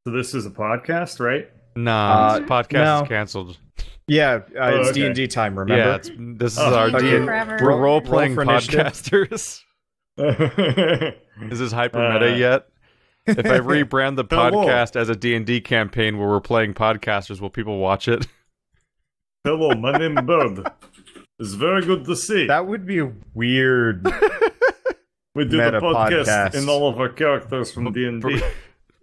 So this is a podcast, right? Nah, this podcast no. is canceled. Yeah, it's okay. D&D time, remember? Yeah, this is our D&D forever. We're role-playing Roll for initiative. podcasters. Is this hyper meta Uh, yet? If I rebrand the Hello. podcast as a D&D campaign where we're playing podcasters, will people watch it? Hello, my name is Bird. It's very good to see. That would be weird. We do meta the podcast podcast. in all of our characters from D&D.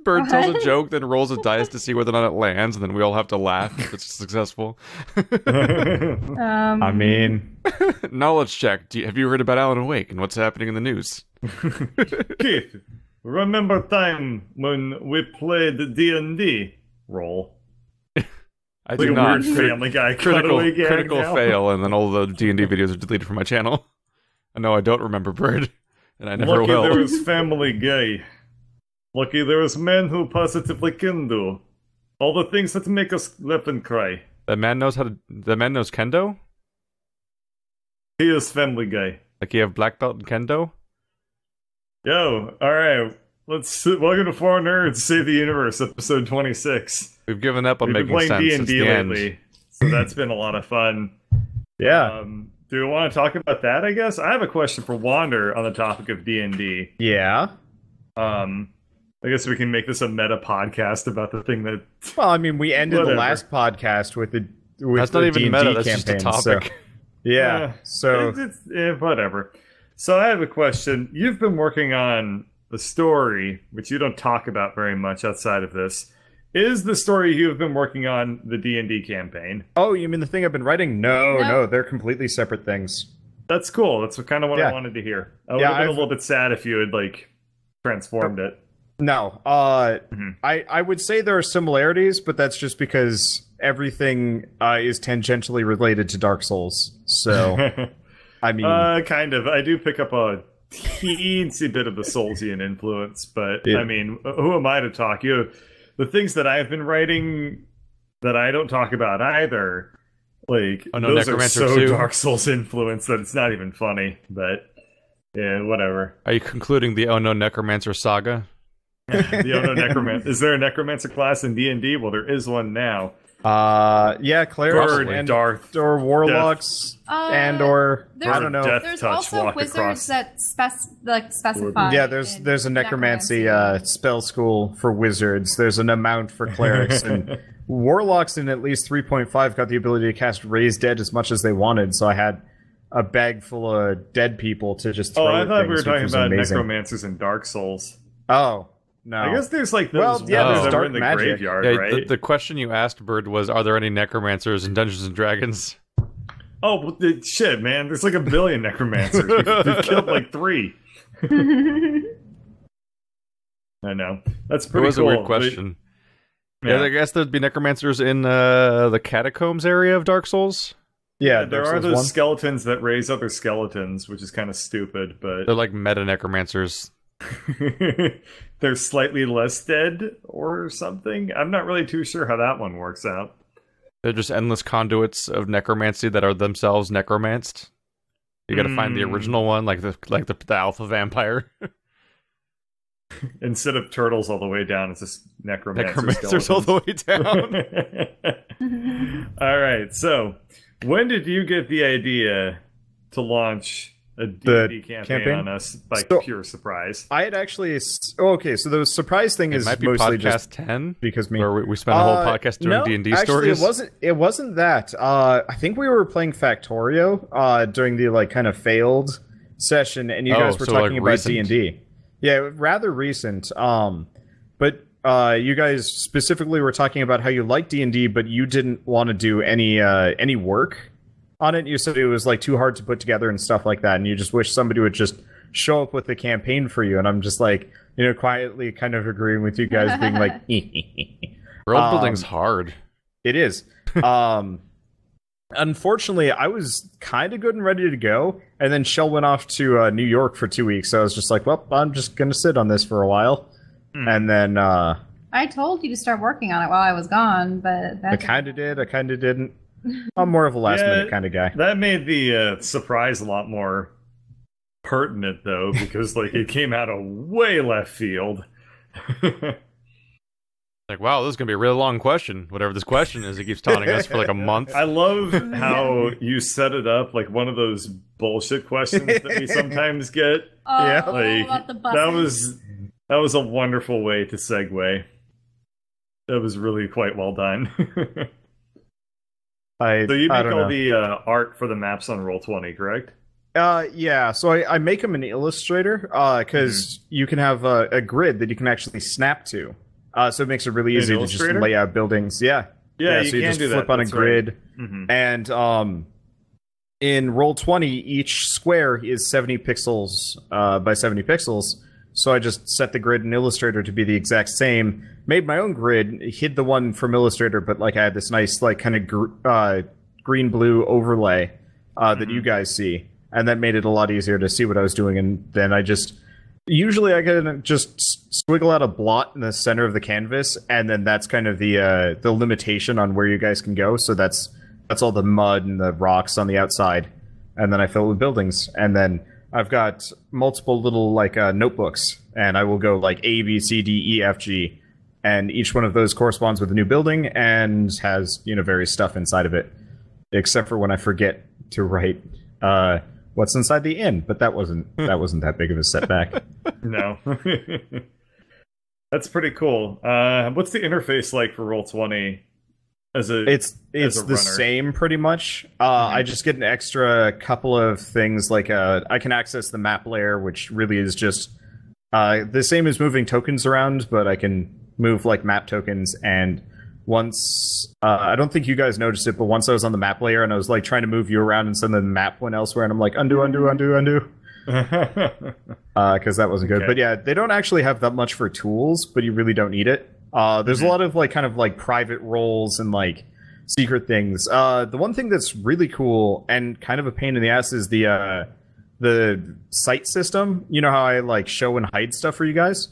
Bird tells a joke, then rolls a dice to see whether or not it lands, and then we all have to laugh if it's successful. I mean, Knowledge check. Have you heard about Alan Wake and what's happening in the news? Keith, remember time when we played D&D? Roll. I Like do a not. weird Family Guy critical cutaway gag critical now. fail, and then all the D&D videos are deleted from my channel. I know I don't remember Bird, and I never Lucky will. there was Family Guy. Lucky there was men who positively can do all the things that make us laugh and cry. The man knows kendo. He is Family Guy. Like you have black belt in kendo. Yo, alright. Welcome to Four Nerds Save the Universe, episode 26. We've given up on We've been making playing sense since D&D the end. lately, so that's been a lot of fun. yeah. Do we want to talk about that, I guess? I have a question for Wander on the topic of D&D. Yeah. I guess we can make this a meta podcast about the thing that... Well, I mean, we ended Whatever. the last podcast with the That's not even D&D meta. That's campaign. just a So, topic. yeah. So whatever. So I have a question. You've been working on the story, which you don't talk about very much outside of this. Is the story you've been working on the D&D campaign? oh, you mean the thing I've been writing? No, No. they're completely separate things. That's cool. That's kind of what I Yeah. wanted to hear. I would Yeah, have been a I've- little bit sad if you had, like, transformed it. No. Mhm. I would say there are similarities, but that's just because everything is tangentially related to Dark Souls. So, I mean, Kind of. I do pick up a teensy bit of the Soulsian influence, but Yeah. I mean, who am I to talk? The things that I've been writing that I don't talk about either, like, Oh, no, those are Necromancer so 2. Dark Souls influence that it's not even funny, but yeah, whatever. Are you concluding the Oh No Necromancer saga? The Ono Necromancer. Is there a Necromancer class in D&D? Well, there is one now. yeah, clerics Bird, and Darth, or warlocks and or there's- I don't know. Death There's touch also walk wizards across. that specify. Yeah, there's a necromancy spell school for wizards. There's an amount for clerics, and warlocks in at least 3.5 got the ability to cast raise dead as much as they wanted. So I had a bag full of dead people to just throw. Oh, I at thought we were things, which talking was about amazing. necromancers in Dark Souls. Oh no, I guess there's like those Well, yeah, there's ones that dark are in the magic. graveyard, Yeah, right? the question you asked, Bird, was are there any necromancers in Dungeons and Dragons? Oh, well, shit, man. There's like a billion necromancers. We've killed like 3. I know. That's It pretty was cool. a weird question. Yeah. Yeah, I guess there'd be necromancers in the catacombs area of Dark Souls. yeah, There Dark are Souls those 1. skeletons that raise other skeletons, which is kind of stupid, but They're like meta necromancers. they're slightly less dead or something. I'm not really too sure how that one works out. They're just endless conduits of necromancy that are themselves necromanced. You gotta find the original one, like the alpha vampire. Instead of turtles all the way down, it's just necromancer Necromancers all the way down. All right, so when did you get the idea to launch a The D&D campaign campaign? on us by So- pure surprise? I had actually. Okay, so the surprise thing It is might be mostly podcast just 10, because me. where we spent a whole podcast doing no, D&D actually, stories. It wasn't that. I think we were playing Factorio during the like kind of failed session, and you guys were so, talking like, about recent? D&D. Yeah, rather recent. But you guys specifically were talking about how you like D&D, but you didn't want to do any work on it. You said it was like too hard to put together and stuff like that, and you just wish somebody would just show up with the campaign for you. And I'm just like, quietly kind of agreeing with you guys, being like, World building's hard. it is. Unfortunately, I was kind of good and ready to go, and then Shell went off to New York for 2 weeks. So I was just like, well, I'm just gonna sit on this for a while, and then I told you to start working on it while I was gone, but I kind of did, I kind of didn't. I'm more of a last minute kind of guy. That made the surprise a lot more pertinent, though, because like it came out of way left field. Like, wow, this is gonna be a really long question. Whatever this question is, it keeps taunting us for like a month. I love how you set it up like one of those bullshit questions that we sometimes get. Oh, Yeah. Like about the buses. that was a wonderful way to segue. That was really quite well done. So you make all the art for the maps on Roll20, correct? Yeah, so I make them in Illustrator because you can have a grid that you can actually snap to. So it makes it really easy to just lay out buildings. Yeah, Yeah, you so you can just do that. flip on a That's grid, right. Mhm. and in Roll20, each square is 70 pixels by 70 pixels. So I just set the grid in Illustrator to be the exact same. Made my own grid, hid the one from Illustrator, but like I had this nice like kind of green-blue overlay that you guys see, and that made it a lot easier to see what I was doing. And then I just usually I can just squiggle out a blot in the center of the canvas, and then that's kind of the limitation on where you guys can go. So that's all the mud and the rocks on the outside, and then I fill it with buildings, and then I've got multiple little like notebooks, and I will go like A, B, C, D, E, F, G, and each one of those corresponds with a new building and has various stuff inside of it, except for when I forget to write what's inside the inn. But that wasn't that big of a setback. No. That's pretty cool. What's the interface like for Roll20? It's the same pretty much. I just get an extra couple of things like I can access the map layer, which really is just the same as moving tokens around, but I can move like map tokens. And once I don't think you guys noticed it, but once I was on the map layer and I was like trying to move you around, and suddenly the map went elsewhere, and I'm like undo, because that wasn't good. Okay. But yeah, they don't actually have that much for tools, but you really don't need it. There's a lot of like kind of like private roles and like secret things. The one thing that's really cool and kind of a pain in the ass is the sight system. You know how I like show and hide stuff for you guys?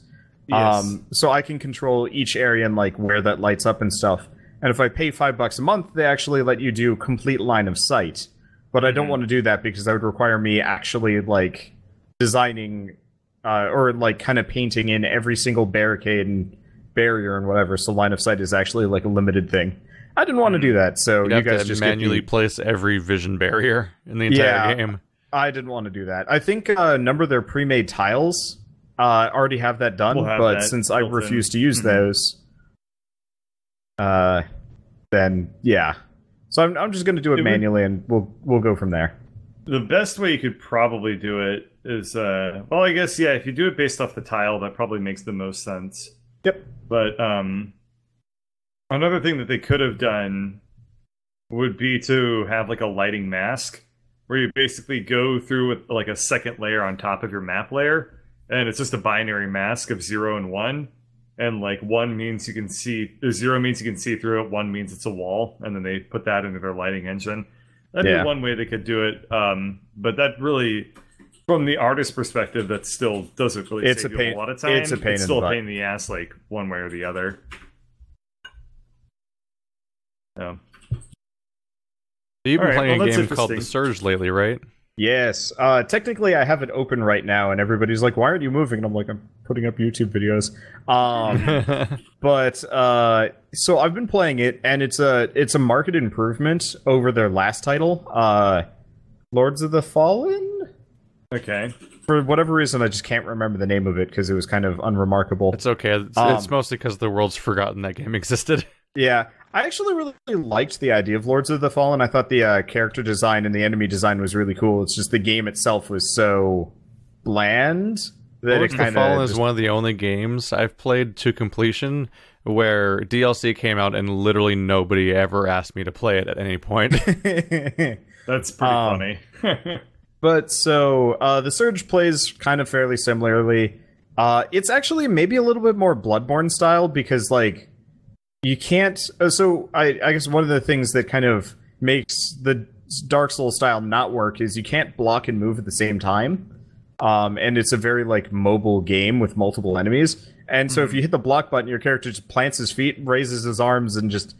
Yes. So I can control each area and like where that lights up and stuff. And if I pay $5 a month, they actually let you do complete line of sight. But I don't want to do that because that would require me actually like designing or like kind of painting in every single barricade and barrier and whatever. So line of sight is actually like a limited thing. I didn't want to do that, so you guys just manually place every vision barrier in the entire game. I didn't want to do that. I think a number of their pre-made tiles already have that done, but since I refuse to use those, then yeah. So I'm just going to do it manually, and we'll go from there. The best way you could probably do it is, well, I guess, yeah, if you do it based off the tile, that probably makes the most sense. Yep. But another thing that they could have done would be to have like a lighting mask, where you basically go through with like a second layer on top of your map layer, and it's just a binary mask of 0 and 1. And like 1 means you can see, 0 means you can see through it, 1 means it's a wall, and then they put that into their lighting engine. That'd be one way they could do it. But that really, from the artist perspective, that still doesn't really save you a lot of time. It's a pain. It's still a pain in the ass, like one way or the other. Yeah. You've been playing a game called The Surge lately, right? Yes. Technically, I have it open right now, and everybody's like, "Why aren't you moving?" And I'm like, "I'm putting up YouTube videos." But so I've been playing it, and it's a market improvement over their last title, Lords of the Fallen. Okay. For whatever reason, I just can't remember the name of it because it was kind of unremarkable. It's okay. It's mostly because the world's forgotten that game existed. Yeah. I actually really liked the idea of Lords of the Fallen. I thought the character design and the enemy design was really cool. It's just the game itself was so bland that Lords of the Fallen is one of the only games I've played to completion where DLC came out and literally nobody ever asked me to play it at any point. That's pretty funny. But so the Surge plays kind of fairly similarly. It's actually maybe a little bit more Bloodborne style because like you can't. So I guess one of the things that kind of makes the Dark Souls style not work is you can't block and move at the same time. And it's a very like mobile game with multiple enemies. And so if you hit the block button, your character just plants his feet, raises his arms, and just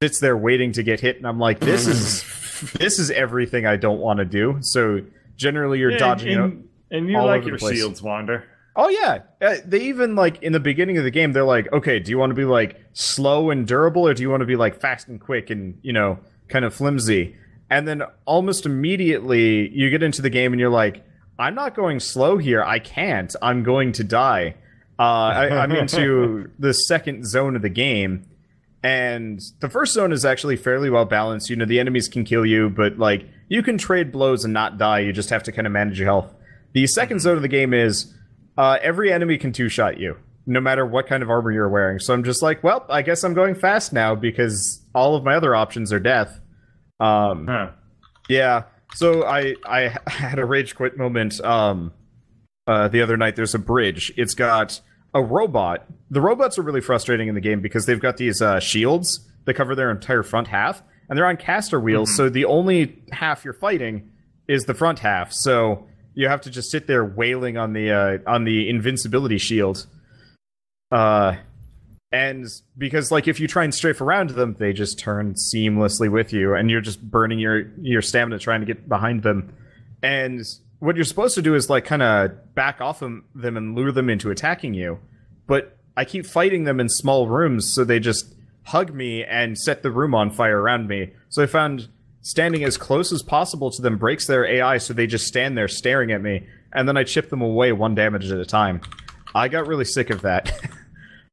sits there waiting to get hit. And I'm like, this is everything I don't want to do. So generally, you're dodging. And you like your shields, Wander. Oh yeah, they even like in the beginning of the game, they're like, okay, do you want to be like slow and durable, or do you want to be like fast and quick and kind of flimsy? And then almost immediately you get into the game and you're like, I'm not going slow here. I can't. I'm going to die. I'm into the second zone of the game, and the first zone is actually fairly well balanced. The enemies can kill you, but like you can trade blows and not die. You just have to kind of manage your health. The second zone of the game is every enemy can two-shot you, no matter what kind of armor you're wearing. So I'm just like, well, I guess I'm going fast now because all of my other options are death. Yeah. So I had a rage quit moment the other night. There's a bridge. It's got a robot. The robots are really frustrating in the game because they've got these shields that cover their entire front half, and they're on caster wheels, so the only half you're fighting is the front half. So you have to just sit there wailing on the invincibility shield. And because like if you try and strafe around them, they just turn seamlessly with you, and you're just burning your stamina trying to get behind them. And what you're supposed to do is like kind of back off them and lure them into attacking you. But I keep fighting them in small rooms, so they just hug me and set the room on fire around me. So I found standing as close as possible to them breaks their AI, so they just stand there staring at me, and then I chip them away one damage at a time. I got really sick of that.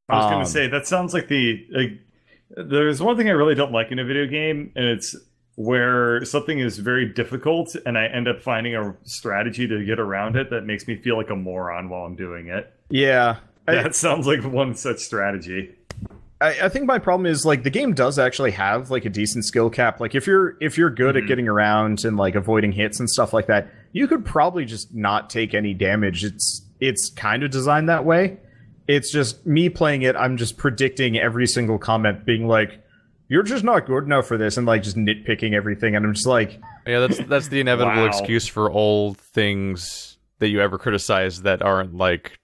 I was going to say, that sounds like there's one thing I really don't like in a video game, and it's where something is very difficult, and I end up finding a strategy to get around it that makes me feel like a moron while I'm doing it. Yeah. That sounds like one such strategy. I think my problem is, like, the game does actually have, like, a decent skill cap. Like, if you're good at getting around and, like, avoiding hits and stuff like that, you could probably just not take any damage. It's kind of designed that way. It's just me playing it, I'm just predicting every single comment, being like, you're just not good enough for this, and like just nitpicking everything, and I'm just like... Yeah, that's the inevitable excuse for all things that you ever criticize that aren't like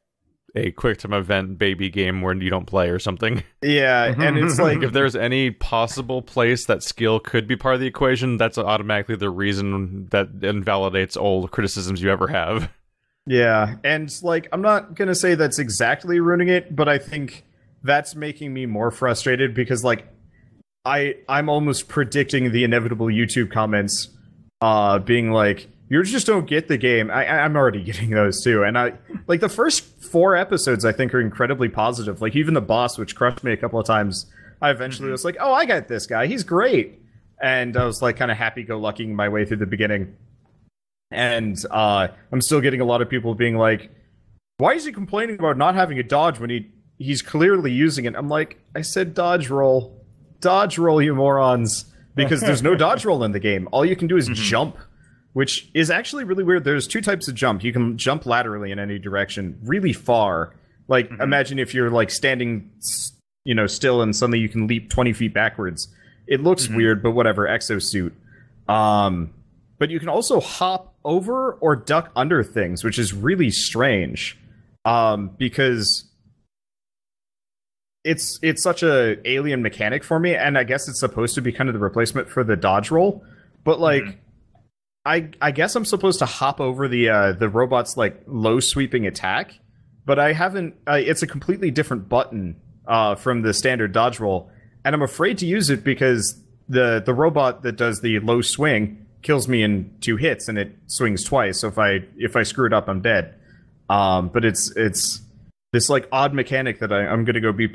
a quick time event baby game where you don't play or something. Yeah, and it's like... If there's any possible place that skill could be part of the equation, that's automatically the reason that invalidates all criticisms you ever have. Yeah, and like, I'm not gonna say that's exactly ruining it, but I think that's making me more frustrated because like, I'm almost predicting the inevitable YouTube comments, being like, "You just don't get the game." I'm already getting those too, and I like the first 4 episodes I think are incredibly positive. Like even the boss, which crushed me a couple of times, I eventually was like, "Oh, I got this guy. He's great," and I was like kind of happy-go-lucking my way through the beginning. And I'm still getting a lot of people being like, "Why is he complaining about not having a dodge when he's clearly using it?" I'm like, I said dodge roll. Dodge roll, you morons. Because there's no dodge roll in the game. All you can do is jump, which is actually really weird. There's 2 types of jump. You can jump laterally in any direction, really far. Like, imagine if you're like standing, still, and suddenly you can leap 20 feet backwards. It looks weird, but whatever, exosuit. But you can also hop over or duck under things, which is really strange, because it's such a alien mechanic for me, and I guess it's supposed to be kind of the replacement for the dodge roll. But like, I guess I'm supposed to hop over the robot's like low sweeping attack, but I haven't. It's a completely different button from the standard dodge roll, and I'm afraid to use it because the robot that does the low swing kills me in 2 hits, and it swings twice. So if I screw it up, I'm dead. But it's this like odd mechanic that I'm gonna go be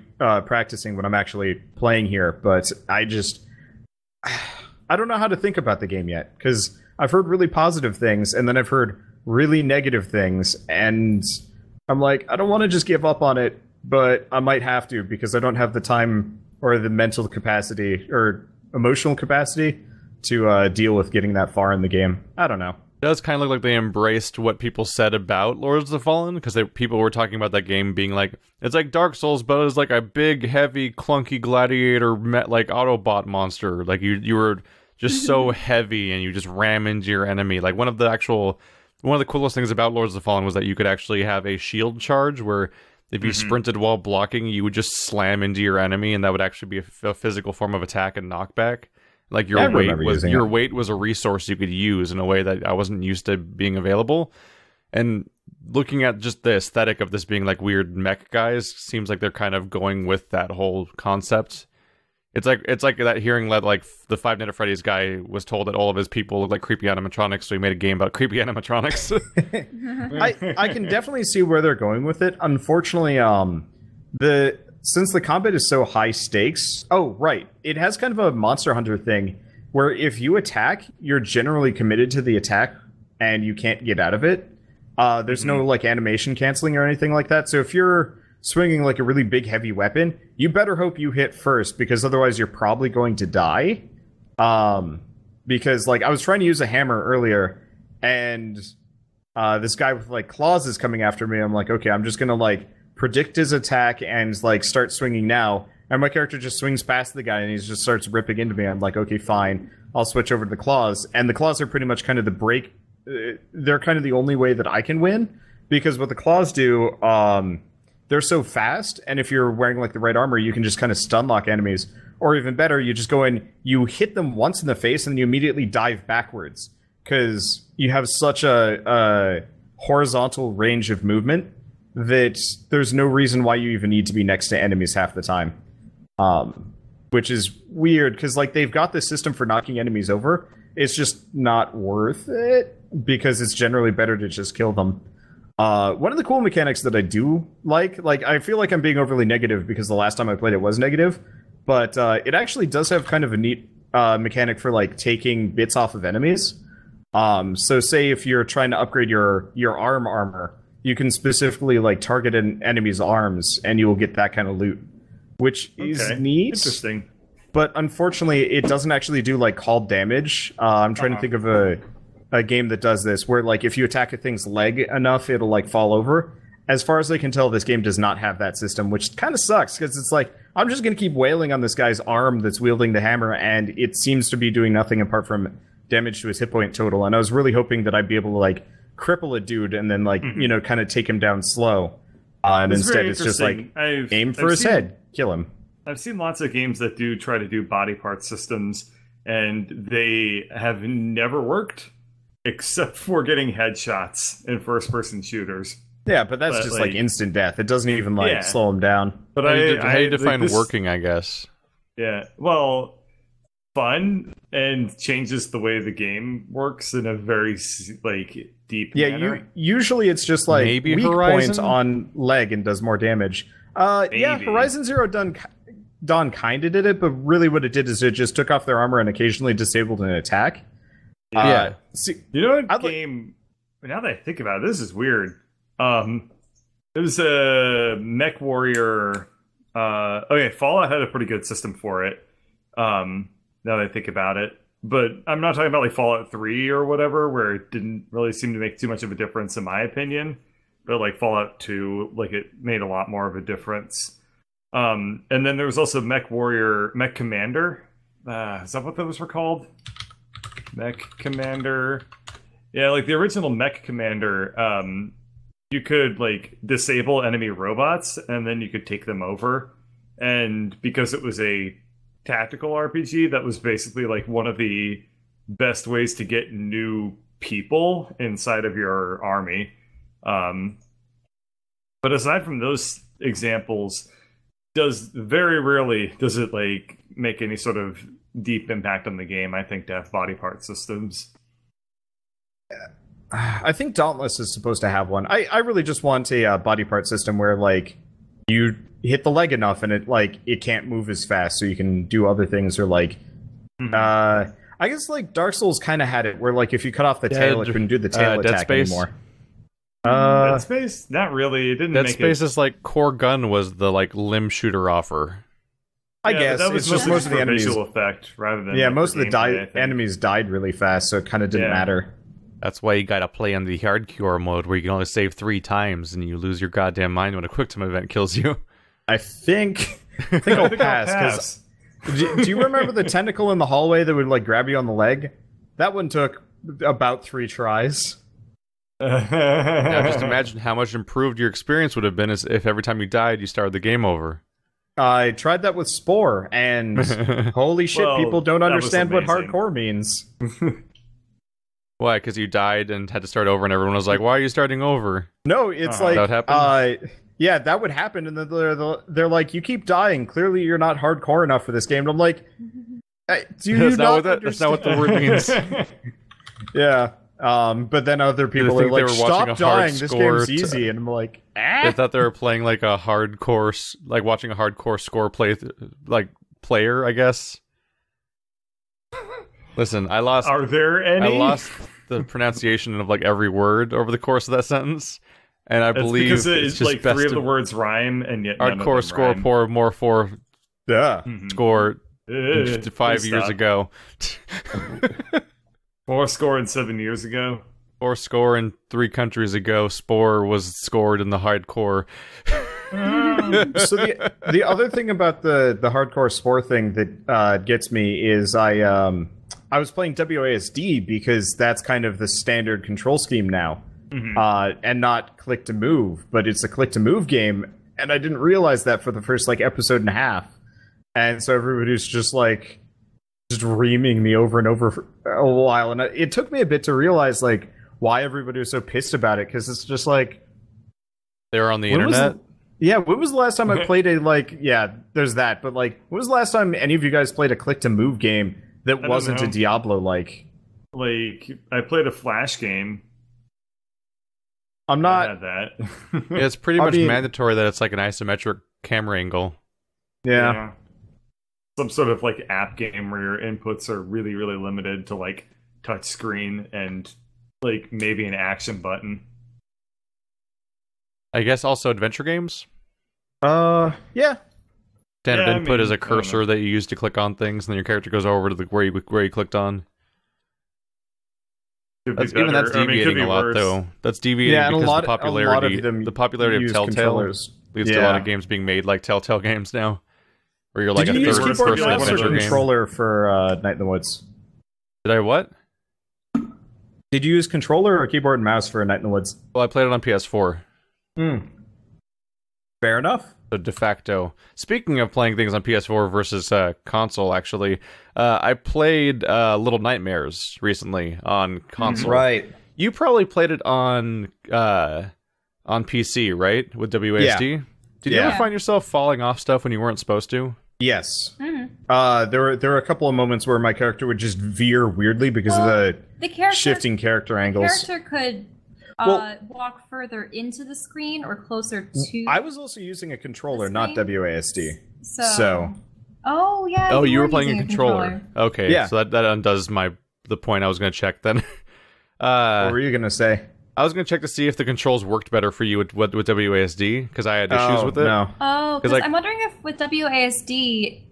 practicing when I'm actually playing here. But I don't know how to think about the game yet, because I've heard really positive things, and then I've heard really negative things, and I'm like, I don't want to just give up on it, but I might have to because I don't have the time or the mental capacity or emotional capacity to deal with getting that far in the game. I don't know. It does kind of look like they embraced what people said about Lords of the Fallen, because people were talking about that game being like, it's like Dark Souls, but it's like a big, heavy, clunky gladiator, like Autobot monster. Like you were just so heavy, and you just ram into your enemy. Like one of the coolest things about Lords of the Fallen was that you could actually have a shield charge where if you sprinted while blocking, you would just slam into your enemy, and that would actually be a physical form of attack and knockback. Like your weight was a resource you could use in a way that I wasn't used to being available. And looking at just the aesthetic of this being like weird mech guys, seems like they're kind of going with that whole concept. It's like that hearing that like the Five Nights at Freddy's guy was told that all of his people look like creepy animatronics, so he made a game about creepy animatronics. I can definitely see where they're going with it. Unfortunately, since the combat is so high stakes. Oh, right. It has kind of a Monster Hunter thing where if you attack, you're generally committed to the attack and you can't get out of it. There's no like animation canceling or anything like that. So if you're swinging like a really big heavy weapon, you better hope you hit first, because otherwise you're probably going to die. Because like I was trying to use a hammer earlier, and this guy with like claws is coming after me. I'm like, okay, I'm just gonna like predict his attack and like start swinging now. And my character just swings past the guy and he just starts ripping into me. I'm like, okay, fine. I'll switch over to the claws. And the claws are pretty much kind of the break. They're kind of the only way that I can win, because what the claws do, they're so fast, and if you're wearing like the right armor, you can just kind of stun lock enemies. Or even better, you just go in, you hit them once in the face, and then you immediately dive backwards, because you have such a horizontal range of movement that there's no reason why you even need to be next to enemies half the time. Which is weird, because like they've got this system for knocking enemies over. It's just not worth it, because it's generally better to just kill them. One of the cool mechanics that I do like I feel like I'm being overly negative because the last time I played it was negative, but it actually does have kind of a neat mechanic for like taking bits off of enemies. So say if you're trying to upgrade your armor, you can specifically like target an enemy's arms and you will get that kind of loot, which is neat. Interesting. But unfortunately, it doesn't actually do like called damage. I'm trying to think of a game that does this, where like if you attack a thing's leg enough, it'll like fall over. As far as I can tell, this game does not have that system, which kind of sucks, because it's like, I'm just going to keep wailing on this guy's arm that's wielding the hammer, and it seems to be doing nothing apart from damage to his hit point total. And I was really hoping that I'd be able to like cripple a dude and then like, you know, kind of take him down slow. And instead it's just like, aim for his head, kill him. I've seen lots of games that do try to do body part systems, and they have never worked, except for getting headshots in first-person shooters. Yeah, but that's just like instant death. It doesn't even like slow him down. But how do you define working, I guess? Yeah, well, fun and changes the way the game works in a very like deep manner. Usually it's just like maybe weak Horizon? point on leg and does more damage. Yeah, Horizon Zero Dawn kind of did it, but really what it did is it just took off their armor and occasionally disabled an attack. See, you know what game? Now that I think about it, this is weird. It was a Mech Warrior. Okay, Fallout had a pretty good system for it. Now that I think about it, but I'm not talking about like Fallout 3 or whatever, where it didn't really seem to make too much of a difference in my opinion. But like Fallout 2, like it made a lot more of a difference. And then there was also Mech Commander. Is that what those were called? Mech Commander. Yeah, like the original Mech Commander, you could like disable enemy robots and then you could take them over. And because it was a tactical RPG, that was basically like one of the best ways to get new people inside of your army. But aside from those examples, very rarely does it like make any sort of deep impact on the game, I think, to have body part systems. I think Dauntless is supposed to have one. I really just want a body part system where like you hit the leg enough and it can't move as fast, so you can do other things, or like I guess like Dark Souls kind of had it where like if you cut off the tail, it couldn't do the tail attack anymore. Dead Space? Not really. It didn't Dead make Space is like core gun was the like limb shooter offer. I guess that was it's just most of the enemies visual effect rather than most of the enemies died really fast, so it kind of didn't matter. That's why you gotta play on the hardcore mode where you can only save 3 times and you lose your goddamn mind when a quick time event kills you. I think I'll pass. Do you remember the tentacle in the hallway that would like grab you on the leg? That one took about 3 tries. Now just imagine how much improved your experience would have been as if every time you died you started the game over. I tried that with Spore, and holy shit, people don't understand what amazing. hardcore means. Why? Because you died and had to start over, and everyone was like, "Why are you starting over?" No, it's That would happen? yeah, that would happen, and then they're like, you keep dying. Clearly, you're not hardcore enough for this game. And I'm like, do you That's not what the word means. Yeah. But then other people are like, stop dying. This game's easy, and I'm like, I thought they were playing like a hardcore, like watching a hardcore score player, I guess. Listen, I lost. Are there any? I lost the pronunciation of like every word over the course of that sentence, and I believe because it's just like best three of to the words rhyme, and yet none of hardcore them score rhyme. poor more for yeah. score Please 5 years stop. ago. 4 score and 7 years ago. 4 score and 3 countries ago, Spore was scored in the hardcore. So the other thing about the hardcore spore thing that gets me is I was playing WASD because that's kind of the standard control scheme now, and not click to move, but it's a click to move game, and I didn't realize that for the first like episode and a half, and so everybody's just like just reaming me over and over for a while, and it took me a bit to realize like why everybody was so pissed about it, because it's just like They were on the when was internet. yeah, when was the last time I played a, like, yeah, there's that, but, like, when was the last time any of you guys played a click-to-move game that don't wasn't a know. Diablo-like? Like, I played a Flash game. I'm I not, had that. Yeah, it's pretty I much mean- mandatory that it's like an isometric camera angle. yeah. Some sort of, like, app game where your inputs are really, really limited to, like, touch screen and, like, maybe an action button. I guess also adventure games. Yeah. Standard Yeah, I input is mean, a cursor that you use to click on things, and then your character goes over to the where you clicked on. Could be That's even that's better. I mean, could deviating be a lot, worse. though. That's deviating Yeah, and because a lot the of popularity, them the popularity of use Telltale controllers. leads to a lot Yeah. of games being made like Telltale games now, where you're like Did a you use third keyboard person and mouse or adventure game. controller for Night in the Woods? Did I what? Did you use controller or keyboard and mouse for Night in the Woods? Well, I played it on PS4. Fair enough. So de facto. Speaking of playing things on PS4 versus console, actually, I played Little Nightmares recently on console. Right. You probably played it on PC, right? With WASD. Did you Yeah. ever find yourself falling off stuff when you weren't supposed to? Yes. Mhm. There were a couple of moments where my character would just veer weirdly because of the The character shifting character angles. character could Well- walk further into the screen or closer to. I was also using a controller, The not screen? WASD. so. Oh yeah. Oh, you were playing using a controller. Okay, Yeah. so that undoes the point I was going to check then. What were you gonna say? I was going to check to see if the controls worked better for you with WASD, because I had issues with it. No. Oh, 'Cause, because like- I'm wondering if with WASD,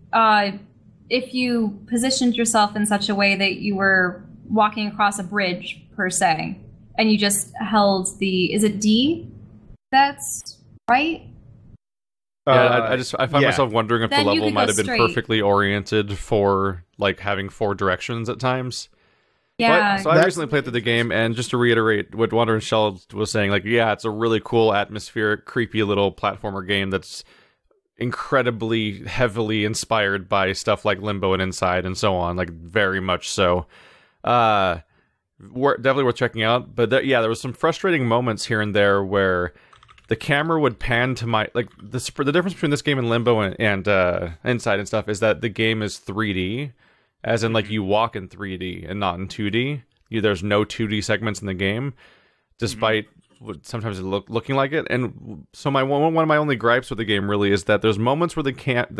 if you positioned yourself in such a way that you were walking across a bridge per se, and you just held is it D? That's right. Yeah, I find yeah. myself wondering if the Then you level could might go have been straight. perfectly oriented for like having 4 directions at times. Yeah. But, so I That's- recently played through the game, and just to reiterate what Wander and Shell was saying, like, yeah, it's a really cool, atmospheric, creepy little platformer game that's incredibly heavily inspired by stuff like Limbo and Inside and so on, like very much so. Definitely worth checking out. But there was some frustrating moments here and there where the camera would pan to my the difference between this game and Limbo and Inside and stuff is that the game is 3D, as in like you walk in 3D and not in 2D. There's no 2D segments in the game, despite what sometimes looking like it. And so one of my only gripes with the game really is that there's moments where the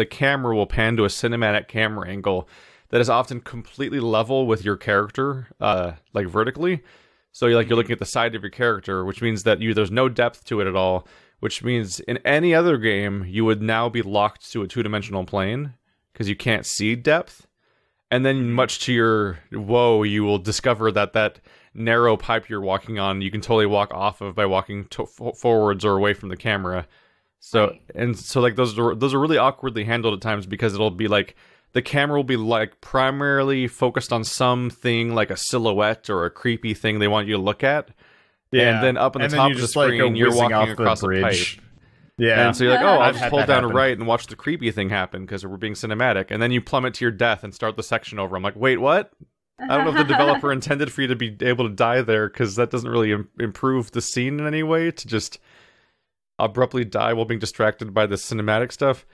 camera will pan to a cinematic camera angle that is often completely level with your character, like vertically. So you're looking at the side of your character, which means that there's no depth to it at all, which means in any other game, you would now be locked to a 2-dimensional plane because you can't see depth. And then much to your woe, you will discover that narrow pipe you're walking on, you can totally walk off of by walking forwards or away from the camera. So, Right. and so like those are really awkwardly handled at times because it'll be like, the camera will be like primarily focused on something like a silhouette or a creepy thing they want you to look at. Yeah. And then up on the And then top you of the just, like, go screen, you're whizzing walking off the across a pipe. bridge. Yeah. And so you're like, Yeah. oh, I'll I've just had hold that down happen. right and watch the creepy thing happen because we're being cinematic. And then you plummet to your death and start the section over. I'm like, wait, what? I don't know if the developer intended for you to be able to die there, because that doesn't really improve the scene in any way, to just abruptly die while being distracted by the cinematic stuff.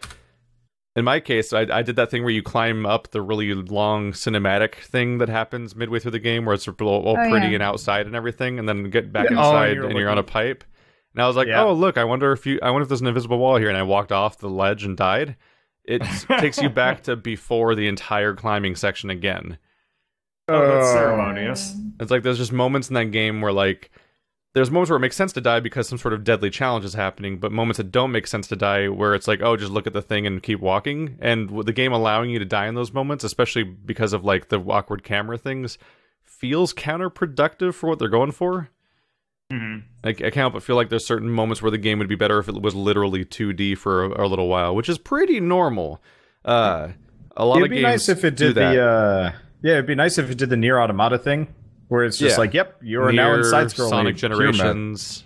In my case, I did that thing where you climb up the really long cinematic thing that happens midway through the game, where it's all pretty and outside and everything, and then get back inside and you're on a pipe. And I was like, oh, look, I wonder if there's an invisible wall here, and I walked off the ledge and died. It takes you back to before the entire climbing section again. Oh, that's ceremonious. It's like there's just moments in that game where, like, there's moments where it makes sense to die because some sort of deadly challenge is happening, but moments that don't make sense to die where it's like, oh, just look at the thing and keep walking. And with the game allowing you to die in those moments, especially because of, like, the awkward camera things, feels counterproductive for what they're going for. Mm-hmm. I can't help but feel like there's certain moments where the game would be better if it was literally 2D for a little while, which is pretty normal. A lot of games nice if it did that. It'd be nice if it did the Nier Automata thing, where it's just like, yep, you are now in side-scrolling. Sonic Generations.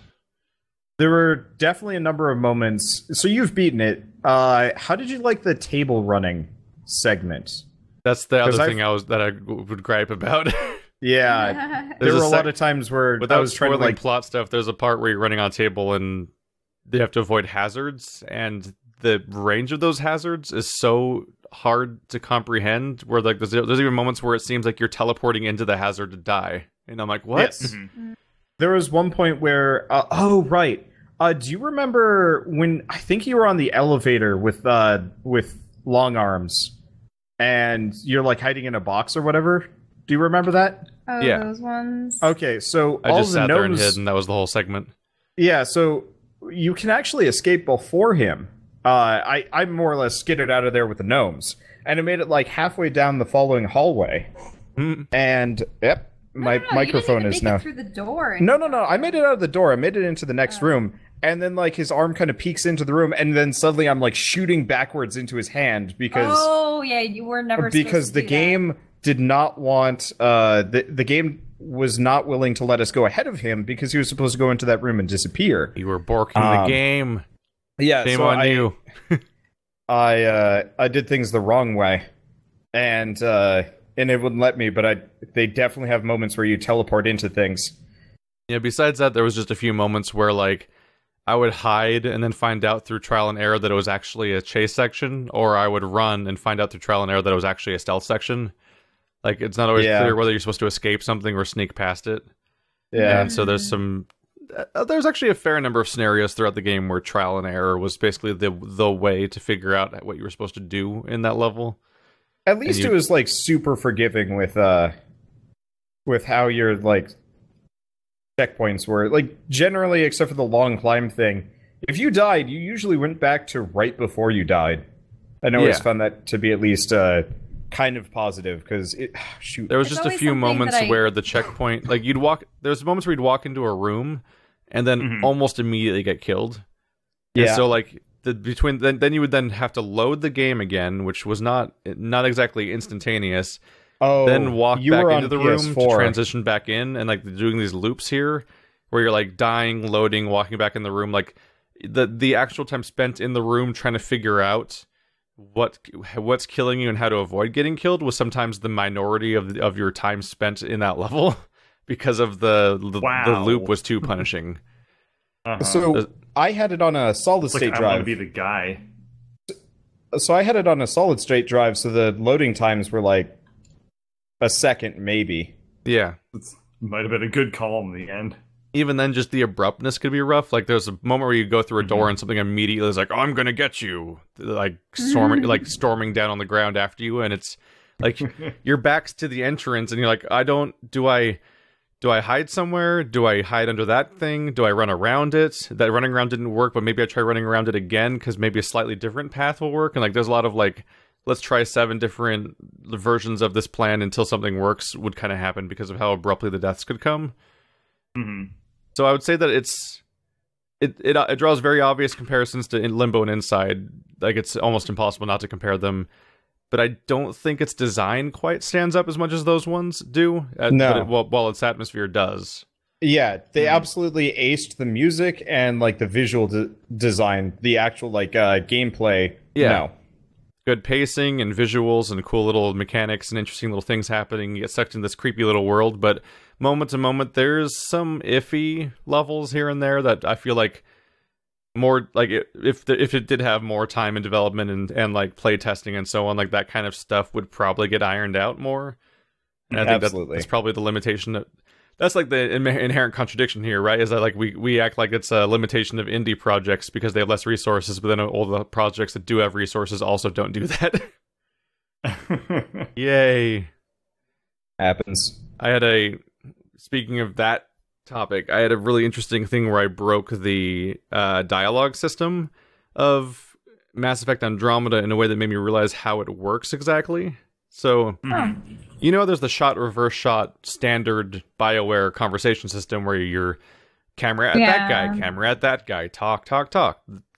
There were definitely a number of moments. So you've beaten it. How did you like the table running segment? That's the other thing I would gripe about. Yeah, there were a lot of times where I was trying to like plot stuff. There's a part where you're running on a table and they have to avoid hazards, and the range of those hazards is so hard to comprehend. Where like there's even moments where it seems like you're teleporting into the hazard to die, and I'm like, what? Yes. Mm-hmm. There was one point where do you remember when I think you were on the elevator with long arms, and you're like hiding in a box or whatever? Do you remember that? Oh, yeah. Those ones. Okay, so I just sat there and hid, and that was the whole segment. Yeah, so you can actually escape before him. I more or less skidded out of there with the gnomes, and I made it like halfway down the following hallway. And my microphone is now through the door. No. I made it out of the door. I made it into the next room, and then like his arm kind of peeks into the room, and then suddenly I'm like shooting backwards into his hand because you were never because the game did not want the game was not willing to let us go ahead of him because he was supposed to go into that room and disappear. You were borking the game. Yeah, shame on you. I did things the wrong way, and it wouldn't let me. But they definitely have moments where you teleport into things. Yeah. Besides that, there was just a few moments where like I would hide and then find out through trial and error that it was actually a chase section, or I would run and find out through trial and error that it was actually a stealth section. Like, it's not always clear whether you're supposed to escape something or sneak past it. Yeah. And so there's actually a fair number of scenarios throughout the game where trial and error was basically the way to figure out what you were supposed to do in that level. At least it was, like, super forgiving with how your, like, checkpoints were. Like, generally, except for the long climb thing, if you died, you usually went back to right before you died. I always found that to be at least kind of positive, because there was just a few moments where the checkpoint, like there's moments where you'd walk into a room and then almost immediately get killed. And so like then you would then have to load the game again, which was not exactly instantaneous. Then walk back into the room to transition back in, and like doing these loops here where you're like dying, loading, walking back in the room. Like the actual time spent in the room trying to figure out what's killing you and how to avoid getting killed was sometimes the minority of your time spent in that level because of the loop was too punishing. So I had it on a solid state drive. I want to be the guy. So I had it on a solid state drive, so the loading times were like a second, maybe. Yeah. Might have been a good call in the end. Even then, just the abruptness could be rough. Like, there's a moment where you go through a door and something immediately is like, oh, I'm gonna get you. Like, storming down on the ground after you, and it's like, your back's to the entrance, and you're like, do I hide somewhere? Do I hide under that thing? Do I run around it? That running around didn't work, but maybe I try running around it again, because maybe a slightly different path will work. And like, there's a lot of like, let's try 7 different versions of this plan until something works would kind of happen because of how abruptly the deaths could come. So I would say that it draws very obvious comparisons to Limbo and Inside. Like, it's almost impossible not to compare them. But I don't think its design quite stands up as much as those ones do. No. But while its atmosphere does. Yeah, they absolutely aced the music and like the visual design, the actual like gameplay. Yeah. No. good pacing and visuals and cool little mechanics and interesting little things happening. You get sucked in this creepy little world, but moment to moment, there's some iffy levels here and there that I feel like more like if it did have more time in development and like play testing and so on, like that kind of stuff would probably get ironed out more. And I think that's probably the limitation. That's like the inherent contradiction here, right? Is that like we act like it's a limitation of indie projects because they have less resources, but then all the projects that do have resources also don't do that. Yay. Happens. Speaking of that topic, I had a really interesting thing where I broke the dialogue system of Mass Effect Andromeda in a way that made me realize how it works exactly. So, you know, there's the shot, reverse shot, standard BioWare conversation system where you're camera at that guy, camera at that guy, talk.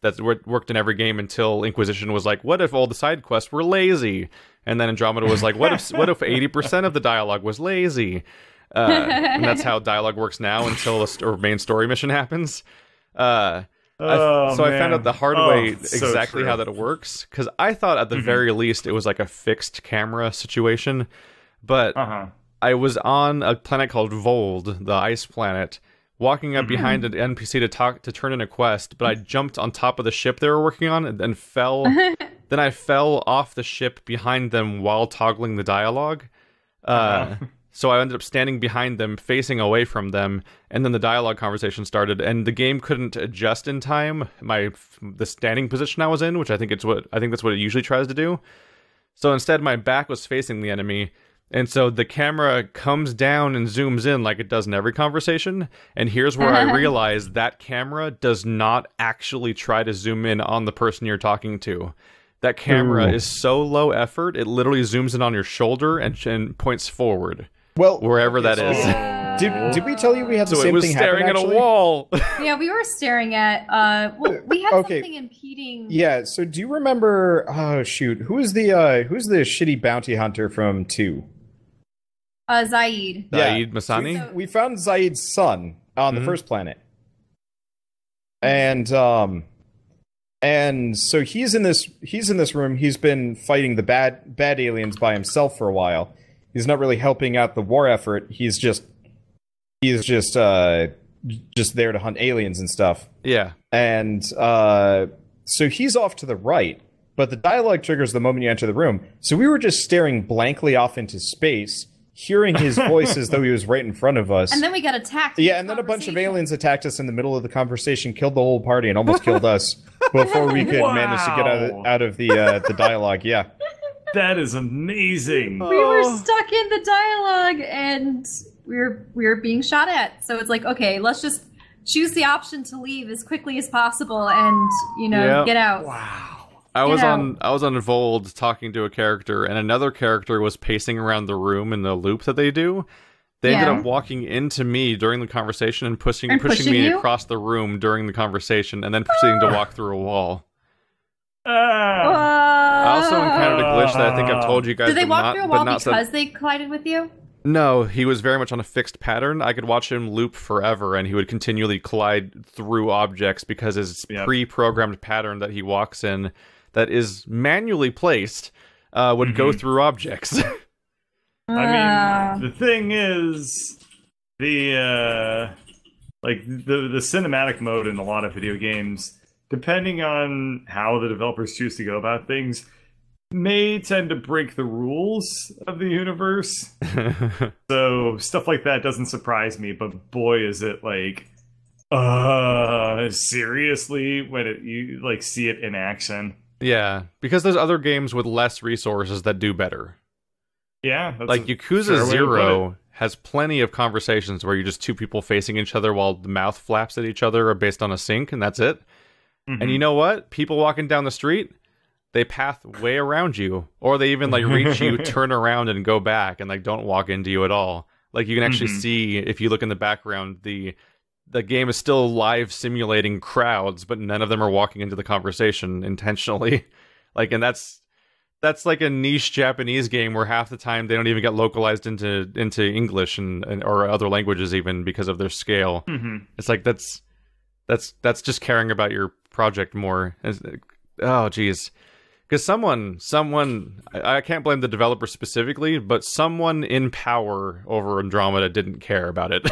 That's what worked in every game until Inquisition was like, what if all the side quests were lazy? And then Andromeda was like, what if 80% of the dialogue was lazy? And that's how dialogue works now until a main story mission happens. I found out the hard way exactly how that works, because I thought at the very least it was like a fixed camera situation, but I was on a planet called Vold, the ice planet, walking up behind an NPC to turn in a quest, but I jumped on top of the ship they were working on and fell. Then I fell off the ship behind them while toggling the dialogue. So I ended up standing behind them, facing away from them, and then the dialogue conversation started, and the game couldn't adjust in time the standing position I was in, which I think that's what it usually tries to do. So instead, my back was facing the enemy, and so the camera comes down and zooms in like it does in every conversation, and here's where I realized that camera does not actually try to zoom in on the person you're talking to. That camera is so low effort, it literally zooms in on your shoulder and points forward. Well, wherever that is. Did we tell you we had the same thing happen? So it was staring at a wall. Yeah, we were staring at. We had something impeding. Yeah. So do you remember? Oh shoot, who's the shitty bounty hunter from 2? Zaid. Zaid Masani. So we found Zaid's son on the first planet, and so he's in this room. He's been fighting the bad aliens by himself for a while. He's not really helping out the war effort. He's just there to hunt aliens and stuff. Yeah. And so he's off to the right, but the dialogue triggers the moment you enter the room. So we were just staring blankly off into space, hearing his voice as though he was right in front of us. And then we got attacked. Yeah, and then a bunch of aliens attacked us in the middle of the conversation, killed the whole party, and almost killed us before we could manage to get out of the dialogue. Yeah. That is amazing. We were stuck in the dialogue and we were being shot at. So it's like, okay, let's just choose the option to leave as quickly as possible and, get out. Wow. I was on Vold talking to a character, and another character was pacing around the room in the loop that they do. They ended up walking into me during the conversation and pushing me across the room during the conversation, and then proceeding to walk through a wall. I also encountered a glitch that I think I've told you guys. Did they walk through a wall because they collided with you? No, he was very much on a fixed pattern. I could watch him loop forever, and he would continually collide through objects because his pre-programmed pattern that he walks in, that is manually placed, would go through objects. I mean, the thing is, the cinematic mode in a lot of video games, depending on how the developers choose to go about things, may tend to break the rules of the universe. So stuff like that doesn't surprise me, but boy, is it like, seriously, when you like see it in action. Yeah, because there's other games with less resources that do better. Yeah, that's like Yakuza 0 has plenty of conversations where you're just two people facing each other while the mouth flaps at each other are based on a sync, and that's it. And you know what? People walking down the street, they path way around you, or they even like reach you, turn around, and go back, and like don't walk into you at all. Like you can actually see, if you look in the background, the game is still live simulating crowds, but none of them are walking into the conversation intentionally. Like, and that's like a niche Japanese game where half the time they don't even get localized into English and or other languages even because of their scale. It's like that's just caring about your project more. Oh geez, Because someone, I can't blame the developer specifically, but someone in power over Andromeda didn't care about it.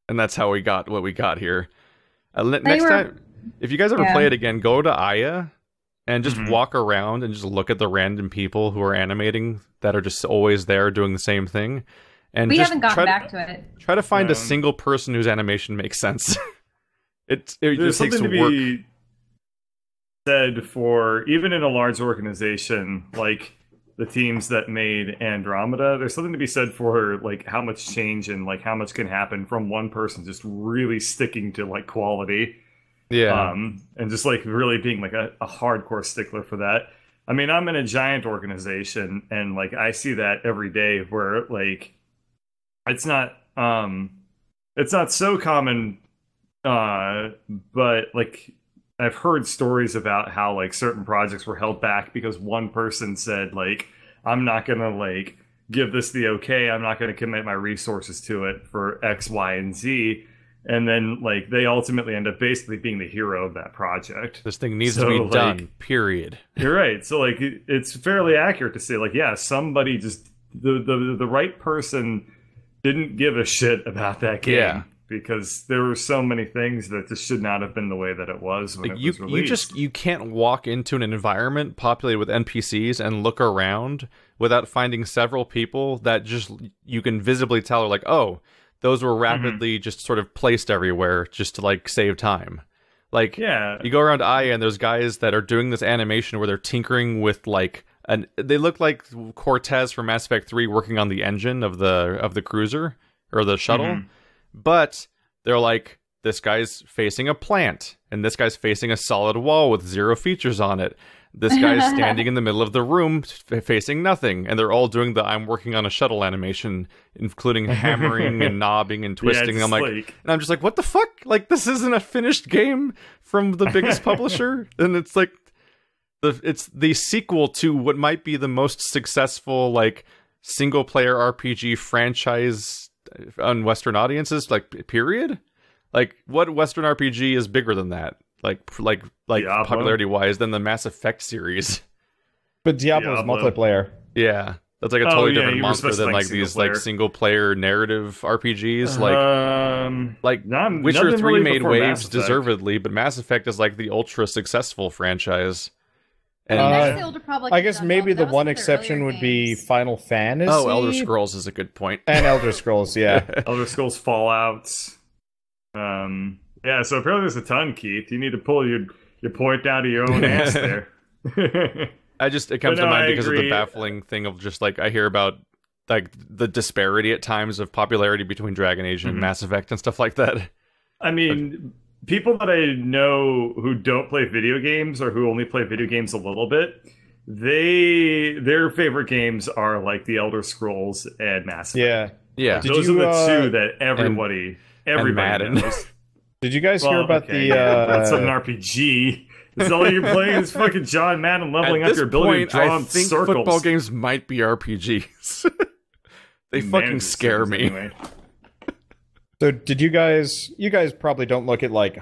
And that's how we got what we got here. Next time, if you guys ever play it again, go to Aya and just walk around and just look at the random people who are animating that are just always there doing the same thing. And we just haven't gotten back to it. Try to find a single person whose animation makes sense. it There's just takes something to work. be said for, even in a large organization like the teams that made Andromeda, there's something to be said for like how much change and like how much can happen from one person just really sticking to like quality. Yeah. And just like really being like a hardcore stickler for that. I mean, I'm in a giant organization and like I see that every day where like it's not so common, but like I've heard stories about how like certain projects were held back because one person said like, I'm not gonna like give this the okay, I'm not gonna commit my resources to it for X, Y, and Z. And then like they ultimately end up basically being the hero of that project. This thing needs to be done, period. You're right. So like it's fairly accurate to say like, yeah, somebody just the right person didn't give a shit about that game. Yeah. Because there were so many things that just should not have been the way that it was when it was released. You can't walk into an environment populated with NPCs and look around without finding several people that just you can visibly tell are like, oh, those were rapidly just sort of placed everywhere just to like save time. Like, you go around Aya and there's guys that are doing this animation where they're tinkering with like they look like Cortez from Mass Effect 3 working on the engine of the cruiser or the shuttle. But they're like, this guy's facing a plant, and this guy's facing a solid wall with 0 features on it. This guy's standing in the middle of the room facing nothing, and they're all doing the I'm working on a shuttle animation, including hammering and knobbing and twisting. And I'm just like, what the fuck? Like, this isn't a finished game from the biggest publisher? And it's like, it's the sequel to what might be the most successful, like, single-player RPG franchise on Western audiences, like, period? Like, what Western RPG is bigger than that? Like popularity wise than the Mass Effect series. But Diablo's multiplayer. Yeah. That's like a totally different monster than like these like single player narrative RPGs. Like Witcher 3 really made waves deservedly, but Mass Effect is like the ultra successful franchise. And I guess maybe the one exception would be Final Fantasy. Oh, Elder Scrolls is a good point. And Elder Scrolls, yeah. Elder Scrolls Fallout. Yeah, so apparently there's a ton, Keith. You need to pull your point down to your own ass there. It comes to mind because of the baffling thing of just like I hear about like the disparity at times of popularity between Dragon Age and Mass Effect and stuff like that. I mean, people that I know who don't play video games or who only play video games a little bit, their favorite games are like the Elder Scrolls and Mass Effect. Yeah. Those are the two that everybody knows. Did you guys hear about that's an RPG. It's all you're playing is fucking John Madden leveling up your ability to draw in circles. Football games might be RPGs. They fucking scare me. Anyway. So did you guys probably don't look at like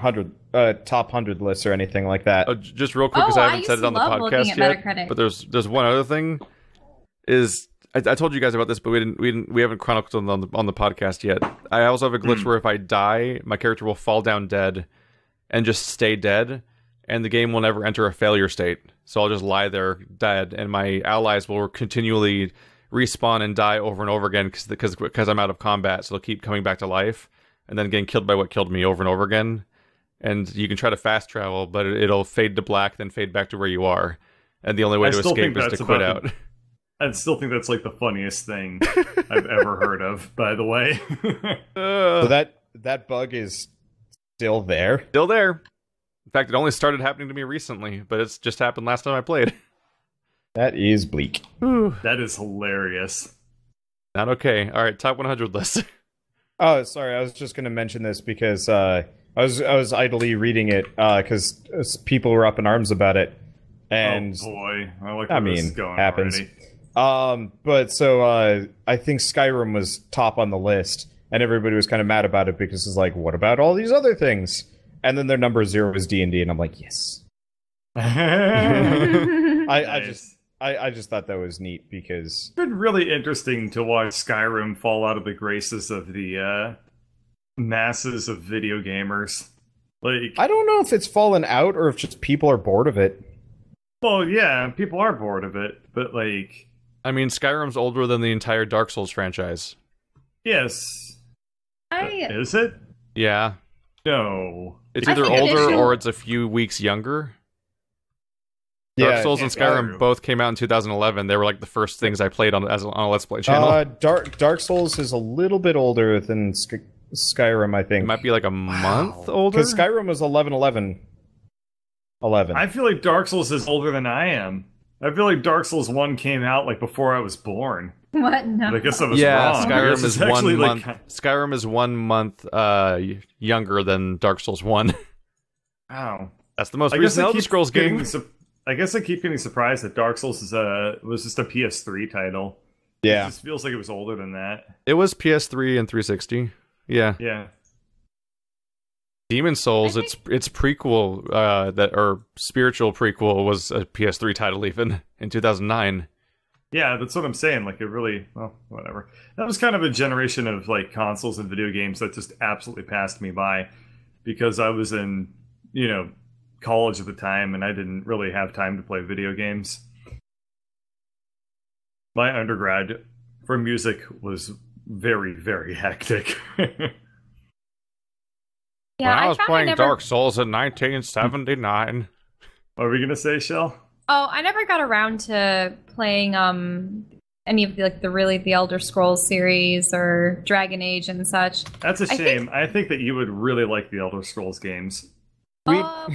top 100 lists or anything like that. Just real quick, because I haven't said it on the podcast yet. But there's one other thing. I told you guys about this, but we haven't chronicled on the podcast yet. I also have a glitch where if I die, my character will fall down dead and just stay dead, and the game will never enter a failure state. So I'll just lie there dead, and my allies will continually respawn and die over and over again because I'm out of combat. So they'll keep coming back to life and then getting killed by what killed me over and over again. And you can try to fast travel, but it'll fade to black, then fade back to where you are. And the only way to escape is to quit out. I still think that's like the funniest thing I've ever heard of, by the way. So that bug is still there? Still there. In fact, it only started happening to me recently, but it's just happened last time I played. That is bleak. That is hilarious. Not okay. All right, top 100 list. Oh, sorry. I was just going to mention this because I was idly reading it because people were up in arms about it. And oh boy, I mean, this is going happens. Already. But so I think Skyrim was top on the list, and everybody was kind of mad about it because it's like, what about all these other things? And then their number 0 is D&D, and I'm like, yes. I just thought that was neat because It's been really interesting to watch Skyrim fall out of the graces of the masses of video gamers. Like, I don't know if it's fallen out or if just people are bored of it. well, yeah, people are bored of it, but like, I mean, Skyrim's older than the entire Dark Souls franchise. yes, I is it? Yeah. No, It's I either think older initial- or it's a few weeks younger. Dark Souls and Skyrim both came out in 2011. They were like the first things I played on a Let's Play channel. Dark Souls is a little bit older than Skyrim, I It think. might be like a month older. Because Skyrim was 11. I feel like Dark Souls is older than I am. I feel like Dark Souls 1 came out like before I was born. what? No. But I guess I was Yeah, wrong. Skyrim This is actually, 1 month. like, Skyrim is 1 month younger than Dark Souls 1. wow. That's the most I guess recent I Elder keep Scrolls getting game. I guess I keep getting surprised that Dark Souls was just a PS3 title. Yeah. It just feels like it was older than that. It was PS3 and 360. Yeah. Yeah. Demon Souls, I its prequel or spiritual prequel was a PS3 title even in 2009. Yeah, that's what I'm saying. Like, it really, well, whatever. That was kind of a generation of, like, consoles and video games that just absolutely passed me by because I was in, college at the time and I didn't really have time to play video games. My undergrad for music was very, very hectic. Yeah, when I was found playing never... Dark Souls in 1979. What were we going to say, Shell? Oh, I never got around to playing any of the Elder Scrolls series or Dragon Age and such. That's a I shame. I think that you would really like the Elder Scrolls games. Well,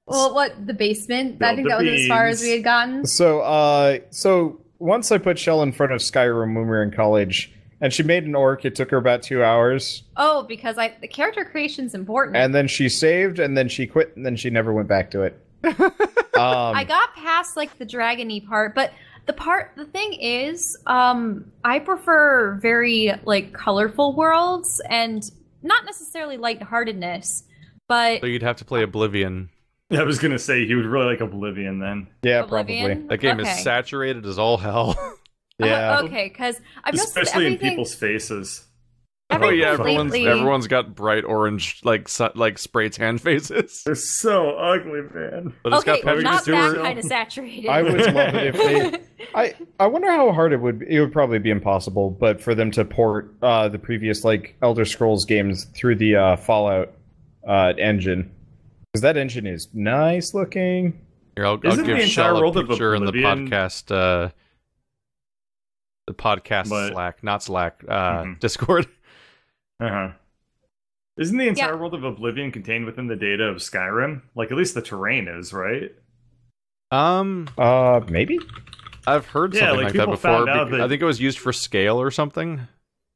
well, what, the basement? I think that was as far as we had gotten. So once I put Shell in front of Skyrim when we were in college, and she made an orc. It took her about 2 hours. Oh, because the character creation's important. And then she saved, and then she quit, and then she never went back to it. I got past like the dragony part, but the thing is, I prefer very like colorful worlds and not necessarily lightheartedness, but So you'd have to play Oblivion. I was going to say you would really like Oblivion then. Yeah, Oblivion? probably. That game Okay. is saturated as all hell. Yeah. Okay, because I've noticed Especially in everything. people's faces. Oh yeah, lately- everyone's got bright orange like spray tan faces. They're so ugly, man. But it's Okay, got Patrick not Stewart. that kind of saturated. I would love it if they. I wonder how hard it would. It would probably be impossible, but for them to port the previous like Elder Scrolls games through the Fallout engine, because that engine is nice looking. Here, I'll Isn't give the entire Shell a world of picture in the Oblivion- podcast. The podcast But- Slack, not Slack. Mhm. Discord. Uh-huh. Isn't the entire Yeah. world of Oblivion contained within the data of Skyrim? Like, at least the terrain is, right? Maybe. I've heard Yeah, something like, like that people before. found out that- I think it was used for scale or something.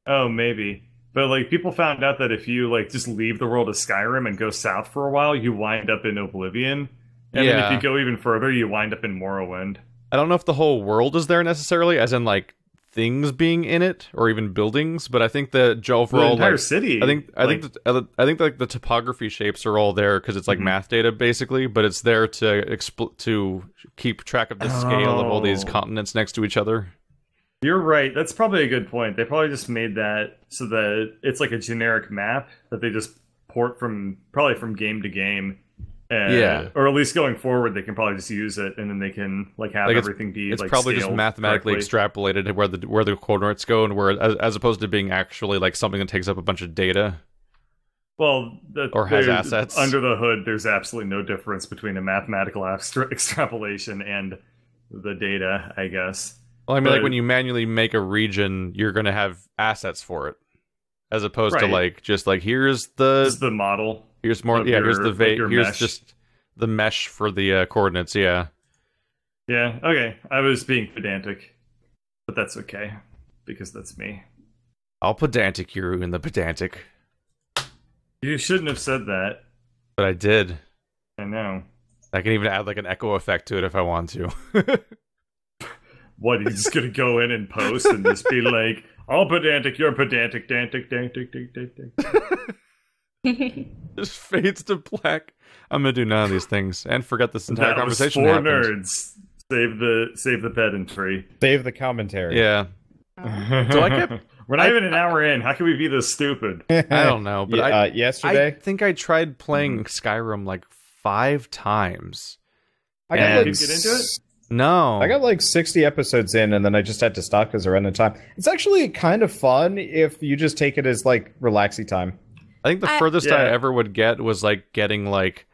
Oh, maybe. But, like, people found out that if you, like, just leave the world of Skyrim and go south for a while, you wind up in Oblivion. And then if Yeah. you go even further, you wind up in Morrowind. I don't know if the whole world is there necessarily, as in like things being in it or even buildings, but I think the The overall entire like, city. I think like the topography shapes are all there because it's like Mhm. math data basically, but it's there to to keep track of the scale of all these Oh. continents next to each other. You're right. That's probably a good point. They probably just made that so that it's like a generic map that they just port from game to game. Yeah. Or at least going forward, they can probably just use it, and then they can like have Like, everything be It's like probably just scaled mathematically correctly. extrapolated where the coordinates go, and where as opposed to being actually like something that takes up a bunch of data. Well, Or has there's- assets. under the hood. There's absolutely no difference between a mathematical extrapolation and the data, I guess. Well, I mean, like But- when you manually make a region, you're going to have assets for it, as opposed to Right. like just like here's This is the model. here's more of here's your- the like your here's mesh. just the mesh for the coordinates. Yeah, Yeah. Okay. I was being pedantic, but that's okay because that's me. I'll pedantic you in the pedantic, You shouldn't have said that. but I did. I know. I can even add like an echo effect to it if I want to. What, he's just gonna go in and post and just be like, "I'll pedantic, you're pedantic, dantic, dantic, dantic, dantic." Just fades to black. I'm gonna do none of these things and forget this entire That was conversation Four happened. Nerds. Save the pedantry. Save the commentary. Yeah. So I kept. We're not even an hour in. How can we be this stupid? I don't know, but yesterday I think I tried playing Skyrim like 5 times. I got and- like, Did you get into it? No, I got like 60 episodes in, and then I just had to stop because I ran out of time. It's actually kind of fun if you just take it as like relaxing time. I think the furthest I Yeah. ever would get was like getting like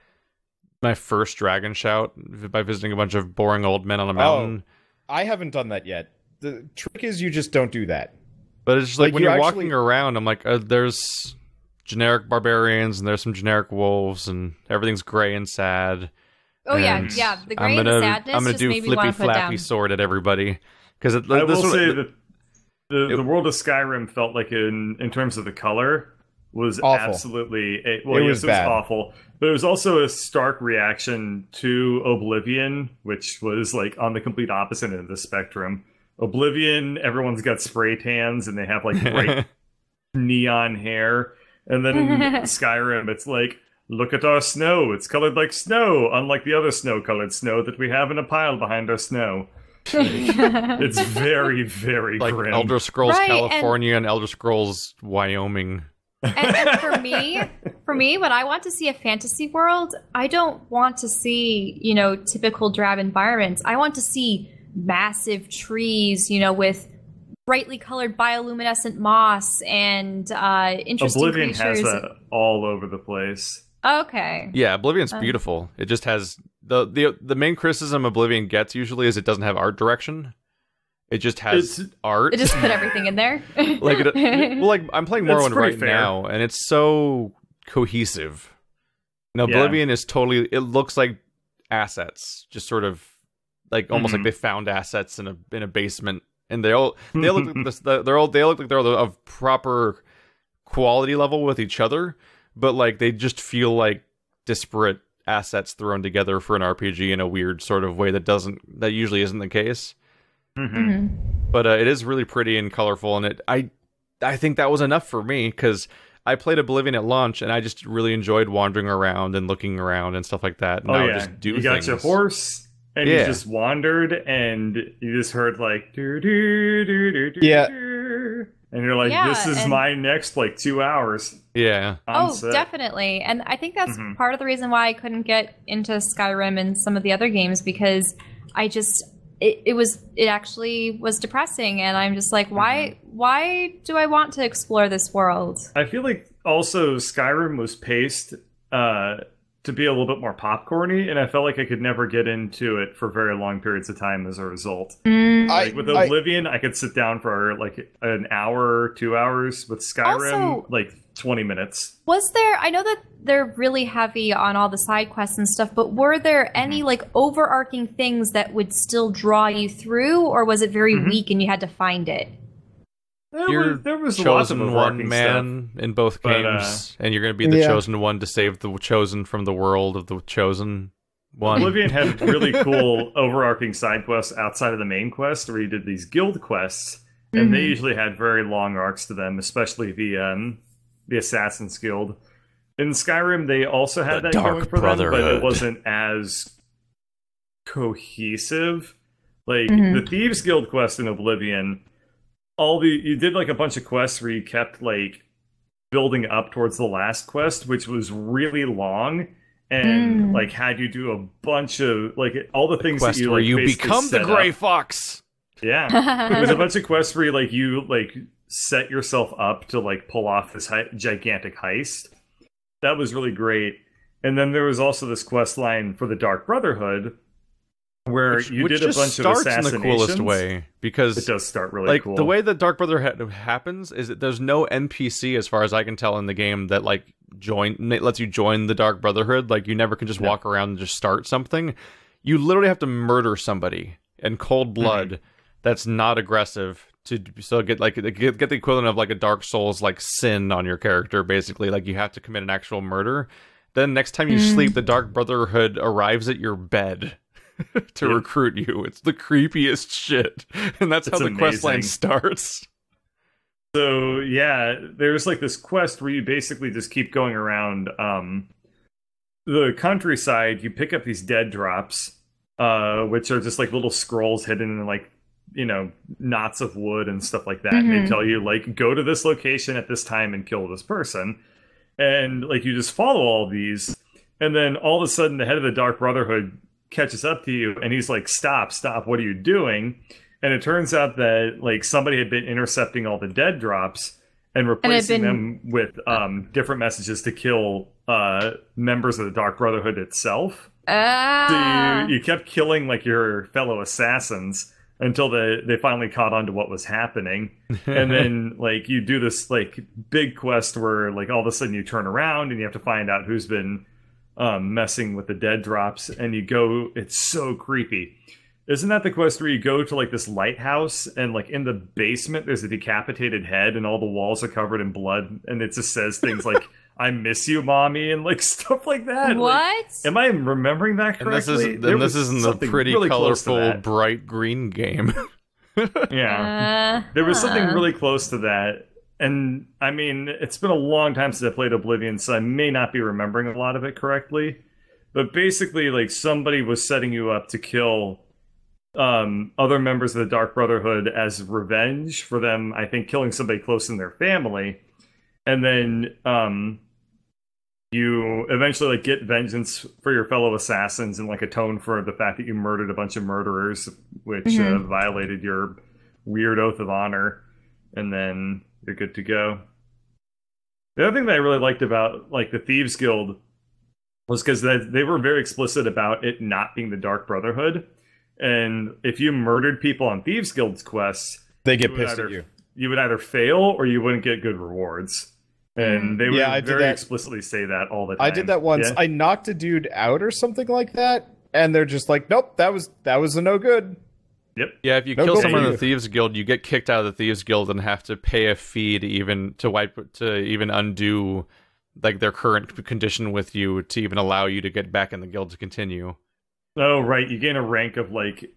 my first dragon shout by visiting a bunch of boring old men on a mountain. I haven't done that yet. The trick is you just don't do that. But it's just like when you you're actually- walking around, I'm like, there's generic barbarians and there's some generic wolves and everything's gray and sad. Oh yeah, And yeah. The I'm gray and gonna the sadness I'm gonna just do made me want flippy to put flappy down. sword at everybody because I will say that the It- world of Skyrim felt like in terms of the color was Awful. absolutely It was bad. awful. But it was also a stark reaction to Oblivion, which was like on the complete opposite end of the spectrum. Oblivion, everyone's got spray tans and they have like bright neon hair. And then in Skyrim, it's like, look at our snow. It's colored like snow, unlike the other snow-colored snow that we have in a pile behind our snow. It's very, very like grim. Elder Scrolls Right, and- California and Elder Scrolls Wyoming. And for me, when I want to see a fantasy world, I don't want to see, typical drab environments. I want to see massive trees, with brightly colored bioluminescent moss and interesting Oblivion creatures. has that all over the place. Okay. Yeah, Oblivion's beautiful. It just has the main criticism Oblivion gets usually is it doesn't have art direction. It just has art. It just put everything in there. I'm playing That's Morrowind pretty right fair. now, and it's so cohesive. And Yeah. Oblivion is totally. It looks like assets, just sort of like almost Mm-hmm. like they found assets in a basement, and they look like this, they look like they're of proper quality level with each other, but like they just feel like disparate assets thrown together for an RPG in a weird sort of way that usually isn't the case. Mhm. But it is really pretty and colorful, and I think that was enough for me because I played Oblivion at launch, and I just really enjoyed wandering around and looking around and stuff like that. And I would just do you got things. your horse, and you Yeah. just wandered, and you just heard like do do do do do. Yeah. do. And you're like, Yeah, this is and- my next like 2 hours. Yeah, on Oh, set. definitely. And I think that's Mhm. part of the reason why I couldn't get into Skyrim and some of the other games because I just it actually was depressing and I'm just like, why do I want to explore this world? I feel like also Skyrim was paced to be a little bit more popcorny, and I felt like I could never get into it for very long periods of time as a result. Like with Oblivion, I could sit down for like an hour, 2 hours. With Skyrim, Also- like 20 minutes. Was there, I know that they're really heavy on all the side quests and stuff, but were there any like overarching things that would still draw you through, or was it very weak and you had to find it? you're There was lots of chosen overarching one man in both But, games, and you're going to be the Yeah. chosen one to save the chosen from the world of the chosen one. Oblivion had really cool overarching side quests outside of the main quest, where you did these guild quests, and they usually had very long arcs to them, especially the Assassin's Guild. In Skyrim, they also had The that Dark going for them, but Brotherhood. it wasn't as cohesive. Like the Thieves Guild quest in Oblivion, you did like a bunch of quests where you kept like building up towards the last quest, which was really long. And like had you do a bunch of like all the things Quest that you where like, you basically become the set Grey up. Fox. Yeah, there's a bunch of quests where you set yourself up to like pull off this gigantic heist. That was really great. And then there was also this quest line for the Dark Brotherhood, where Which you did a just bunch of starts in assassinations. the coolest way because It does start really like cool. the way that Dark Brotherhood happens is that there's no NPC as far as I can tell in the game that like lets you join the Dark Brotherhood. Like you never can just walk around and just start something. You literally have to murder somebody in cold blood that's not aggressive to get the equivalent of like a Dark Souls like sin on your character. Basically, like you have to commit an actual murder. Then next time you sleep, the Dark Brotherhood arrives at your bed to recruit you. It's the creepiest shit, and that's how It's the quest line amazing. starts. So yeah, there's like this quest where you basically just keep going around the countryside. You pick up these dead drops, which are just like little scrolls hidden in like, knots of wood and stuff like that. And they tell you like, go to this location at this time and kill this person. And like you just follow all these, and then all of a sudden the head of the Dark Brotherhood catches up to you, and he's like, stop, what are you doing? And it turns out that like somebody had been intercepting all the dead drops and replacing them with different messages to kill members of the Dark Brotherhood itself. So you kept killing like your fellow assassins until they finally caught on to what was happening. And then like you do this like big quest where like all of a sudden you turn around and you have to find out who's been messing with the dead drops, and you go, it's so creepy. Isn't that the quest where you go to like this lighthouse and like in the basement there's a decapitated head and all the walls are covered in blood, and it just says things like I miss you, mommy, and like stuff like that. What? Like, am I remembering that correctly? And this is in the pretty really colorful bright green game. Yeah. There was something really close to that. And I mean, it's been a long time since I played Oblivion, so I may not be remembering a lot of it correctly. But basically, like, somebody was setting you up to kill other members of the Dark Brotherhood as revenge for them, I think, killing somebody close in their family. And then you eventually like get vengeance for your fellow assassins and like atone for the fact that you murdered a bunch of murderers, which violated your weird oath of honor. And then you're good to go. The other thing that I really liked about like the Thieves Guild was because they were very explicit about it not being the Dark Brotherhood. And if you murdered people on Thieves Guild's quests, they get pissed at you. You would either fail or you wouldn't get good rewards. And they would very explicitly say that all the time. I did that once. I knocked a dude out or something like that, and they're just like, nope, that was a no good. Yep. Yeah, if you kill someone in the Thieves Guild, you get kicked out of the Thieves Guild and have to pay a fee to even undo like their current condition with you to even allow you to get back in the guild to continue. Oh, right. You gain a rank of like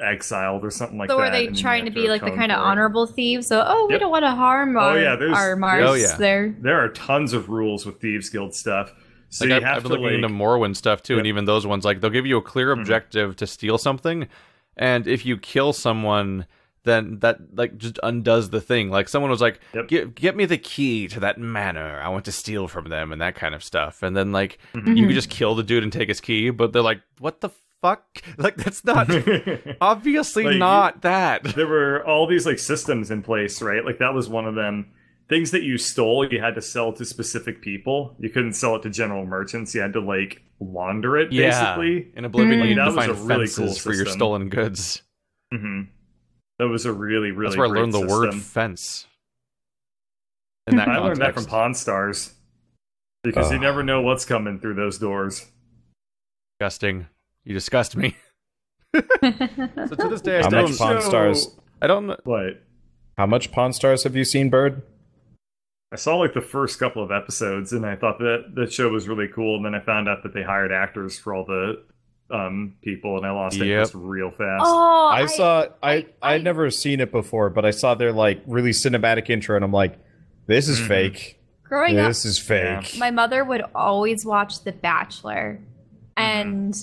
exiled or something like that. So are they trying to be like the kind of honorable thieves? So, we don't want to harm our Mars there. There are tons of rules with Thieves Guild stuff. So like you have I've been to looking into Morrowind stuff too, and even those ones, like they'll give you a clear objective to steal something, and if you kill someone, then that like just undoes the thing. Like someone was like, get me the key to that manor, I want to steal from them, and that kind of stuff. And then like you could just kill the dude and take his key, but they're like, what the fuck? Like that's not obviously like, not that. There were all these like systems in place, right? Like that was one of them. Things that you stole, you had to sell to specific people. You couldn't sell it to general merchants. You had to like launder it, basically. In Oblivion, you that had to find was a really fences cool for your stolen goods. That was a really, really. That's where I learned the word fence. In that I learned that from Pawn Stars because you never know what's coming through those doors. Disgusting. You disgust me. So to this day, how much Pawn Stars? I don't know. What? How much Pawn Stars have you seen, Bird? I saw like the first couple of episodes, and I thought that show was really cool. And then I found out that they hired actors for all the people, and I lost interest real fast. Oh, I'd never seen it before, but I saw their like really cinematic intro, and I'm like, this is fake. Growing up, this is fake. My mother would always watch The Bachelor, and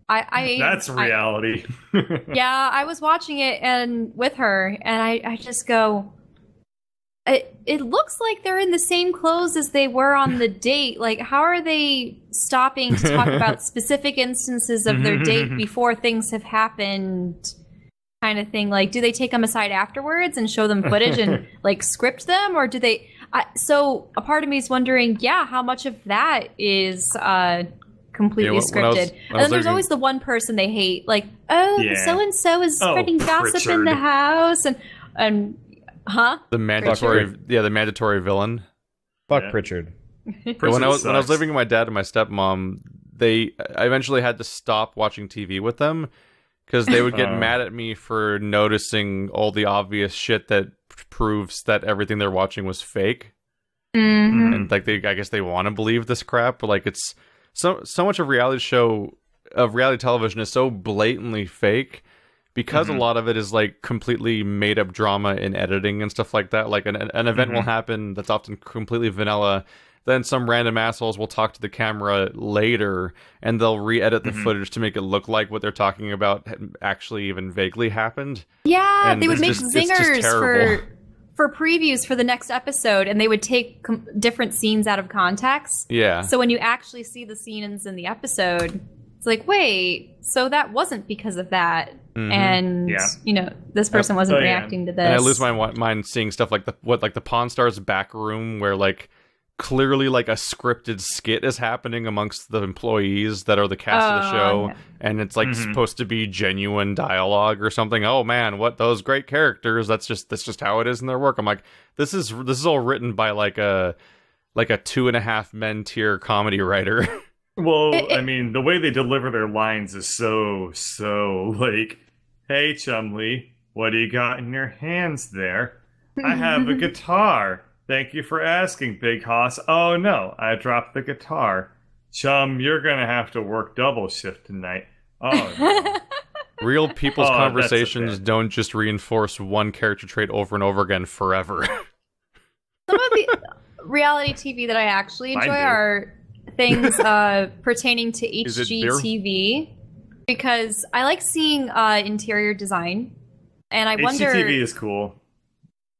that's reality. Yeah, I was watching it and with her, and I just go, it looks like they're in the same clothes as they were on the date. Like, how are they stopping to talk about specific instances of their date before things have happened? Kind of thing. Like, do they take them aside afterwards and show them footage and like script them, or do they? So a part of me is wondering, how much of that is completely scripted. And then there's always the one person they hate, like, so and so is spreading gossip in the house, and the mandatory the mandatory villain. Fuck Pritchard. When I was living with my dad and my stepmom, I eventually had to stop watching TV with them because they would get mad at me for noticing all the obvious shit that proves that everything they're watching was fake. And like I guess they want to believe this crap, but like it's so much of reality television is so blatantly fake because a lot of it is like completely made up drama in editing and stuff like that. Like an event will happen that's often completely vanilla. Then some random assholes will talk to the camera later, and they'll re-edit the footage to make it look like what they're talking about actually even vaguely happened. Yeah, And they would make it's just zingers terrible. for previews for the next episode, and they would take different scenes out of context. Yeah. So when you actually see the scenes in the episode, it's like, wait, so that wasn't because of that. And, you know, this person wasn't reacting to this. And I lose my mind seeing stuff like the Pawn Stars back room where like clearly like a scripted skit is happening amongst the employees that are the cast of the show, yeah. and it's like supposed to be genuine dialogue or something. Oh man, what those great characters. That's just how it is in their work. I'm like, this is all written by like a 2.5 Men tier comedy writer. Well, I mean, the way they deliver their lines is so like, hey, Chumley, what do you got in your hands there? I have a guitar. Thank you for asking, Big Hoss. Oh no, I dropped the guitar. Chum, you're gonna have to work double shift tonight. Oh no. Real people's Oh, conversations that's okay. don't just reinforce one character trait over and over again forever. Some of the reality TV that I actually Mine enjoy do. are things pertaining to Is it beer? HGTV, because I like seeing interior design, and I wonder. HGTV is cool.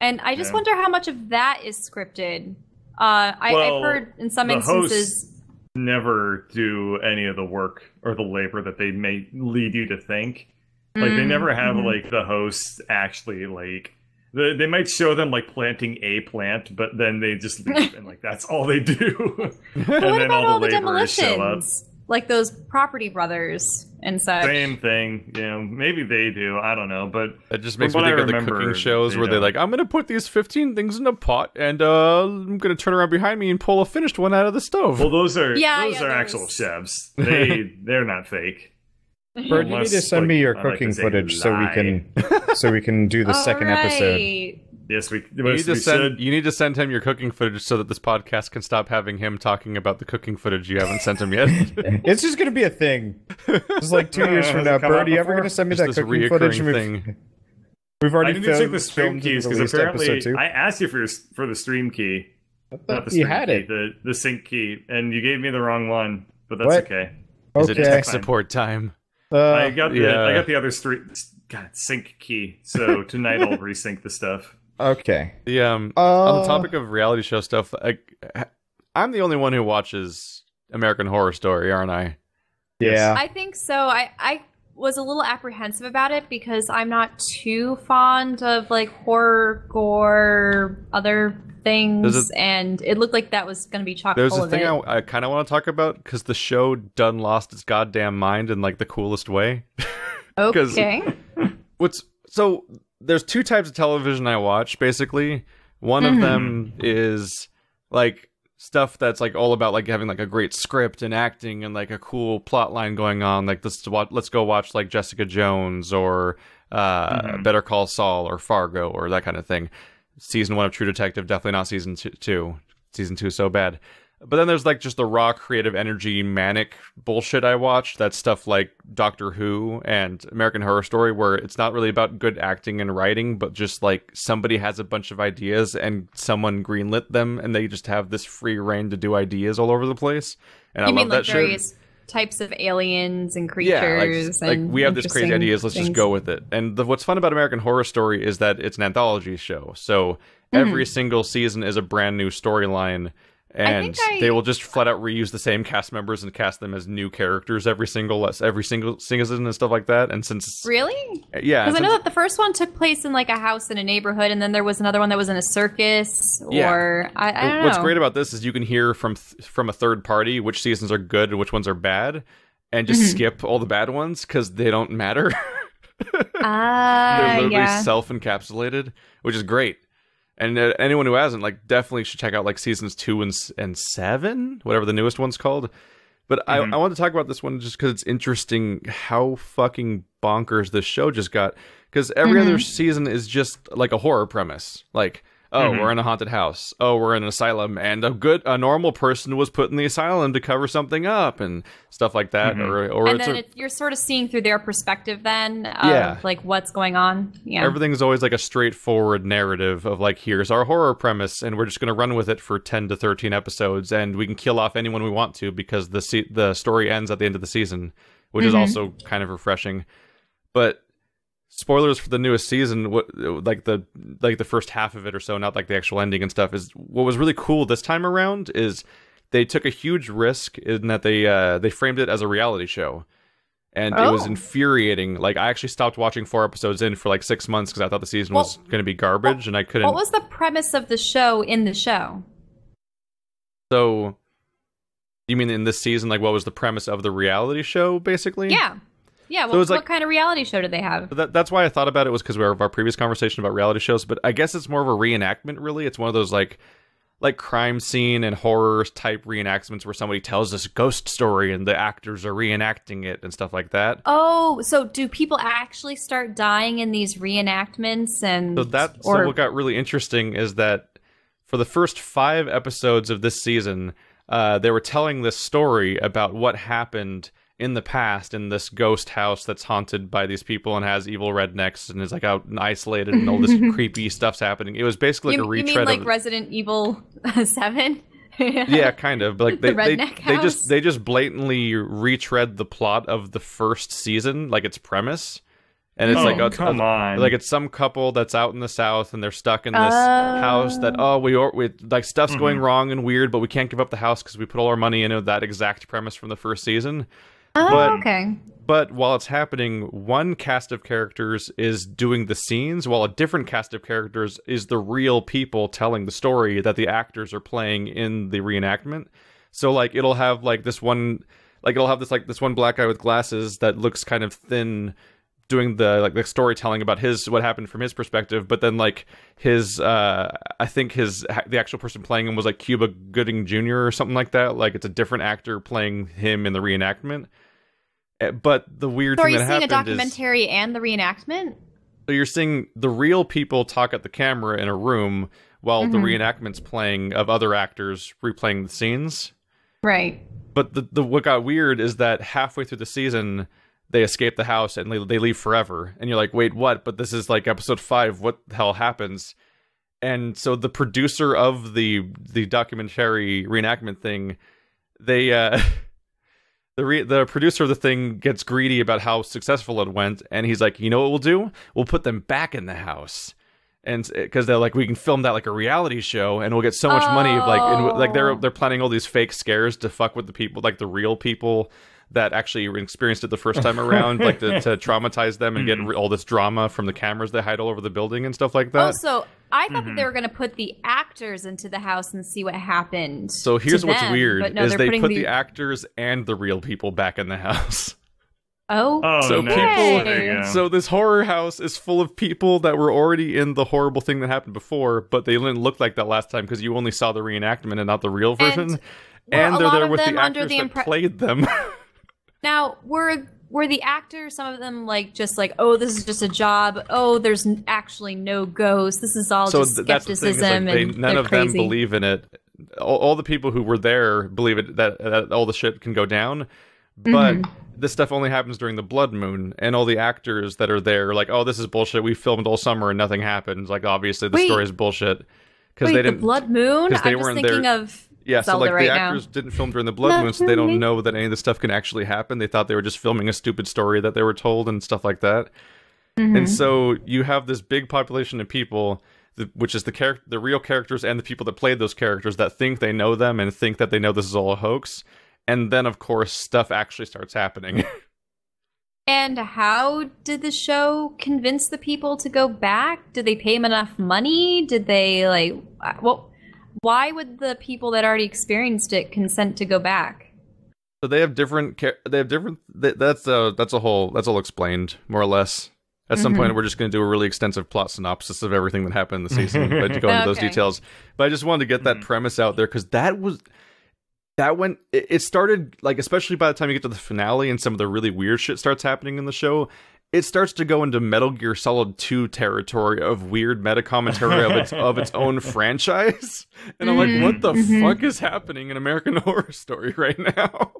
And I just Yeah. wonder how much of that is scripted. Well, I've heard in some the instances. hosts never do any of the work or the labor that they may lead you to think. Like, they never have, like, the hosts actually, like... They might show them, like, planting a plant, but then they just leave, and, like, that's all they do. And But what then about all the laborers show up. demolitions? Like those Property Brothers and such. Same thing, you know, maybe they do, I don't know, but... It just makes From me what think I of the remember, cooking shows they where they're don't. like, I'm going to put these 15 things in a pot, and I'm going to turn around behind me and pull a finished one out of the stove. Well, those are Yeah, those yeah, are those. actual chefs. They're not fake. Bird, you need to Unless, send me like, your I like cooking to say footage so we lie. can do the second episode. Alright. Yes, we you need, to we send, should. you need to send him your cooking footage so that this podcast can stop having him talking about the cooking footage you haven't sent him yet. It's just gonna be a thing. It's like 2 years from Has now. it come Bird, out you ever before? gonna send me Just that this cooking footage? reoccurring We've, thing. we've I already need to check the filmed stream keys and because released episode apparently 2. I asked you for the stream key, not the You stream had key, it. the sync key, and you gave me the wrong one. But that's What? okay. Is it Okay. tech support time? I got yeah. the other sync key. So tonight I'll resync the stuff. Okay. The on the topic of reality show stuff, I'm the only one who watches American Horror Story, aren't I? Yeah. I think so. I was a little apprehensive about it because I'm not too fond of like horror, gore, other things, and it looked like that was going to be chock There's full a of thing it. I kind of want to talk about because the show done lost its goddamn mind in like the coolest way. Okay. So there's two types of television I watch, basically. One of them is like stuff that's like all about like having like a great script and acting and like a cool plot line going on. Like let's go watch like Jessica Jones or Better Call Saul or Fargo or that kind of thing. Season 1 of True Detective, definitely not season 2. Season 2 so bad. But then there's like just the raw creative energy manic bullshit I watch. That's stuff like Doctor Who and American Horror Story, where it's not really about good acting and writing, but just like somebody has a bunch of ideas and someone greenlit them and they just have this free reign to do ideas all over the place. And You I mean love like that various shit. types of aliens and creatures? Yeah, like and we have this crazy interesting ideas, let's just things. go with it. And what's fun about American Horror Story is that it's an anthology show. So every single season is a brand new storyline. And they will just flat out reuse the same cast members and cast them as new characters every single season and stuff like that. And since Really? yeah, Because I know that the first one took place in like a house in a neighborhood, and then there was another one that was in a circus. Yeah. Or I don't know. What's great about this is you can hear from a third party which seasons are good and which ones are bad, and just skip all the bad ones because they don't matter. They're literally self-encapsulated, which is great. And anyone who hasn't, like, definitely should check out like seasons 2 and 7, whatever the newest one's called. But I want to talk about this one just because it's interesting how fucking bonkers this show just got. Because every other season is just like a horror premise, like Oh, we're in a haunted house. Oh, we're in an asylum, and a normal person was put in the asylum to cover something up and stuff like that. And then you're sort of seeing through their perspective then of like what's going on. Yeah. Everything's always like a straightforward narrative of like, here's our horror premise, and we're just going to run with it for 10 to 13 episodes, and we can kill off anyone we want to because the story ends at the end of the season, which is also kind of refreshing. But spoilers for the newest season, like the first half of it or so, not like the actual ending and stuff, is what was really cool this time around is they took a huge risk in that they framed it as a reality show. And it was infuriating. Like, I actually stopped watching 4 episodes in for like 6 months because I thought the season was going to be garbage, and I couldn't. What was the premise of the show in the show? So, you mean in this season, like what was the premise of the reality show, basically? Yeah. Yeah, well, so what kind of reality show did they have? That's why I thought about it, was because of our previous conversation about reality shows, but I guess it's more of a reenactment, really. It's one of those, like crime scene and horror type reenactments where somebody tells this ghost story and the actors are reenacting it and stuff like that. Oh, so do people actually start dying in these reenactments? And so what got really interesting is that for the first 5 episodes of this season, they were telling this story about what happened in the past in this ghost house that's haunted by these people and has evil rednecks and is like out and isolated and all this creepy stuff's happening. It was basically like a retread. You mean like Resident Evil 7? Yeah, kind of. But like they just blatantly retread the plot of the first season, like its premise. And it's come on. Like it's some couple that's out in the South and they're stuck in this house that we like stuff's going wrong and weird, but we can't give up the house because we put all our money into that exact premise from the first season. Okay. But while it's happening, one cast of characters is doing the scenes, while a different cast of characters is the real people telling the story that the actors are playing in the reenactment. So like it'll have like this one black guy with glasses that looks kind of thin, doing the storytelling about what happened from his perspective, but then like his I think the actual person playing him was like Cuba Gooding Jr. or something like that. Like it's a different actor playing him in the reenactment. But the weird thing that happened is, are you seeing a documentary and the reenactment? So you're seeing the real people talk at the camera in a room while the reenactment's playing of other actors replaying the scenes. Right. But the what got weird is that halfway through the season, they escape the house and they leave forever. And you're like, wait, what? But this is like episode 5. What the hell happens? And so the producer of the documentary reenactment thing, the producer of the thing gets greedy about how successful it went. And he's like, you know what we'll do? We'll put them back in the house. And because they're like, we can film that like a reality show and we'll get so much money. They're planning all these fake scares to fuck with the people, like the real people that actually experienced it the first time around, like to traumatize them and get all this drama from the cameras they hide all over the building and stuff like that. Oh, so I thought that they were going to put the actors into the house and see what happened. So here's what's weird, is they put the actors and the real people back in the house. Oh, so so this horror house is full of people that were already in the horrible thing that happened before, but they didn't look like that last time because you only saw the reenactment and not the real version. And they're there with the actors that played them. Now, were the actors, some of them like just like, oh, this is just a job. Oh, there's actually no ghost. This is all just skepticism. None of them believe in it. All the people who were there believe it that all the shit can go down. But this stuff only happens during the blood moon, and all the actors that are there are like, oh, this is bullshit. We filmed all summer and nothing happened. Like, obviously, the story is bullshit. Wait, they didn't, the blood moon? I'm just thinking of... Yeah, so like the actors didn't film during the blood moon, so they don't know that any of this stuff can actually happen. They thought they were just filming a stupid story that they were told and stuff like that. And so you have this big population of people, which is the real characters and the people that played those characters, that think they know them and think that they know this is all a hoax. And then, of course, stuff actually starts happening. And how did the show convince the people to go back? Did they pay them enough money? Did they why would the people that already experienced it consent to go back? So they have different. That's all explained more or less. At some point, we're just going to do a really extensive plot synopsis of everything that happened in the season, but to go into those details. But I just wanted to get that premise out there because it started like, especially by the time you get to the finale and some of the really weird shit starts happening in the show. it starts to go into Metal Gear Solid 2 territory of weird meta commentary of its own franchise. And I'm like, what the fuck is happening in American Horror Story right now?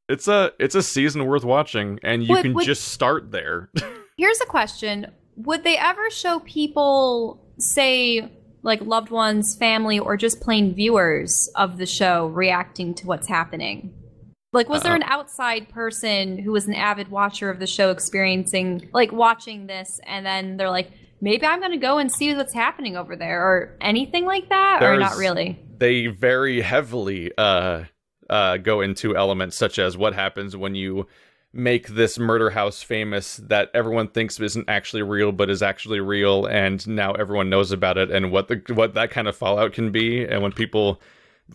It's a season worth watching, and you can just start there. Here's a question. Would they ever show people, say, like loved ones, family, or just plain viewers of the show reacting to what's happening? Like, was there an outside person who was an avid watcher of the show experiencing, like, watching this, and then they're like, maybe I'm going to go and see what's happening over there, or anything like that, or not really? They very heavily go into elements such as what happens when you make this murder house famous that everyone thinks isn't actually real, but is actually real, and now everyone knows about it, and what that kind of fallout can be, and when people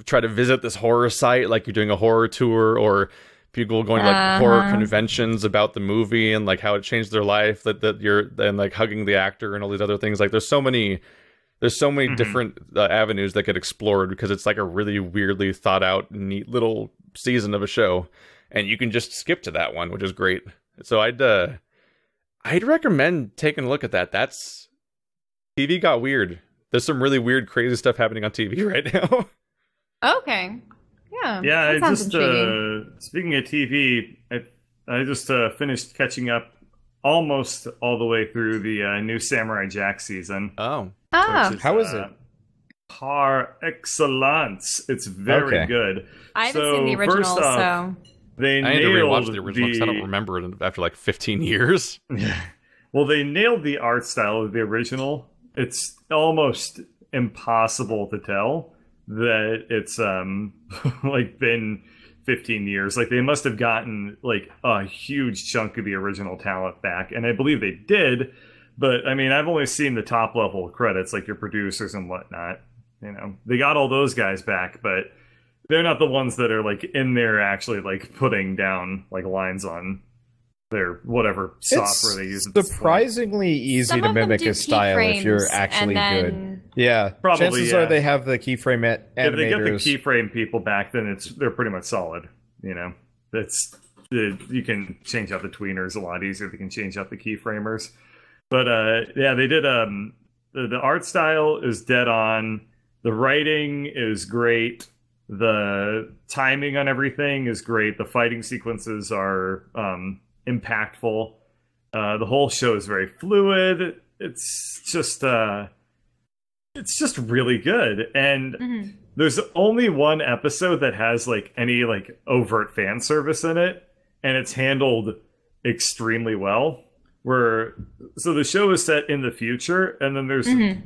try to visit this horror site, like you're doing a horror tour, or people going to like horror conventions about the movie and like how it changed their life, that you're and like hugging the actor and all these other things. Like there's so many different avenues that get explored, because it's like a really weirdly thought out, neat little season of a show, and you can just skip to that one, which is great. So I'd recommend taking a look at that. That's TV got weird. There's some really weird, crazy stuff happening on TV right now. Okay. Yeah. Yeah, I just intriguing. speaking of TV, I just finished catching up almost all the way through the new Samurai Jack season. Oh. How is it? Par excellence. It's very good. I haven't seen the original, first off, so I need to rewatch the original because I don't remember it after like 15 years. Well, they nailed the art style of the original. It's almost impossible to tell that it's like been 15 years. Like they must have gotten like a huge chunk of the original talent back, and I believe they did. But I mean, I've only seen the top level credits, like your producers and whatnot. You know, they got all those guys back, but they're not the ones that are like in there actually like putting down like lines on their whatever software they use. Surprisingly easy to mimic a style if you're actually good. Yeah, probably. Chances are they have the keyframe animators. If they get the keyframe people back, then they're pretty much solid. You know, you can change out the tweeners a lot easier. They can change out the keyframers. But yeah, they did. The art style is dead on. The writing is great. The timing on everything is great. The fighting sequences are impactful. The whole show is very fluid. It's just really good. And there's only one episode that has like any like overt fan service in it, and it's handled extremely well. So the show is set in the future, and then there's in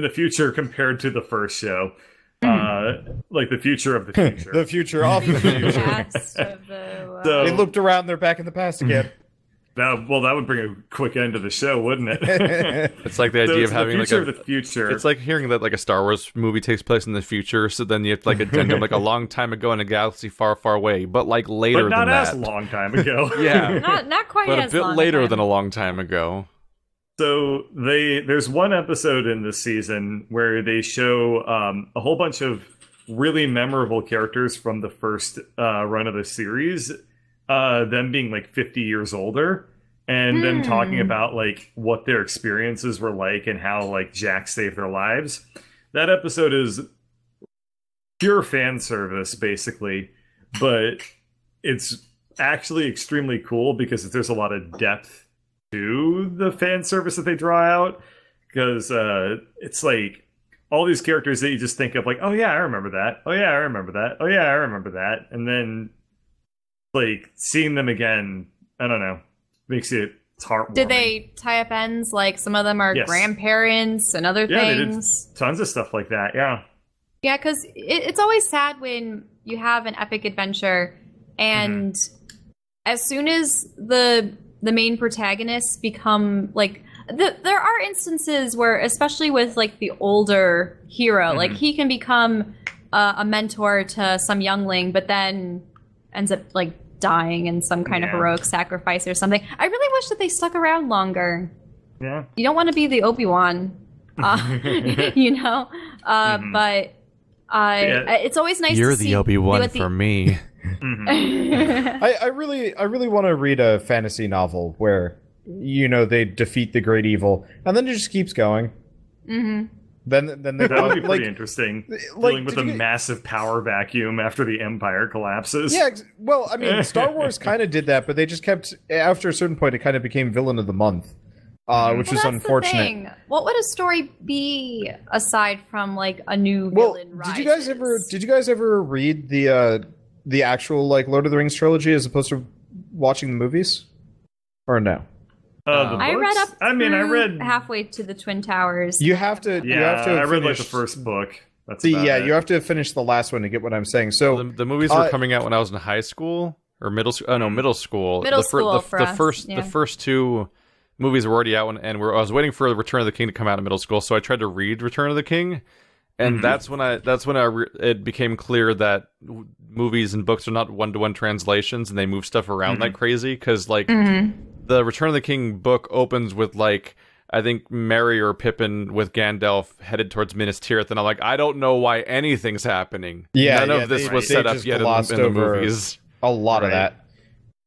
the future compared to the first show. Like the future of the future. The future of the future. So, they looped around, they're back in the past again. That would bring a quick end to the show, wouldn't it? It's like the idea of having the future of the future. It's like hearing that like a Star Wars movie takes place in the future, so then you have like addendum like a long time ago in a galaxy far, far away, but like later but not than that. as long time ago. Yeah, not quite but as a bit long later time. than a long time ago. So there's one episode in this season where they show a whole bunch of really memorable characters from the first run of the series, them being like 50 years older, and them talking about like what their experiences were like and how like Jack saved their lives. That episode is pure fan service, basically, but it's actually extremely cool because there's a lot of depth to the fan service that they draw out, because it's like all these characters that you just think of like, oh yeah, I remember that. Oh yeah, I remember that. Oh yeah, I remember that. And then like seeing them again, I don't know, makes it's heartwarming. Did they tie up ends? Like some of them are grandparents and other things? They did tons of stuff like that, yeah. Yeah, because it's always sad when you have an epic adventure and as soon as the main protagonists become like there are instances where, especially with like the older hero, like he can become a mentor to some youngling, but then ends up like dying in some kind of heroic sacrifice or something. I really wish that they stuck around longer. Yeah, you don't want to be the Obi-Wan, you know, but it's always nice. You're to see the Obi-Wan for me. I really want to read a fantasy novel where, you know, they defeat the great evil, and then it just keeps going. Mm-hmm. Then they That would be like, pretty interesting. Dealing with a massive power vacuum after the Empire collapses. Yeah, well, I mean, Star Wars kind of did that, but they just kept, after a certain point, it kind of became villain of the month, which is unfortunate. What would a story be aside from like a new villain rises? Did you guys ever read the actual like Lord of the Rings trilogy as opposed to watching the movies, or no? I read up. I read halfway to the Twin Towers. You have to. Yeah, you have to I read like the first book. That's you have to finish the last one to get what I'm saying. So the movies were coming out when I was in high school or middle school. Oh no, middle school. The first two movies were already out, and I was waiting for Return of the King to come out in middle school. So I tried to read Return of the King, and that's when it became clear that movies and books are not one-to-one translations, and they move stuff around like crazy. Because like the Return of the King book opens with like, I think Merry or Pippin with Gandalf headed towards Minas Tirith, and I'm like, I don't know why anything's happening. Yeah, none of this was set up yet in the movies. A lot of that.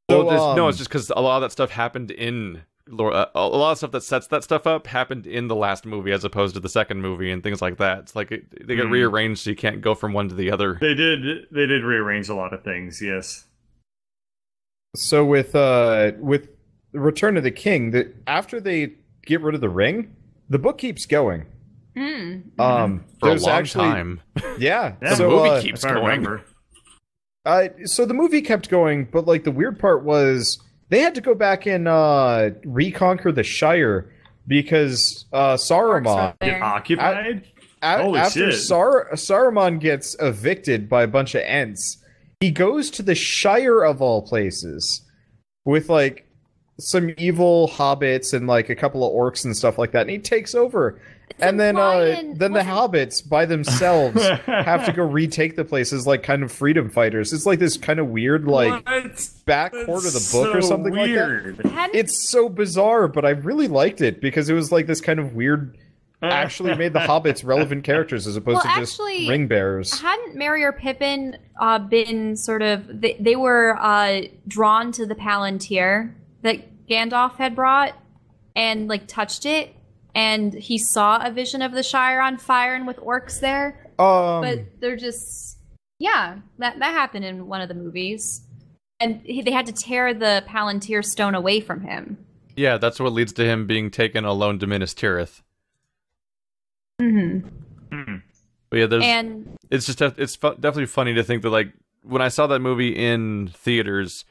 Well, it's just because a lot of that stuff happened in a lot of stuff that sets that stuff up happened in the last movie as opposed to the second movie and things like that. It's like they get rearranged so you can't go from one to the other. They did rearrange a lot of things. Yes. So with Return of the King, after they get rid of the ring, the book keeps going. For a long time. Yeah. The movie keeps going. So the movie kept going, but like the weird part was they had to go back and reconquer the Shire because Saruman get occupied. After Saruman gets evicted by a bunch of Ents, he goes to the Shire of all places with like some evil hobbits and like a couple of orcs and stuff like that, and he takes over. And then the hobbits by themselves have to go retake the places like kind of freedom fighters. It's like this kind of weird like back quarter of the book or something weird. Like that. It's so bizarre, but I really liked it because it was like this kind of weird. Actually made the hobbits relevant characters as opposed to just ring bearers. Hadn't Merry or Pippin been sort of they were drawn to the Palantir that Gandalf had brought and like touched it, and he saw a vision of the Shire on fire and with orcs there. But they're just that happened in one of the movies, and they had to tear the Palantir stone away from him. Yeah, that's what leads to him being taken alone to Minas Tirith. But yeah, it's just definitely funny to think that like when I saw that movie in theaters,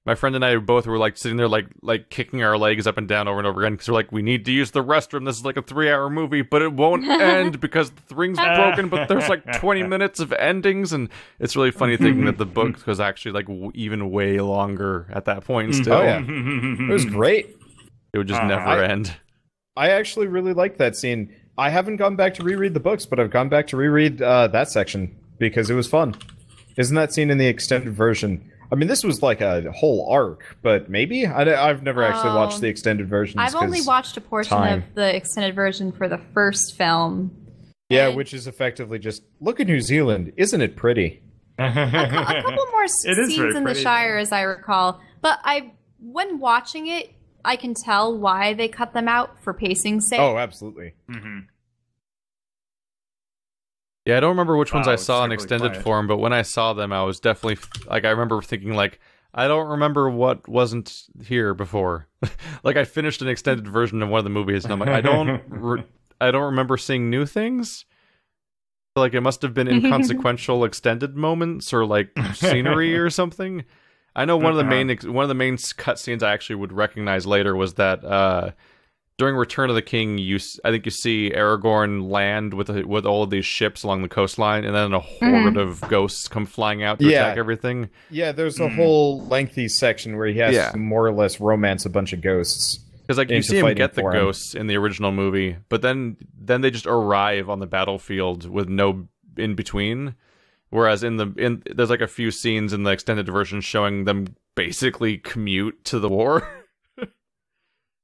my friend and I both were like sitting there like kicking our legs up and down over and over again because we're like, we need to use the restroom. This is like a 3-hour movie, but it won't end because the ring's broken. But there's like 20 minutes of endings, and it's really funny thinking that the book was actually like even way longer at that point. Still, it was great. It would just never end. I actually really liked that scene. I haven't gone back to reread the books, but I've gone back to reread that section because it was fun. Isn't that scene in the extended version? I mean, this was like a whole arc, but maybe? I've never actually watched the extended version. I've only watched a portion of the extended version for the first film. Yeah, which is effectively just, look at New Zealand. Isn't it pretty? A couple more scenes in the Shire, as I recall. But when watching it, I can tell why they cut them out for pacing's sake. Oh, absolutely. Yeah, I don't remember which ones I saw in extended form, but when I saw them, I was definitely like, I remember thinking like, I don't remember what wasn't here before. Like I finished an extended version of one of the movies, and I'm like, I don't remember seeing new things. Like it must have been inconsequential extended moments or like scenery or something. I know one of the main cutscenes I actually would recognize later was that during Return of the King, I think you see Aragorn land with all of these ships along the coastline, and then a horde of ghosts come flying out to attack everything. Yeah, there's a whole lengthy section where he has to more or less romance a bunch of ghosts. Because like you see him get the ghosts in the original movie, but then they just arrive on the battlefield with no in between. Whereas there's like a few scenes in the extended version showing them basically commute to the war.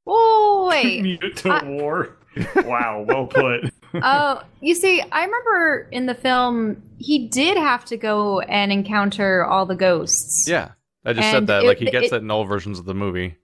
Oh wait! Commute to the war. Wow, well put. Oh, you see, I remember in the film he did have to go and encounter all the ghosts. Yeah, I just said And that. it- Like he gets it- that in all versions of the movie.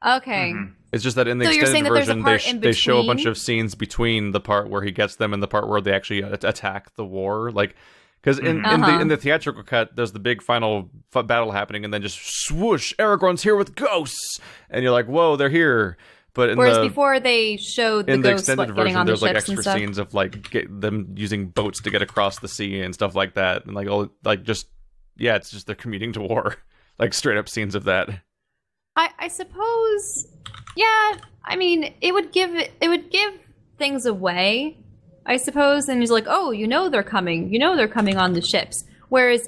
Okay. Mhm. It's just that in the So you're saying extended that there's a version, part in they show a bunch between? of scenes between the part where he gets them and the part where they actually attack the war. Like, because in the theatrical cut, there's the big final battle happening, and then just swoosh, Aragorn's here with ghosts, and you're like, whoa, they're here. But in Whereas the before they showed the in the ghosts extended getting version, on the there's like ships and extra stuff. scenes of like them using boats to get across the sea and stuff like that, and like all like just it's just they're commuting to war, like straight up scenes of that. I suppose, yeah. I mean, it would give things away, I suppose. And he's like, oh, they're coming. They're coming on the ships. Whereas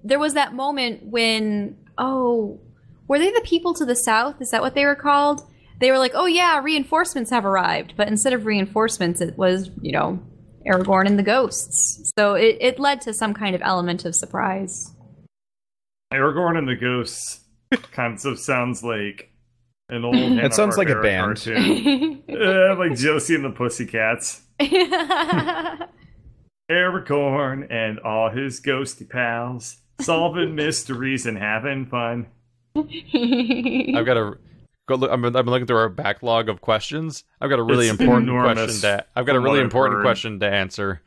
there was that moment when, were they the people to the south? Is that what they were called? They were like, oh yeah, reinforcements have arrived. But instead of reinforcements, it was, Aragorn and the ghosts. So it led to some kind of element of surprise. Aragorn and the Ghosts concept sounds like an old It sounds like a Hanna-Barbera band. cartoon. Like Josie and the Pussycats. Aragorn and all his ghosty pals solving mysteries and having fun. I've got to go look. I've been looking through our backlog of questions. I've got a really It's important enormous question. I've got a from really what I've important heard. question to answer.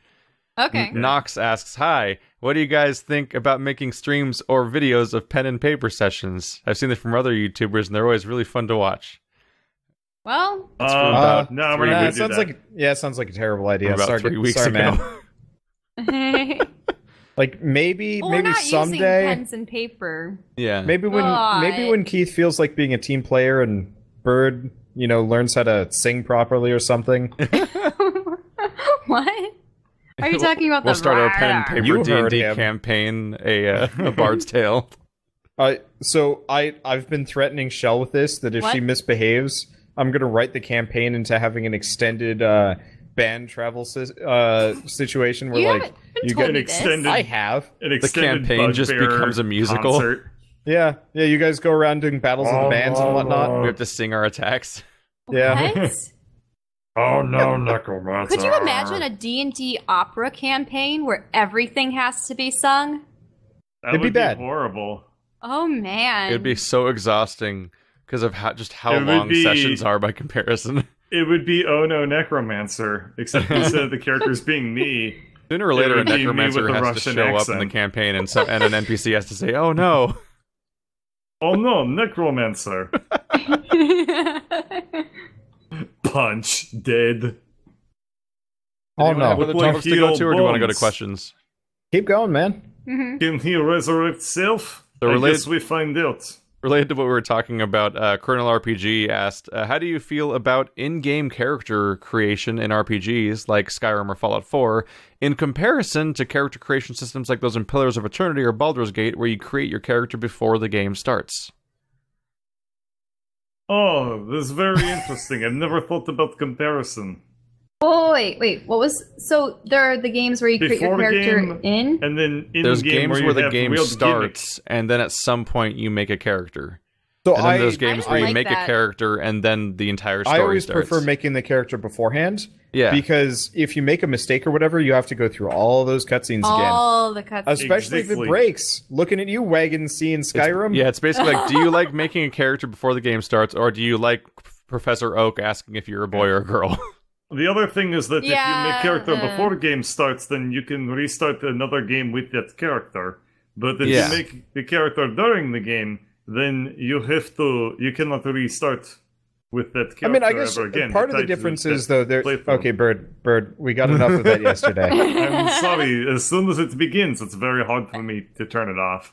Okay. Knox asks, "Hi, what do you guys think about making streams or videos of pen and paper sessions? I've seen it from other YouTubers, and they're always really fun to watch." Well, about no, we're three not gonna It do sounds that. it sounds like a terrible idea. About Sorry, 3 weeks sorry, ago. man. Like maybe well, we're not using someday. pens and paper. Yeah, Maybe God. when Keith feels like being a team player and Bird, learns how to sing properly or something. What? Are you talking about we'll the start our pen and paper You heard D&D him. campaign, a Bard's Tale. So I've been threatening Shell with this, that if What? she misbehaves, I'm gonna write the campaign into having an extended band travel situation where You like haven't been you told get me an this. extended- I have. An The extended campaign just Bugbear becomes a musical. concert. Yeah, you guys go around doing battles of the bands and whatnot. We have to sing our attacks. Yeah. What? Oh no, Necromancer. Could you imagine a D&D opera campaign where everything has to be sung? That It'd be would bad. Horrible. Oh man. It'd be so exhausting because of how It would long be- sessions are by comparison. It would be Oh No Necromancer, except instead of the characters being me, Sooner or later, a would be me necromancer with the has to Russian show up in accent. the campaign, and an NPC has to say, "Oh no." oh no, Necromancer. Punch, dead. Oh Anyone have no! other Look like topics to go to, or do you want to go to bones. questions? Keep going, man. Mhm. Can he resurrect self? The I related- guess we find out. Related to what we were talking about, Colonel RPG asked, "How do you feel about in-game character creation in RPGs like Skyrim or Fallout 4, in comparison to character creation systems like those in Pillars of Eternity or Baldur's Gate, where you create your character before the game starts?" Oh, this is very interesting. I've never thought about comparison. Oh wait, what was so there are the games where you create your Before the character game, in? And then in There's game games where, where the have game real starts, and then at some point you make a character. So And then there's games didn't where you like make a that. character, and then the entire story I always starts. prefer making the character beforehand. Yeah. Because if you make a mistake or whatever, you have to go through all those cutscenes again. All the cutscenes. Especially if it Exactly. breaks. Looking at you, Wagon C in Skyrim. Yeah, it's basically like, do you like making a character before the game starts, or do you like Professor Oak asking if you're a boy or a girl? The other thing is that if you Yeah, make character before the game starts, then you can restart another game with that character. But if Yeah. you make the character during the game, then you cannot restart with that character I mean, I guess ever again. part of the Tied to difference that is, though, there. playthrough. Okay, Bird, we got enough of that yesterday. I'm sorry, as soon as it begins, it's very hard for me to turn it off.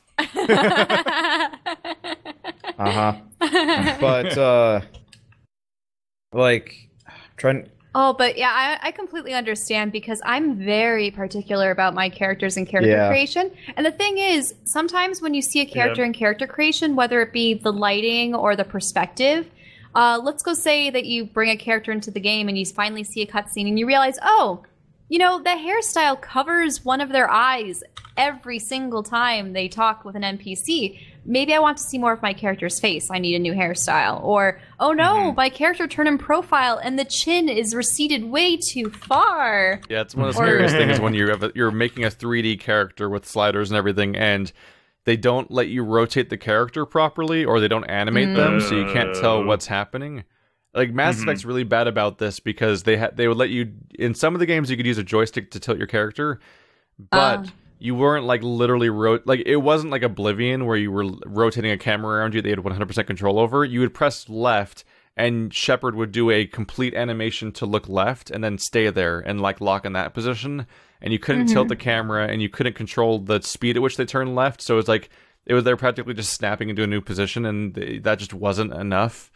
But, trying. Oh, but yeah, I completely understand because I'm very particular about my characters and character Yeah. creation. And the thing is, sometimes when you see a character Yeah. in character creation, whether it be the lighting or the perspective, let's go say that you bring a character into the game and you finally see a cutscene and you realize, oh, the hairstyle covers one of their eyes every single time they talk with an NPC. maybe I want to see more of my character's face. I need a new hairstyle. Or, oh no, my character turned in profile and the chin is receded way too far. Yeah, it's one of the scariest things when you're making a 3D character with sliders and everything, and they don't let you rotate the character properly, or they don't animate them, so you can't tell what's happening. Like, Mass Effect's really bad about this because they would let you... In some of the games, you could use a joystick to tilt your character, but you weren't, like, literally... Like, it wasn't like Oblivion, where you were rotating a camera around you that you had 100% control over. You would press left, and Shepard would do a complete animation to look left, and then stay there and, like, lock in that position. And you couldn't tilt the camera, and you couldn't control the speed at which they turned left, so it's like... They're practically just snapping into a new position, and that just wasn't enough.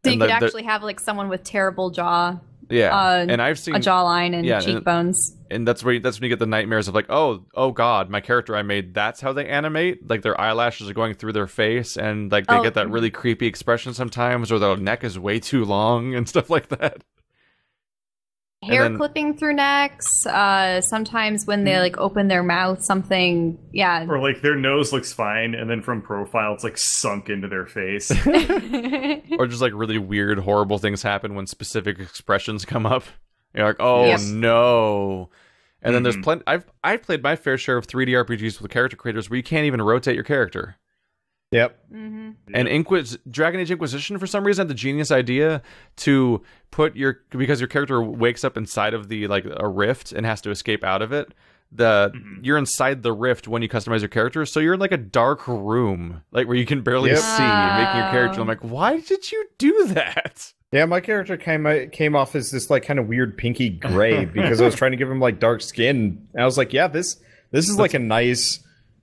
So you could actually have like someone with terrible jaw, and I've seen a jawline and cheekbones, and that's when you get the nightmares of like, oh god, my character I made, that's how they animate. Like their eyelashes are going through their face, and like they get that really creepy expression sometimes, or their neck is way too long and stuff like that. Hair clipping through necks. Sometimes when they like open their mouth, something, or like their nose looks fine, and then from profile, it's like sunk into their face. Or just like really weird, horrible things happen when specific expressions come up. You're like, oh no. And then there's plenty. I've played my fair share of 3D RPGs with character creators where you can't even rotate your character. Yep. And Dragon Age Inquisition, for some reason, had the genius idea to put because your character wakes up inside of the like a rift and has to escape out of it. You're inside the rift when you customize your character, so you're in like a dark room, like where you can barely see making your character. I'm like, why did you do that? Yeah, my character came off as this like kind of weird pinky gray because I was trying to give him like dark skin, and I was like, yeah, this is like a nice.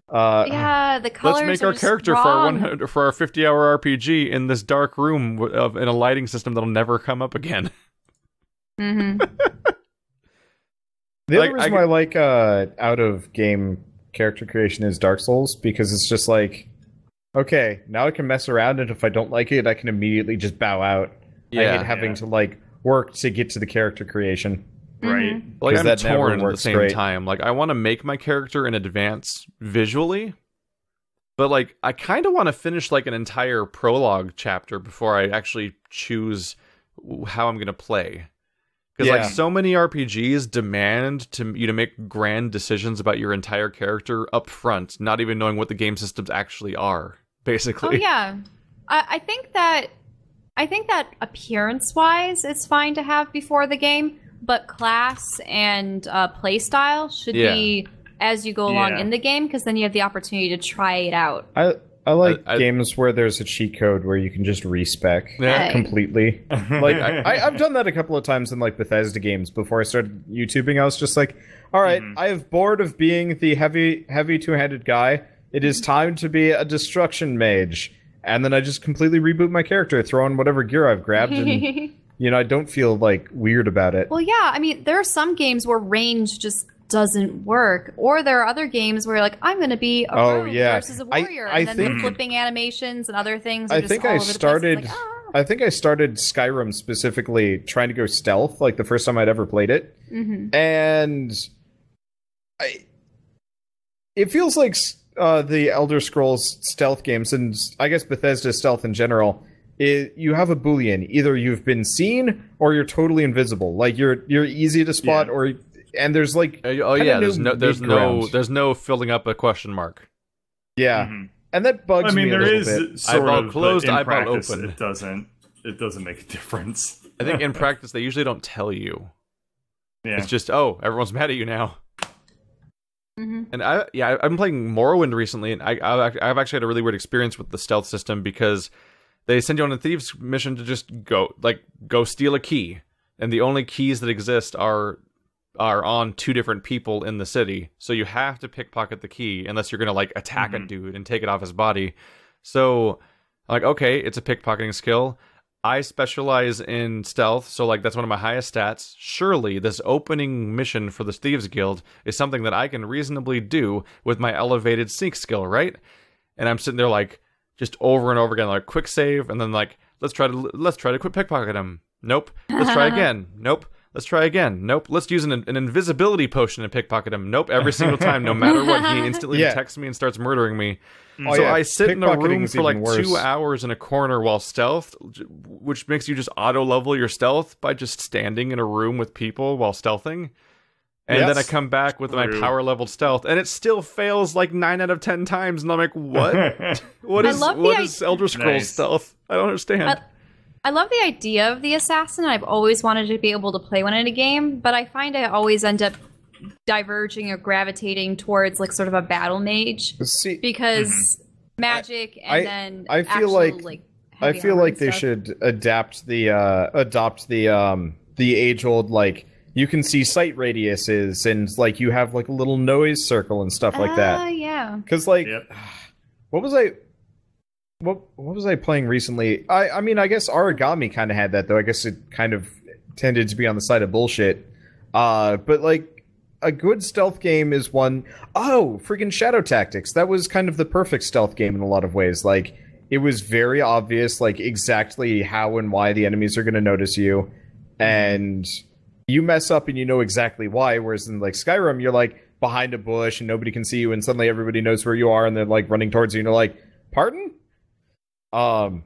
The colors. Let's make our character for our 50-hour RPG in this dark room in a lighting system that'll never come up again. The other reason why I like out of game character creation is Dark Souls, because it's just like, okay, now I can mess around, and if I don't like it, I can immediately just bow out. I hate having to like work to get to the character creation. Right. Like I'm torn at the same time. Like I want to make my character in advance visually, but like I kind of want to finish like an entire prologue chapter before I actually choose how I'm going to play. Because like so many RPGs demand you to make grand decisions about your entire character up front, not even knowing what the game systems actually are, basically. Oh yeah. I think that appearance-wise it's fine to have before the game. But class and playstyle should be as you go along in the game, because then you have the opportunity to try it out. I like games where there's a cheat code where you can just respec completely. Like I've done that a couple of times in like Bethesda games before I started YouTubing. I was just like, all right, I have bored of being the heavy two-handed guy. It is time to be a destruction mage. And then I just completely reboot my character, throw in whatever gear I've grabbed, and I don't feel like weird about it. Well, yeah, I mean, there are some games where range just doesn't work, or there are other games where you're like, I'm going to be a rogue versus a warrior, and then the flipping animations and other things. Are I think I started. I think I started Skyrim specifically trying to go stealth, like the first time I'd ever played it, and it feels like the Elder Scrolls stealth games, and I guess Bethesda stealth in general. You have a boolean: either you've been seen or you're totally invisible. Like you're easy to spot, and there's like there's no filling up a question mark. Yeah, and that bugs me. I mean, there is bit. Eyeball closed, eyeball open. It doesn't make a difference. I think in practice they usually don't tell you. Yeah, it's just everyone's mad at you now. And I've been playing Morrowind recently, and I've actually had a really weird experience with the stealth system because they send you on a thieves mission to just go steal a key, and the only keys that exist are on two different people in the city. So you have to pickpocket the key unless you're gonna like attack a dude and take it off his body. So I'm like, okay, it's a pickpocketing skill. I specialize in stealth, so like that's one of my highest stats. Surely this opening mission for the Thieves Guild is something that I can reasonably do with my elevated sneak skill, right? And I'm sitting there like just over and over again, like quick save, and then like let's try to quit pickpocket him. Nope. Let's try again. Nope. Let's try again. Nope. Let's use an invisibility potion and pickpocket him. Nope. Every single time, no matter what, he instantly detects me and starts murdering me. So I sit in a room for like 2 hours in a corner while stealth, which makes you just auto-level your stealth by just standing in a room with people while stealthing. And then I come back with my power-leveled stealth, and it still fails like 9 out of 10 times. And I'm like, what? What is Elder Scrolls stealth? I don't understand. I love the idea of the assassin. I've always wanted to be able to play one in a game, but I find I always end up diverging or gravitating towards like sort of a battle mage because magic and then I feel like they should adopt the age old like you can see sight radiuses and like you have like a little noise circle and stuff like that. Yeah. Because like, what was I playing recently? I mean, I guess Origami kind of had that, though. I guess it kind of tended to be on the side of bullshit. But, like, a good stealth game is one... Oh, freaking Shadow Tactics. That was kind of the perfect stealth game in a lot of ways. Like, it was very obvious, like, exactly how and why the enemies are going to notice you. And you mess up and you know exactly why, whereas in, like, Skyrim, you're, like, behind a bush and nobody can see you, and suddenly everybody knows where you are, and they're, like, running towards you, and you're like, pardon? And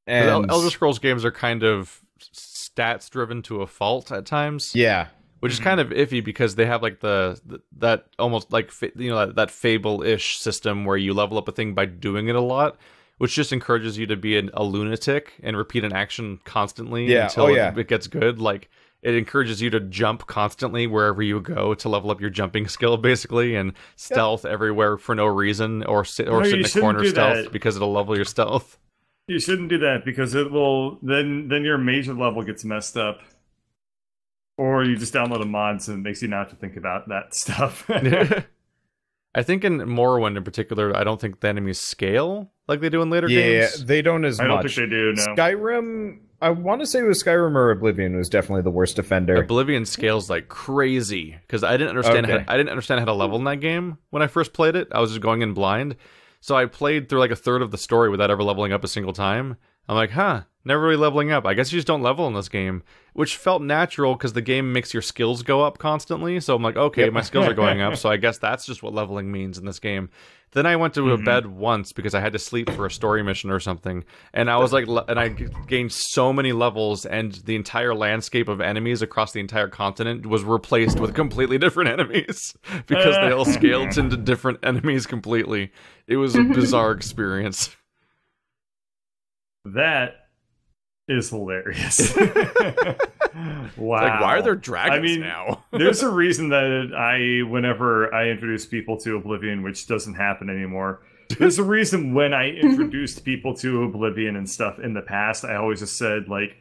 Elder Scrolls games are kind of stats driven to a fault at times. Yeah, which is kind of iffy because they have like that almost like that Fable-ish system where you level up a thing by doing it a lot, which just encourages you to be a lunatic and repeat an action constantly until it gets good. Like it encourages you to jump constantly wherever you go to level up your jumping skill, basically, and stealth everywhere for no reason, or sit in a corner stealth because it'll level your stealth. You shouldn't do that because it will then your major level gets messed up. Or you just download a mod and it makes you not have to think about that stuff. I think in Morrowind in particular, I don't think the enemies scale like they do in later games. Yeah, they don't as much. I don't think they do, no. Skyrim, I want to say it was Skyrim or Oblivion was definitely the worst offender. Oblivion scales like crazy because I didn't understand how to level in that game when I first played it. I was just going in blind. So I played through like a third of the story without ever leveling up a single time. I'm like, never really leveling up. I guess you just don't level in this game, which felt natural because the game makes your skills go up constantly. So I'm like, okay, my skills are going up, so I guess that's just what leveling means in this game. Then I went to a bed once because I had to sleep for a story mission or something, and I was like, and I gained so many levels, and the entire landscape of enemies across the entire continent was replaced with completely different enemies because they all scaled into different enemies completely. It was a bizarre experience. That is hilarious. Wow. Like, why are there dragons now? There's a reason that whenever I introduce people to Oblivion, which doesn't happen anymore, there's a reason when I introduced people to Oblivion and stuff in the past, I always just said, like,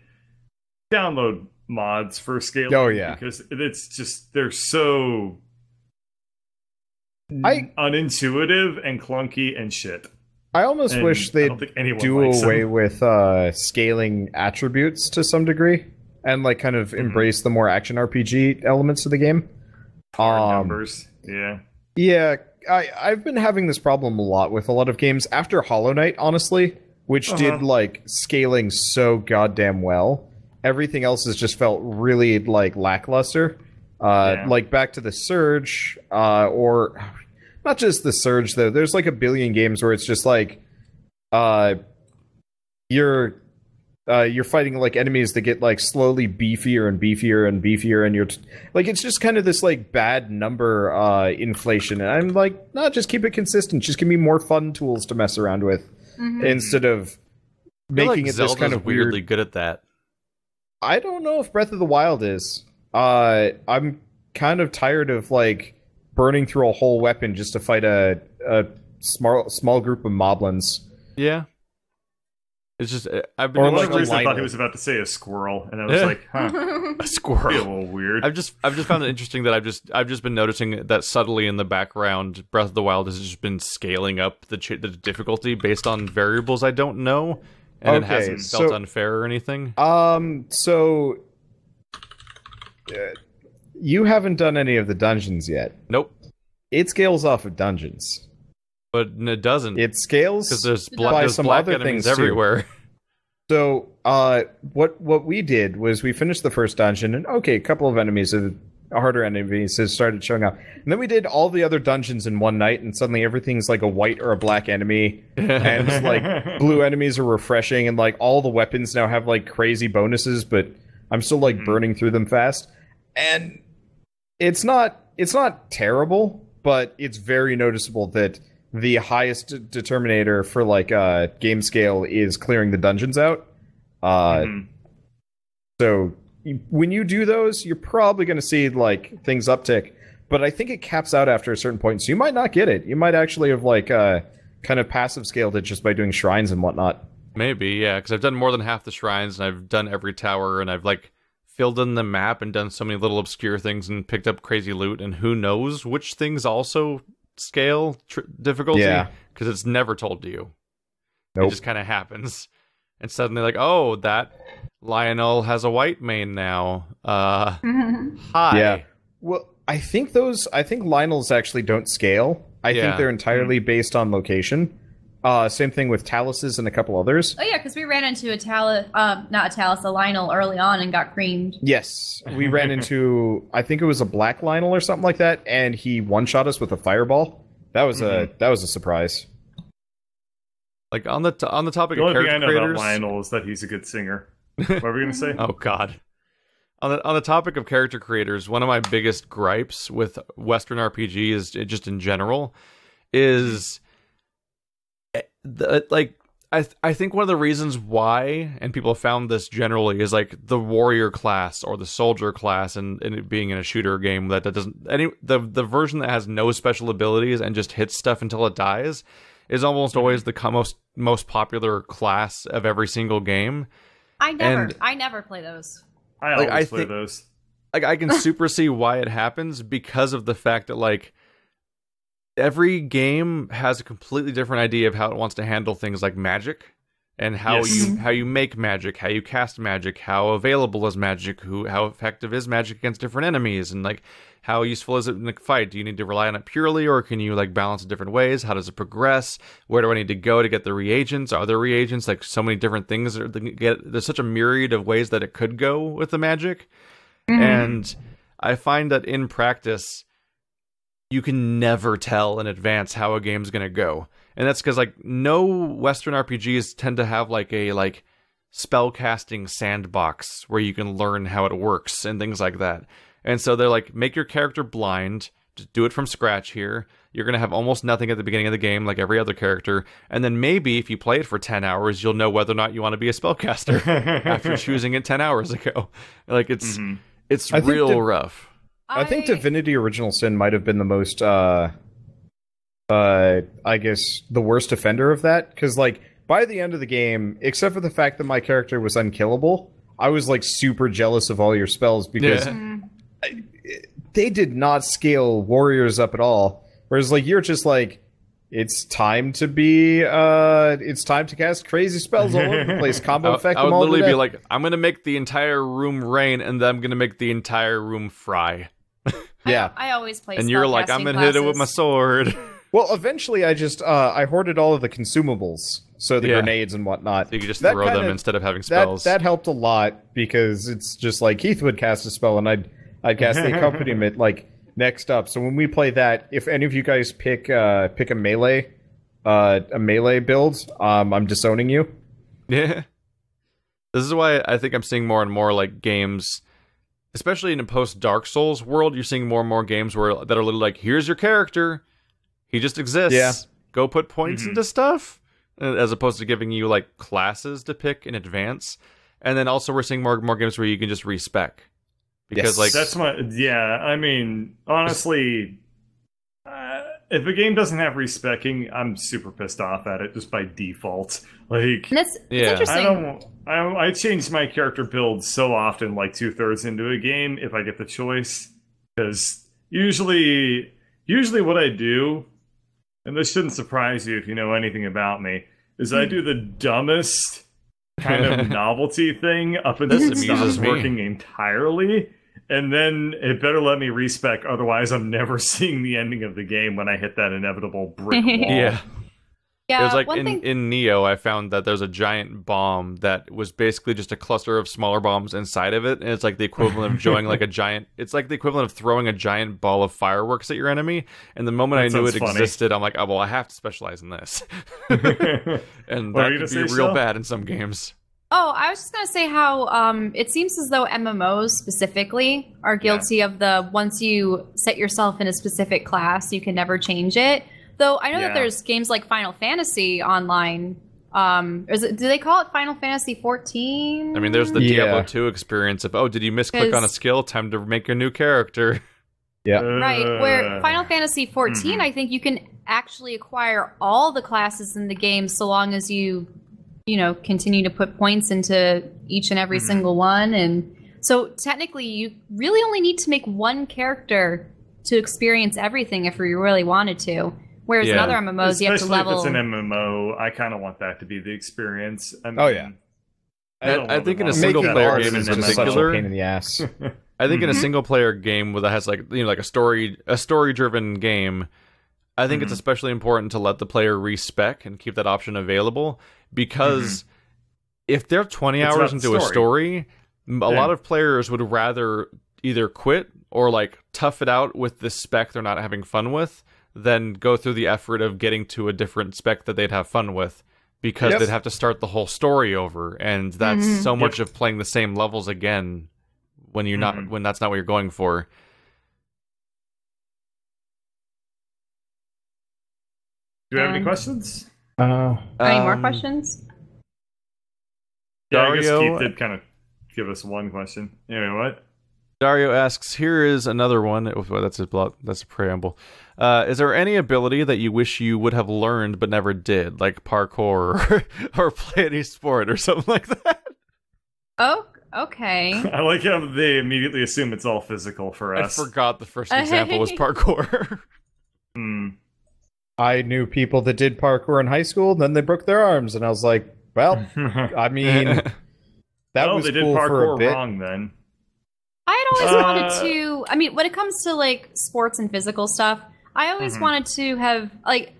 download mods for scaling. Oh, yeah. Because it's just, they're so unintuitive and clunky and shit. I almost wish they'd do away with scaling attributes to some degree and like kind of embrace the more action RPG elements of the game. Numbers, yeah. I've been having this problem a lot with a lot of games after Hollow Knight, honestly, which did like scaling so goddamn well. Everything else has just felt really like lackluster. Like back to the Surge, or not just the Surge though. There's like a billion games where it's just like you're fighting like enemies that get like slowly beefier and beefier and beefier, and you're like it's just kind of this like bad number inflation. And I'm like, no, just keep it consistent. Just give me more fun tools to mess around with instead of making it Zelda's this kind of weirdly weird. good at that. I don't know if Breath of the Wild is. I'm kind of tired of like burning through a whole weapon just to fight a small group of moblins. Yeah. It's just I've been I thought he was about to say a squirrel, and I was like, a squirrel. Be a little weird. I've just found it interesting that I've just been noticing that subtly in the background, Breath of the Wild has just been scaling up the difficulty based on variables I don't know, and it hasn't felt unfair or anything. You haven't done any of the dungeons yet. Nope. It scales off of dungeons. But it doesn't. It scales because there's by some black other enemies things everywhere. So, what we did was we finished the first dungeon, and okay, a couple of enemies, harder enemies, has started showing up. And then we did all the other dungeons in one night, and suddenly everything's like a white or a black enemy, and like blue enemies are refreshing, and like all the weapons now have like crazy bonuses, but I'm still like burning through them fast. And it's not terrible, but it's very noticeable that the highest determinator for like game scale is clearing the dungeons out. So when you do those, you're probably going to see like things uptick, but I think it caps out after a certain point, so you might not get it. You might actually have like kind of passive scaled it just by doing shrines and whatnot. Maybe, yeah, because I've done more than half the shrines, and I've done every tower, and I've like filled in the map and done so many little obscure things and picked up crazy loot, and who knows which things also scale difficulty, because it's never told to you. It just kind of happens, and suddenly like, oh, that Lionel has a white mane now. Hi. Yeah. Well, I think Lionels actually don't scale. I think they're entirely based on location. Same thing with Taluses and a couple others. Oh yeah, because we ran into a Lionel early on and got creamed. Yes, we ran into, I think it was a black Lionel or something like that, and he one-shot us with a fireball. That was a surprise. Like on the topic of character creators, the only thing I know about Lionel is that he's a good singer. What were we gonna say? Oh God. On the topic of character creators, one of my biggest gripes with Western RPG is just in general is I think one of the reasons why, and people found this generally, is like the warrior class or the soldier class, and it being in a shooter game that doesn't the version that has no special abilities and just hits stuff until it dies is almost always the most popular class of every single game. I never play those. I always play those. Like I can super see why it happens, because of the fact that like every game has a completely different idea of how it wants to handle things like magic, and how you make magic, how you cast magic, how available is magic, how effective is magic against different enemies, and like how useful is it in a fight? Do you need to rely on it purely, or can you like balance it different ways? How does it progress? Where do I need to go to get the reagents? Are there reagents? Like so many different things. There's such a myriad of ways that it could go with the magic, and I find that in practice, you can never tell in advance how a game's gonna go. And that's because like no Western RPGs tend to have like a spellcasting sandbox where you can learn how it works and things like that. And so they're like, make your character blind, just do it from scratch here. You're gonna have almost nothing at the beginning of the game like every other character, and then maybe if you play it for 10 hours, you'll know whether or not you want to be a spellcaster after choosing it 10 hours ago. Like it's real rough. I think Divinity Original Sin might have been the most, I guess, the worst offender of that. Because, like, by the end of the game, except for the fact that my character was unkillable, I was, like, super jealous of all your spells because they did not scale warriors up at all. Whereas, like, you're just like, it's time to cast crazy spells all over the place. Combo effect them all. I would literally be like, I'm going to make the entire room rain, and then I'm going to make the entire room fry. Yeah, I always play. And you're like, I'm gonna hit it with my sword. Well, eventually, I just I hoarded all of the consumables, so the grenades and whatnot. So you could just throw them instead of having spells. That helped a lot because it's just like Keith would cast a spell and I'd cast the accompaniment like next up. So when we play that, if any of you guys pick a melee build, I'm disowning you. Yeah, this is why I think I'm seeing more and more like games. Especially in a post-Dark Souls world, you're seeing more and more games that are literally like, here's your character. He just exists. Yeah. Go put points into stuff. As opposed to giving you, like, classes to pick in advance. And then also we're seeing more games where you can just respec. Because, like... That's I mean, honestly... if a game doesn't have respecking, I'm super pissed off at it just by default. Like, it's interesting. I change my character build so often, like 2/3 into a game, if I get the choice. Because usually what I do, and this shouldn't surprise you if you know anything about me, is I do the dumbest kind of novelty thing up until it stops working entirely. And then it better let me respec, otherwise I'm never seeing the ending of the game when I hit that inevitable brick wall. Yeah. It was like one thing. in Neo, I found that there's a giant bomb that was basically just a cluster of smaller bombs inside of it, and it's like the equivalent of throwing like a giant. It's like the equivalent of throwing a giant ball of fireworks at your enemy. And the moment I knew it existed, I'm like, oh well, I have to specialize in this, and that could be real bad in some games. Oh, I was just gonna say how it seems as though MMOs specifically are guilty of the once you set yourself in a specific class, you can never change it. Though I know that there's games like Final Fantasy Online. Do they call it Final Fantasy 14? I mean, there's the Diablo 2 experience of, oh, did you misclick on a skill? Time to make a new character. Yeah. Right, where Final Fantasy 14, I think you can actually acquire all the classes in the game so long as you continue to put points into each and every single one. And so technically, you really only need to make one character to experience everything if you really wanted to. Whereas in other MMOs, you have to level. Especially if it's an MMO, I kind of want that to be the experience. I mean, I think in a single player game in particular, pain in the ass. I think in a single player game that has like a story driven game, I think it's especially important to let the player respec and keep that option available, because if they're 20 hours into a story, a lot of players would rather either quit or like tough it out with this spec they're not having fun with, than go through the effort of getting to a different spec that they'd have fun with, because they'd have to start the whole story over, and that's so much of playing the same levels again when you're not when that's not what you're going for. Do you have any questions? Any more questions? Yeah, I guess Keith did kind of give us one question. Anyway, what? Dario asks, here is another one. That's a preamble. Is there any ability that you wish you would have learned but never did, like parkour or play any sport or something like that? Oh, okay. I like how they immediately assume it's all physical for us. I forgot the first example was parkour. I knew people that did parkour in high school, and then they broke their arms, and I was like, well, I mean, that was they did cool parkour for a bit. wrong then. I had always wanted to, I mean, when it comes to like sports and physical stuff, I always wanted to have, like,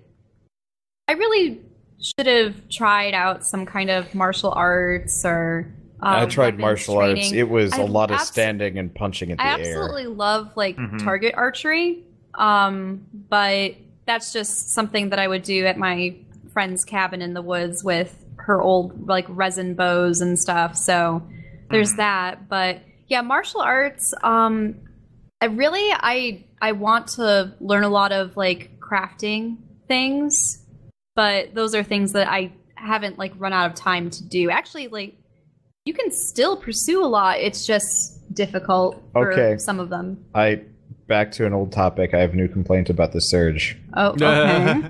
I really should have tried out some kind of martial arts or I tried martial training. arts. It was a lot of standing and punching in the air. I absolutely love like target archery, but that's just something that I would do at my friend's cabin in the woods with her old like resin bows and stuff. So there's that. But yeah, martial arts. I want to learn a lot of like crafting things, but those are things that I haven't like run out of time to do. Actually, like you can still pursue a lot. It's just difficult for some of them. Back to an old topic. I have a new complaint about the Surge. Oh, okay.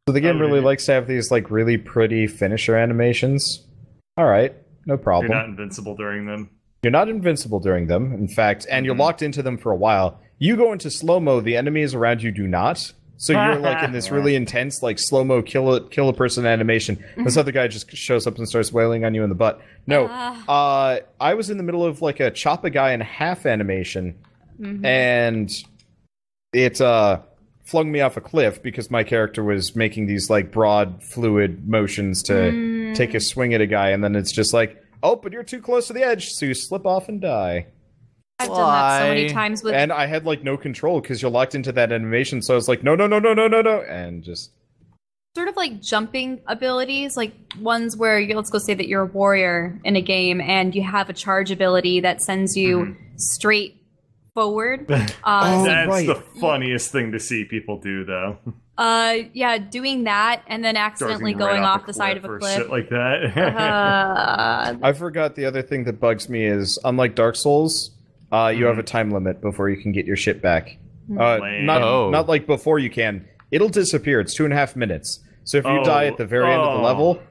So the game really likes to have these like really pretty finisher animations. All right, no problem. You're not invincible during them. You're not invincible during them, in fact, and you're locked into them for a while. You go into slow-mo, the enemies around you do not. So you're like in this really intense, like slow-mo kill a person animation. This other guy just shows up and starts wailing on you in the butt. No, I was in the middle of like a chop a guy in half animation, and it flung me off a cliff because my character was making these like broad, fluid motions to take a swing at a guy, and then it's just like, oh, but you're too close to the edge, so you slip off and die. I've done that so many times with... And I had, like, no control because you're locked into that animation, so I was like, no, and just... Sort of like jumping abilities, like ones where, let's go say that you're a warrior in a game and you have a charge ability that sends you straight forward. That's the funniest thing to see people do, though. Yeah, doing that and then accidentally going off the side of a cliff. Shit like that. I forgot the other thing that bugs me is, unlike Dark Souls... you have a time limit before you can get your shit back. Not like before you can. It'll disappear. It's 2.5 minutes. So if you die at the very end of the level,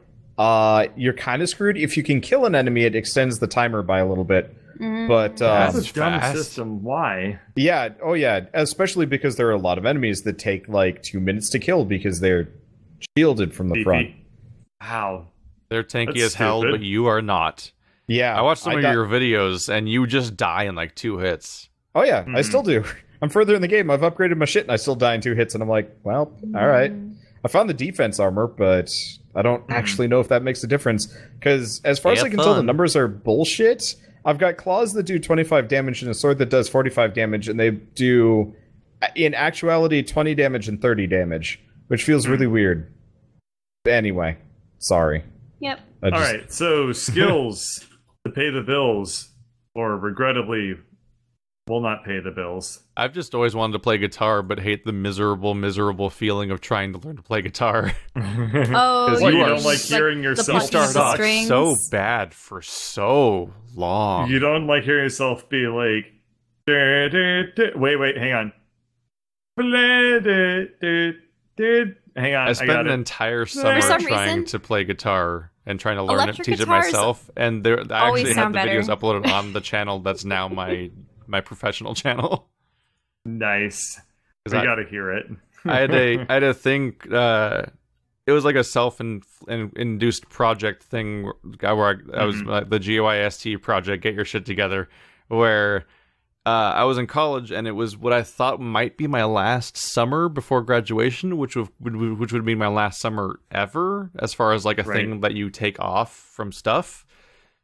you're kind of screwed. If you can kill an enemy, it extends the timer by a little bit. But that's a dumb system. Why? Yeah. Oh, yeah. Especially because there are a lot of enemies that take like 2 minutes to kill because they're shielded from the front. Wow. They're tanky as hell, but you are not. Yeah, I watched some of your videos, and you just die in like 2 hits. Oh yeah, I still do. I'm further in the game. I've upgraded my shit, and I still die in 2 hits, and I'm like, well, all right. I found the defense armor, but I don't actually know if that makes a difference. Because as far as I can tell, the numbers are bullshit. I've got claws that do 25 damage and a sword that does 45 damage, and they do, in actuality, 20 damage and 30 damage, which feels really weird. Anyway, sorry. Yep. All right, so skills to pay the bills, or regrettably will not pay the bills. I've just always wanted to play guitar, but hate the miserable feeling of trying to learn to play guitar. Oh, you don't like hearing yourself start off so bad for so long. You don't like hearing yourself be like, wait, hang on. Hang on, I spent an entire summer trying to play guitar and trying to learn it, teach it myself, and I actually have the videos uploaded on the channel that's now my professional channel. Nice. We gotta hear it. I had a thing. It was like a self-induced project thing where I was the GOIST project, Get Your Shit Together, where I was in college, and it was what I thought might be my last summer before graduation, which would be my last summer ever, as far as like a thing that you take off from stuff.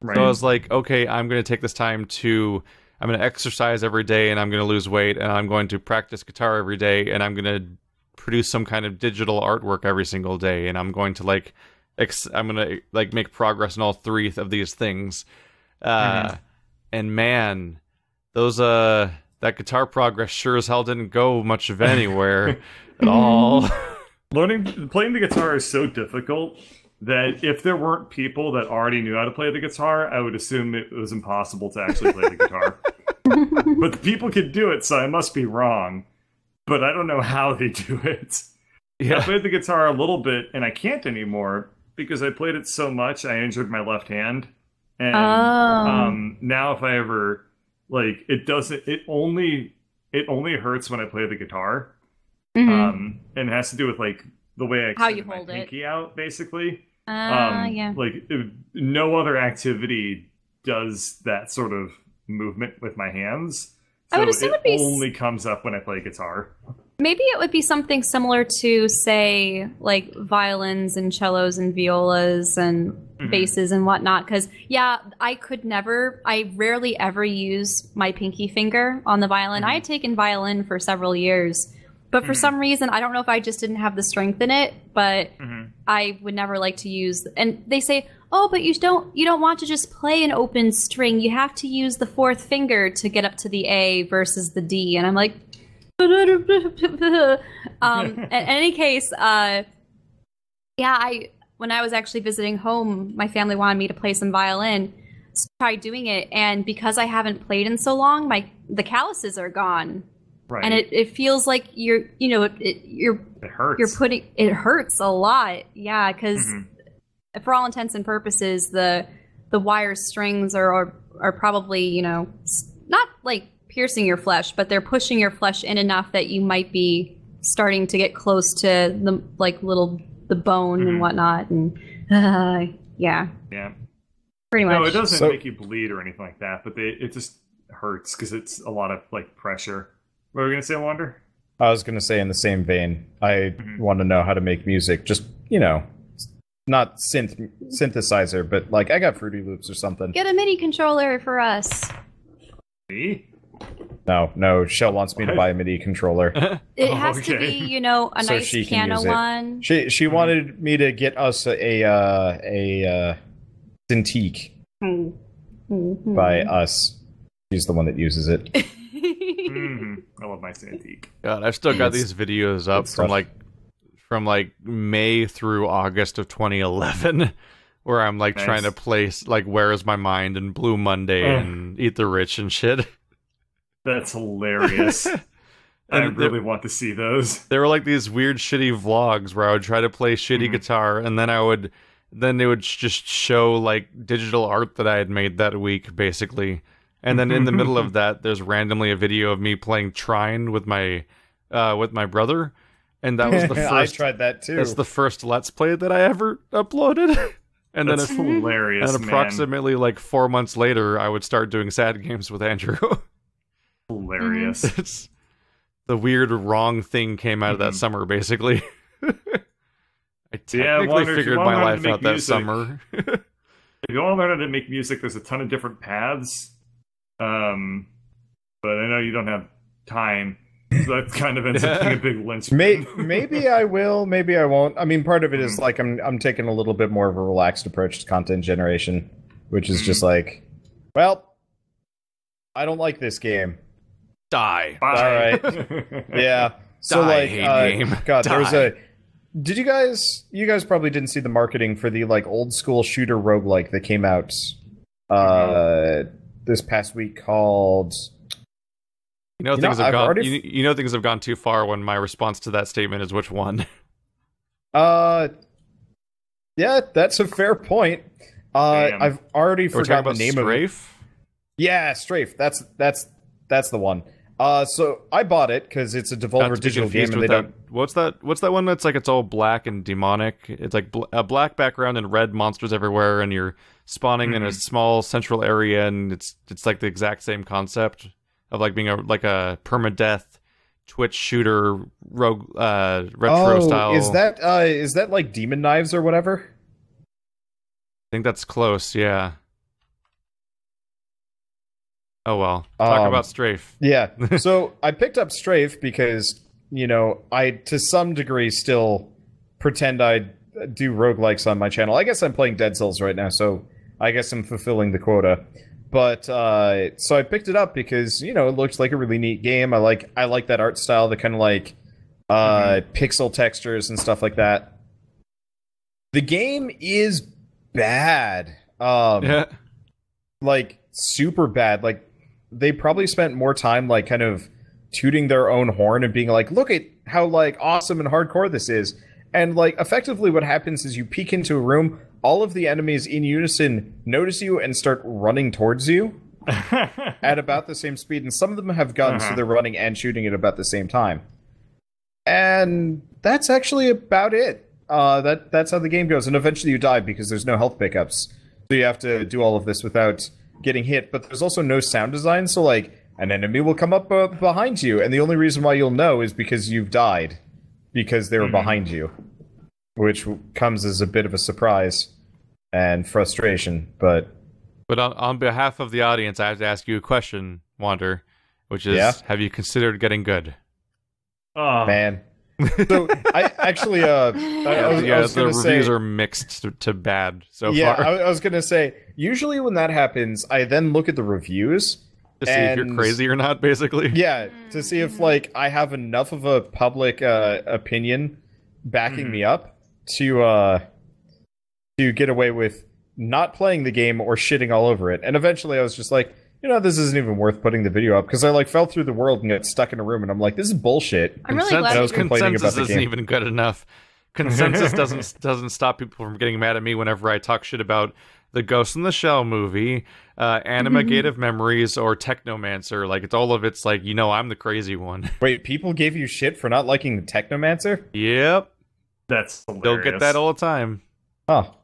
Right. So I was like, okay, I'm going to take this time I'm going to exercise every day, and I'm going to lose weight, and I'm going to practice guitar every day, and I'm going to produce some kind of digital artwork every single day, and I'm going to make progress in all three of these things. And man, those that guitar progress sure as hell didn't go much of anywhere at all. Playing the guitar is so difficult that if there weren't people that already knew how to play the guitar, I would assume it was impossible to actually play the guitar. But the people could do it, so I must be wrong. But I don't know how they do it. Yeah. I played the guitar a little bit, and I can't anymore because I played it so much, I injured my left hand. And now if I ever, it only hurts when I play the guitar. And it has to do with, the way I extend my pinky out, basically. Yeah. No other activity does that sort of movement with my hands. So I would assume it only comes up when I play guitar. Maybe it would be something similar to, say, like violins and cellos and violas and basses and whatnot. Because, yeah, I rarely ever use my pinky finger on the violin. I had taken violin for several years. But for some reason, I don't know if I just didn't have the strength in it, but I would never like to use. And they say, oh, but you don't want to just play an open string. You have to use the fourth finger to get up to the A versus the D. And I'm like, in any case, when I was actually visiting home, my family wanted me to play some violin. So I tried doing it, and because I haven't played in so long, the calluses are gone. Right. And it feels like it hurts. It hurts a lot. Yeah, because for all intents and purposes, the wire strings are probably, not like piercing your flesh, but they're pushing your flesh in enough that you might be starting to get close to the bone and whatnot. And yeah. Pretty much. No, it doesn't make you bleed or anything like that, but it just hurts because it's a lot of pressure. What were we going to say, Wander? I was going to say in the same vein, I want to know how to make music. Just, not synthesizer, but I got Fruity Loops or something. Get a MIDI controller for us. Me? No. Shell wants me to buy a MIDI controller. It has to be, a nice piano one. She wanted me to get us a Cintiq by us. She's the one that uses it. I love my Cintiq. God, I've still got these videos up from May through August of 2011, where I'm trying to place Where Is My Mind and Blue Monday and Eat the Rich and shit. That's hilarious. I really want to see those. They were these weird shitty vlogs where I would try to play shitty guitar, and then they would just show digital art that I had made that week, basically. And then in the middle of that, there's randomly a video of me playing Trine with my brother, and that was the first. I tried that too. That's the first Let's Play that I ever uploaded. And that's hilarious. And approximately 4 months later, I would start doing sad games with Andrew. Hilarious. It's the weird wrong thing came out of that summer, basically. I technically Wander, figured my life out that summer. If you want to learn how to make music, there's a ton of different paths. But I know you don't have time. So that kind of ends up being a big lynch. Maybe I will, maybe I won't. I mean, part of it is like I'm taking a little bit more of a relaxed approach to content generation, which is just like, well, I don't like this game. Die. All right. Yeah. So game. God, Die. there's a. Did you guys probably didn't see the marketing for the like old school shooter roguelike that came out this past week called things have gone things have gone too far when my response to that statement is which one? Yeah, that's a fair point. I've already forgotten the name Strafe? of it. Yeah, Strafe. That's the one. So I bought it because it's a Devolver Digital game, and they don't. What's that one that's like it's all black and demonic? It's like a black background and red monsters everywhere, and you're spawning in a small central area, and it's like the exact same concept of like being a permadeath Twitch shooter rogue retro style. Is that like Demon Knives or whatever? I think that's close. Yeah. Oh well. Talk about Strafe. Yeah. So I picked up Strafe because, I to some degree still pretend I do roguelikes on my channel. I guess I'm playing Dead Cells right now, so I guess I'm fulfilling the quota. But so I picked it up because, it looks like a really neat game. I like that art style, the kind of like pixel textures and stuff like that. The game is bad. Like super bad. Like they probably spent more time like kind of tooting their own horn and being like, look at how like awesome and hardcore this is. And like effectively what happens is you peek into a room, all of the enemies in unison notice you and start running towards you at about the same speed. And some of them have guns, so they're running and shooting at about the same time. And that's actually about it. That's how the game goes. And eventually you die because there's no health pickups. So you have to do all of this without getting hit. But there's also no sound design, so like an enemy will come up behind you, and the only reason why you'll know is because you've died. Because they were behind you. Which comes as a bit of a surprise and frustration, but on behalf of the audience, I have to ask you a question, Wander, which is, have you considered getting good? Oh man. So I actually I was the reviews reviews are mixed to bad so far. I was gonna say, usually when that happens, I then look at the reviews to see if you're crazy or not, basically. Yeah, to see if like I have enough of a public opinion backing me up to get away with not playing the game or shitting all over it. And eventually I was just like, this isn't even worth putting the video up, because I like fell through the world and got stuck in a room, and I'm like, this is bullshit. I'm really glad I was complaining about the isn't game. even good enough. Consensus doesn't stop people from getting mad at me whenever I talk shit about the Ghost in the Shell movie, Animagative Memories, or Technomancer. Like, it's like, I'm the crazy one. Wait, people gave you shit for not liking the Technomancer? Yep. That's hilarious. They'll get that all the time. Oh.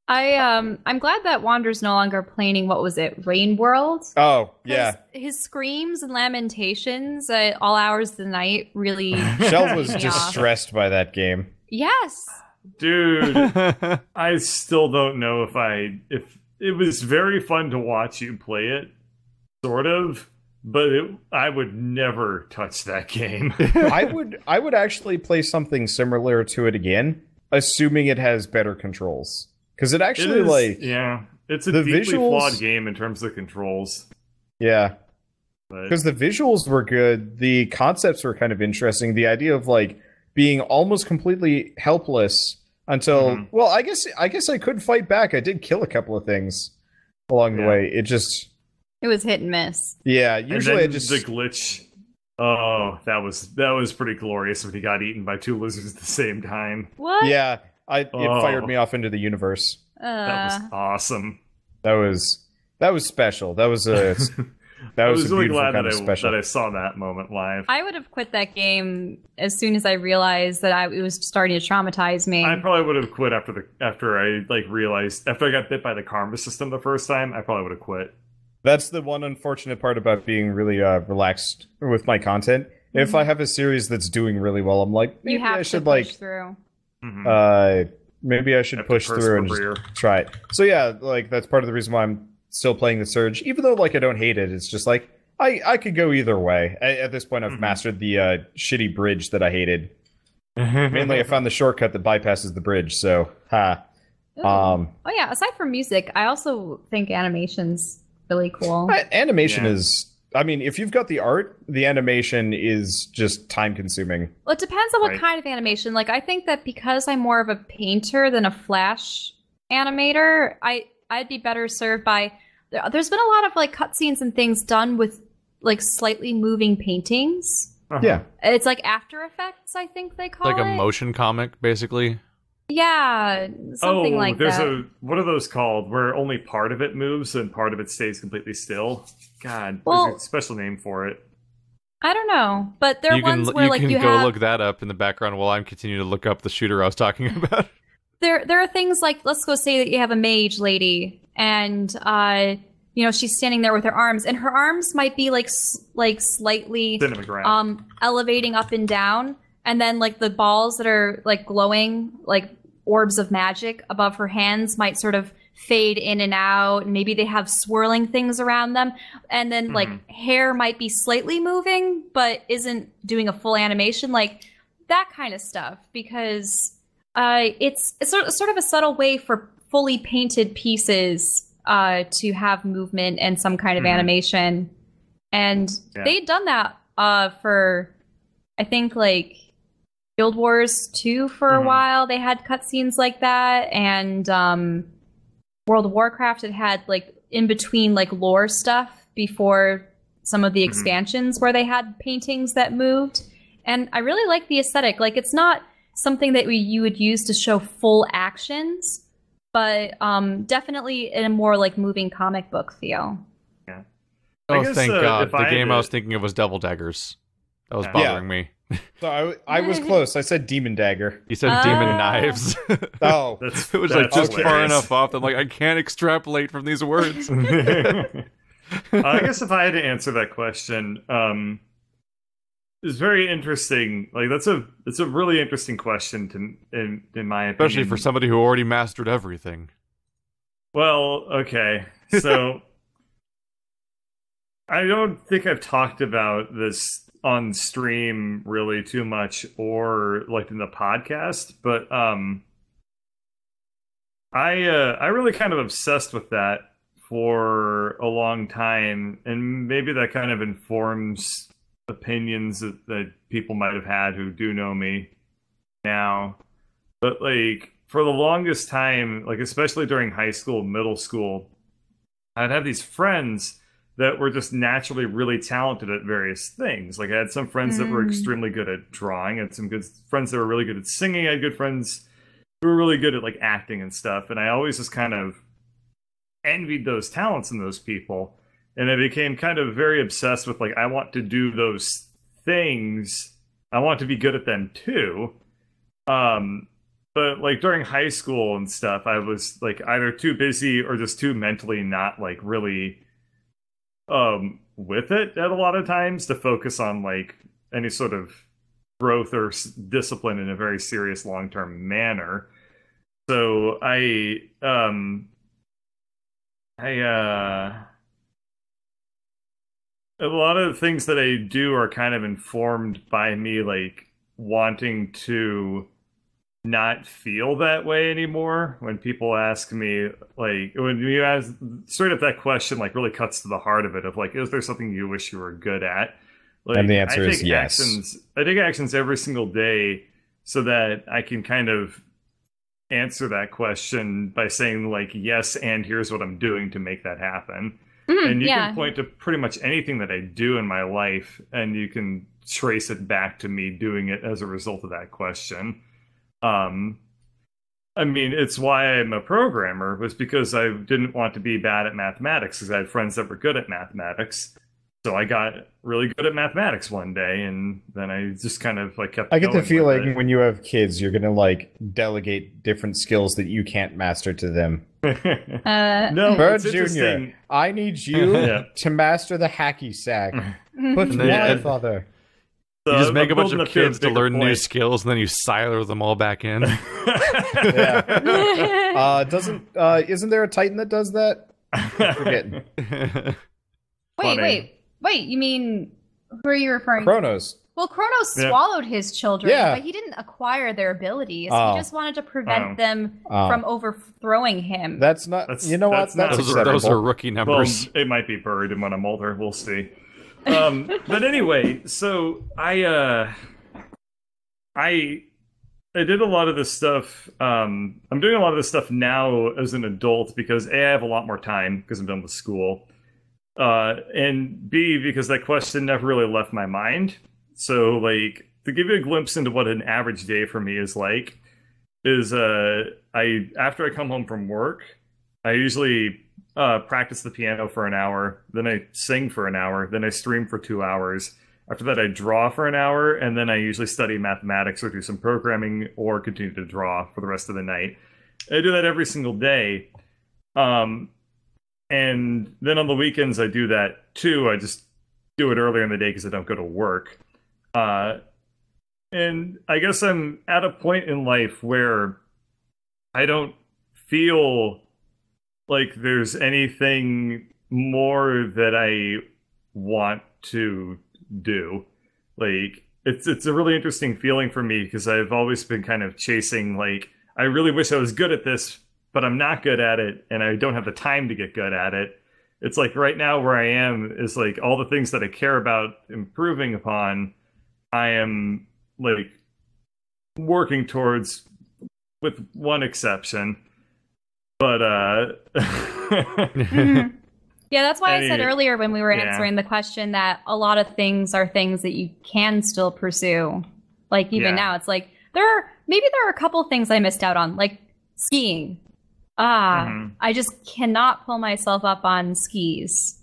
I'm glad that Wander's no longer playing, what was it, Rain World? Oh, yeah. His screams and lamentations at all hours of the night really Shell was me distressed by that game. Yes. Dude, I still don't know if it was very fun to watch you play it, sort of, but I would never touch that game. I would actually play something similar to it again, assuming it has better controls. Because it actually, it's a the deeply visuals, flawed game in terms of controls. Yeah. Because the visuals were good, the concepts were kind of interesting, the idea of, like, being almost completely helpless until, well, I guess I could fight back. I did kill a couple of things along the way. It was hit and miss. Yeah, usually the glitch. Oh, that was pretty glorious when he got eaten by two lizards at the same time. What? Yeah, it fired me off into the universe. That was awesome. That was special. That was a I was a really beautiful glad kind of special. that I saw that moment live. I would have quit that game as soon as I realized that it was starting to traumatize me. I probably would have quit after I realized, after I got bit by the karma system the first time. I probably would have quit. That's the one unfortunate part about being really relaxed with my content. If I have a series that's doing really well, I'm like, maybe I should push through. Maybe I should push through and just try it. So yeah, like that's part of the reason why I'm still playing the Surge, even though like I don't hate it. It's just like I could go either way. At this point, I've mastered the shitty bridge that I hated. Mainly, I found the shortcut that bypasses the bridge. So ha. Oh yeah. Aside from music, I also think animation's really cool. Animation is. I mean, if you've got the art, the animation is just time consuming. Well, it depends on what kind of animation. Like, I think that because I'm more of a painter than a flash animator, I'd be better served by. There's been a lot of like cutscenes and things done with like slightly moving paintings. Yeah, it's like After Effects, I think they call it. Like a motion comic, basically. Yeah, something like that. There's what are those called? Where only part of it moves and part of it stays completely still. God, there's a special name for it. I don't know, but there are ones where like you can go look that up in the background while I'm continuing to look up the shooter I was talking about. There are things like, let's go say that you have a mage lady, and you know, she's standing there with her arms, and her arms might be like slightly elevating up and down, and then like the balls that are like glowing like orbs of magic above her hands might sort of fade in and out, and maybe they have swirling things around them, and then like hair might be slightly moving but isn't doing a full animation, like that kind of stuff, because it's sort of a subtle way for fully painted pieces to have movement and some kind of animation, and they'd done that for I think like Guild Wars 2 for a while. They had cutscenes like that, and World of Warcraft had like in between like lore stuff before some of the expansions where they had paintings that moved, and I really like the aesthetic. Like, it's not something that you would use to show full actions, but definitely in a more like moving comic book feel. Yeah. Oh, thank God! The game I was thinking of was Devil Daggers. That was bothering me. So I was close. I said Demon Dagger. You said Demon Knives. Oh, it was like just far enough off that I'm like, I can't extrapolate from these words. I guess if I had to answer that question, it's very interesting. Like it's a really interesting question in my opinion, especially for somebody who already mastered everything. Well, okay, so I don't think I've talked about this on stream really too much, or like in the podcast, but I really kind of obsessed with that for a long time, and maybe that kind of informs opinions that people might have had who do know me now. But like for the longest time, like especially during high school, middle school, I'd have these friends that were just naturally really talented at various things. Like I had some friends that were extremely good at drawing. I had some good friends that were really good at singing. I had good friends who were really good at like acting and stuff. And I always just kind of envied those talents in those people. And I became kind of very obsessed with like, I want to do those things. I want to be good at them too. But like during high school and stuff, I was like either too busy or just too mentally not like really with it at a lot of times to focus on like any sort of growth or discipline in a very serious long-term manner. So a lot of the things that I do are kind of informed by me like wanting to not feel that way anymore. When people ask me, like, when you ask straight up that question, like really cuts to the heart of it, of like, is there something you wish you were good at? Like, and the answer is yes. I take actions every single day so that I can kind of answer that question by saying like, yes, and here's what I'm doing to make that happen. And you can point to pretty much anything that I do in my life, and you can trace it back to me doing it as a result of that question. I mean, it's why I'm a programmer, was because I didn't want to be bad at mathematics, because I had friends that were good at mathematics. So I got really good at mathematics one day, and then I just kind of like kept. I get the feeling when you have kids, you're gonna like delegate different skills that you can't master to them. No, Bird Jr., I need you to master the hacky sack. But why, father? You just make I'm a bunch building of up to a kids to bigger learn new point. skills, and then you silo them all back in. Yeah. Isn't there a Titan that does that? I'm forgetting. Wait. You mean, who are you referring to? Kronos. Well, Kronos Yeah. swallowed his children, Yeah. but he didn't acquire their abilities. Oh. He just wanted to prevent them Oh. from overthrowing him. That's not. That's- you know what? that's not That's Those acceptable. are rookie Well, numbers. it might be buried when I'm older. We'll see. But anyway, so I did a lot of this stuff. I'm doing a lot of this stuff now as an adult because A, I have a lot more time because I'm done with school, and B, because that question never really left my mind. So, like, to give you a glimpse into what an average day for me is like, is after I come home from work, I usually practice the piano for an hour, then I sing for an hour, then I stream for 2 hours. After that, I draw for an hour, and then I usually study mathematics or do some programming or continue to draw for the rest of the night. I do that every single day. And then on the weekends, I do that too. I just do it earlier in the day because I don't go to work. And I guess I'm at a point in life where I don't feel like there's anything more that I want to do. Like, it's a really interesting feeling for me because I've always been kind of chasing, like, I really wish I was good at this, but I'm not good at it, and I don't have the time to get good at it. It's like right now where I am is like all the things that I care about improving upon, I am like working towards, with one exception. But Yeah, that's why I said earlier when we were Yeah. answering the question that a lot of things are things that you can still pursue. Like even Yeah. now, it's like there are a couple things I missed out on, like skiing. I just cannot pull myself up on skis.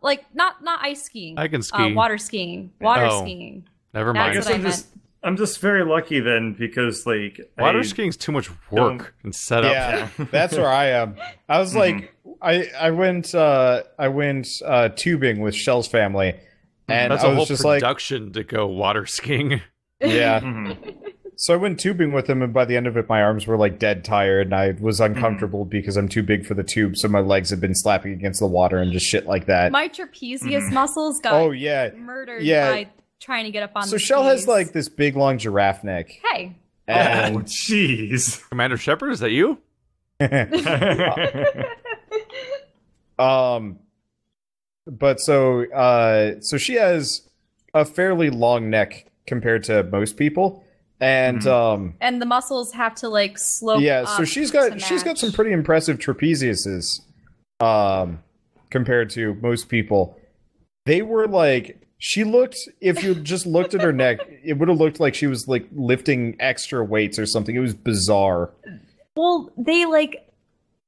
Like not ice skiing. I can ski. Water skiing. Water Oh. skiing. Never That's mind. I guess what I I'm meant. just I'm just very lucky then because like Water skiing's too much work and setup. Yeah, that's where I am. I was like, I went tubing with Shell's family, and That's I a was whole just like, production to go water skiing. yeah. Mhm. So I went tubing with him, and by the end of it, my arms were like dead tired, and I was uncomfortable because I'm too big for the tube, so my legs had been slapping against the water and just shit like that. My trapezius muscles got Oh yeah. murdered Yeah. by trying to get up on So the Shell has skis. like this big long giraffe neck. Hey. Oh, And jeez. Commander Shepard, is that you? but so she has a fairly long neck compared to most people. And And the muscles have to like slope yeah, so up she's to got match. some pretty impressive trapeziuses compared to most people. They were like, she looked, if you just looked at her neck, it would have looked like she was like lifting extra weights or something. It was bizarre. Well, they like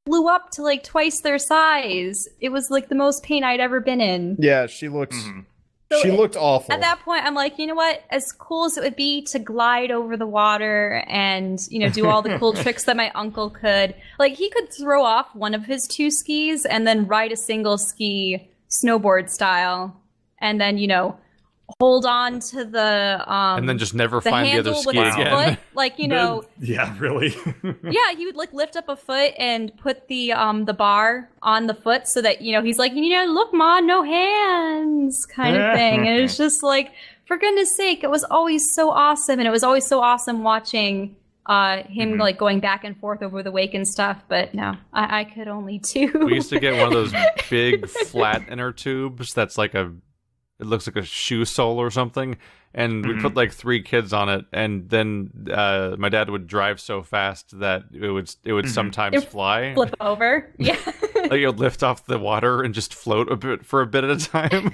flew up to like twice their size. It was like the most pain I'd ever been in. Yeah, she looked So she looked awful. At that point, I'm like, you know what? As cool as it would be to glide over the water and, you know, do all the cool tricks that my uncle could, like he could throw off one of his two skis and then ride a single ski snowboard style. And then, you know, hold on to the And then just never the find the handle other with ski his again. foot. Like, you know, Yeah, really. yeah, he would like lift up a foot and put the bar on the foot so that, you know, he's like, you know, look, Ma, no hands kind of thing. And it was just like, for goodness sake, it was always so awesome. And it was always so awesome watching him like going back and forth over the wake and stuff. But no, I could only do. We used to get one of those big flat inner tubes that's like it looks like a shoe sole or something, and we put like 3 kids on it, and then my dad would drive so fast that it would sometimes fly. Flip over. Yeah. Like it would lift off the water and just float for a bit at a time.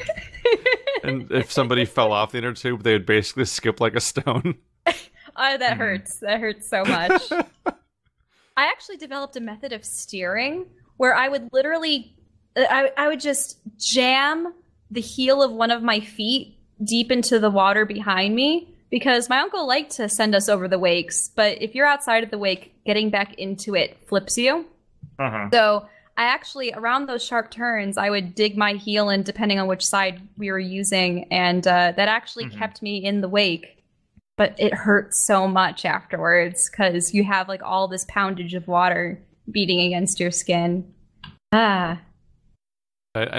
And if somebody fell off the inner tube, they would basically skip like a stone. That hurts. That hurts so much. I actually developed a method of steering where I would literally, I would just jam the heel of one of my feet deep into the water behind me because my uncle liked to send us over the wakes, but if you're outside of the wake, getting back into it flips you. So I actually, around those sharp turns, I would dig my heel in depending on which side we were using, and that actually kept me in the wake. But it hurts so much afterwards because you have like all this poundage of water beating against your skin. I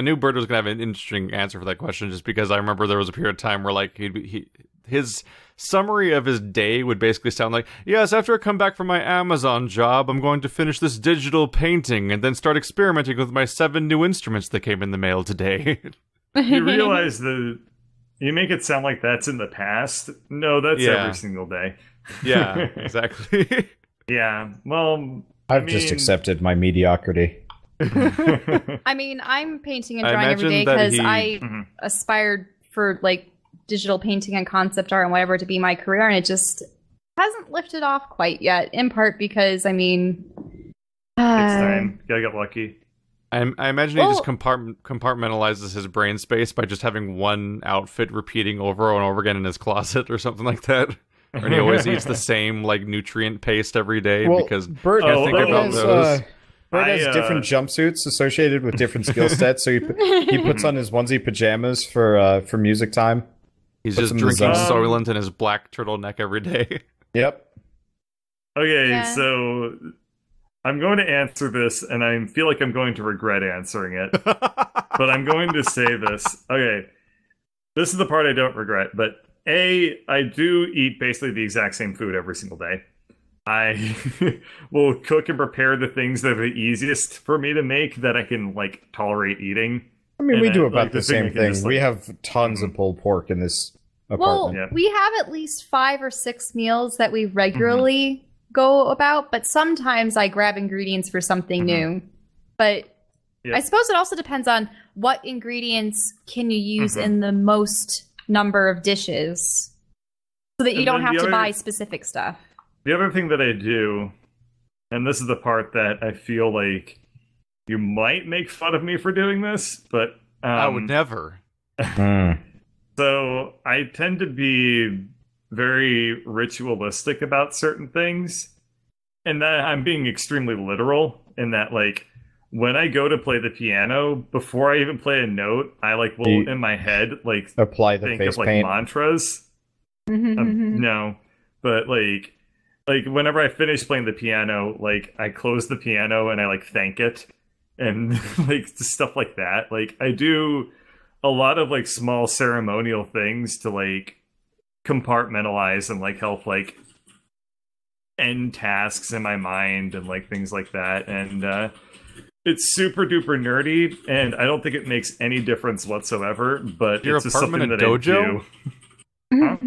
knew Bird was going to have an interesting answer for that question just because I remember there was a period of time where like his summary of his day would basically sound like, yes, after I come back from my Amazon job, I'm going to finish this digital painting and then start experimenting with my 7 new instruments that came in the mail today. You realize you make it sound like that's in the past. No, that's every single day. Yeah, exactly. Yeah, well, I've just accepted my mediocrity. I mean, I'm painting and drawing every day because I aspired for like digital painting and concept art and whatever to be my career, and it just hasn't lifted off quite yet. In part because, I mean, it's time. Gotta get lucky. I imagine he just compartmentalizes his brain space by just having one outfit repeating over and over again in his closet or something like that. And he always eats the same like nutrient paste every day because Bert can't think about those. Bert has different jumpsuits associated with different skill sets, so he puts on his onesie pajamas for music time. He's just drinking Soylent in his black turtleneck every day. Yep. Okay, so I'm going to answer this, and I feel like I'm going to regret answering it. But I'm going to say this. Okay, this is the part I don't regret, but I do eat basically the exact same food every single day. I will cook and prepare the things that are the easiest for me to make that I can, like, tolerate eating. I mean, we do about the same thing. We have tons of pulled pork in this apartment. Well, we have at least 5 or 6 meals that we regularly go about, but sometimes I grab ingredients for something new. But I suppose it also depends on what ingredients can you use in the most number of dishes so that you don't have to buy specific stuff. The other thing that I do, and this is the part that I feel like you might make fun of me for doing this, but I would never. So I tend to be very ritualistic about certain things, and that I'm being extremely literal in that, like, when I go to play the piano, before I even play a note, I like will in my head like apply the think face of like paint. mantras. No, but like whenever I finish playing the piano, like I close the piano and I like thank it, and like stuff like that. Like I do a lot of like small ceremonial things to like compartmentalize and like help like end tasks in my mind and like things like that. And it's super duper nerdy, and I don't think it makes any difference whatsoever. But your it's just something that dojo? I do. Huh?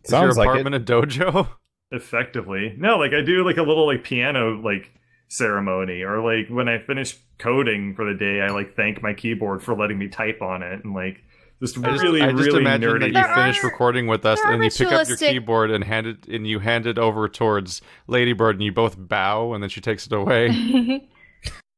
Sounds your like apartment a dojo? Effectively, no. Like I do like a little like piano like ceremony, or like when I finish coding for the day, I like thank my keyboard for letting me type on it, and like just really imagine nerdy. that you finish recording with us, and you pick up your keyboard and you hand it over towards Ladybird, and you boboth bow, and then she takes it away.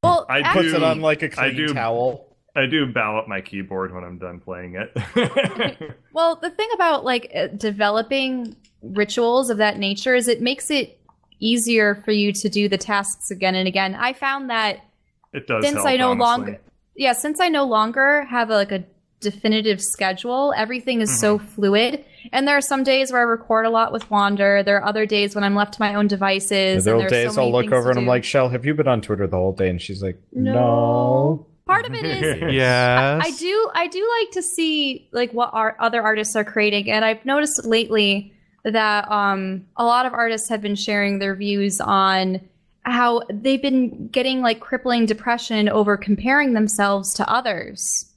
Well, I puts it on like a clean towel. I do bow up my keyboard when I'm done playing it. Well, the thing about like developing rituals of that nature is it makes it easier for you to do the tasks again and again. I found that it does since help, I no honestly. longer, since I no longer have a definitive schedule, everything is so fluid. And there are some days where I record a lot with Wander. There are other days when I'm left to my own devices. There and are there's days so I'll many look things over to and I'm do. like, Shell, have you been on Twitter the whole day? And she's like, no. Part of it is yes. I do like to see like what other artists are creating, and I've noticed lately that a lot of artists have been sharing their views on how they've been getting like crippling depression over comparing themselves to others.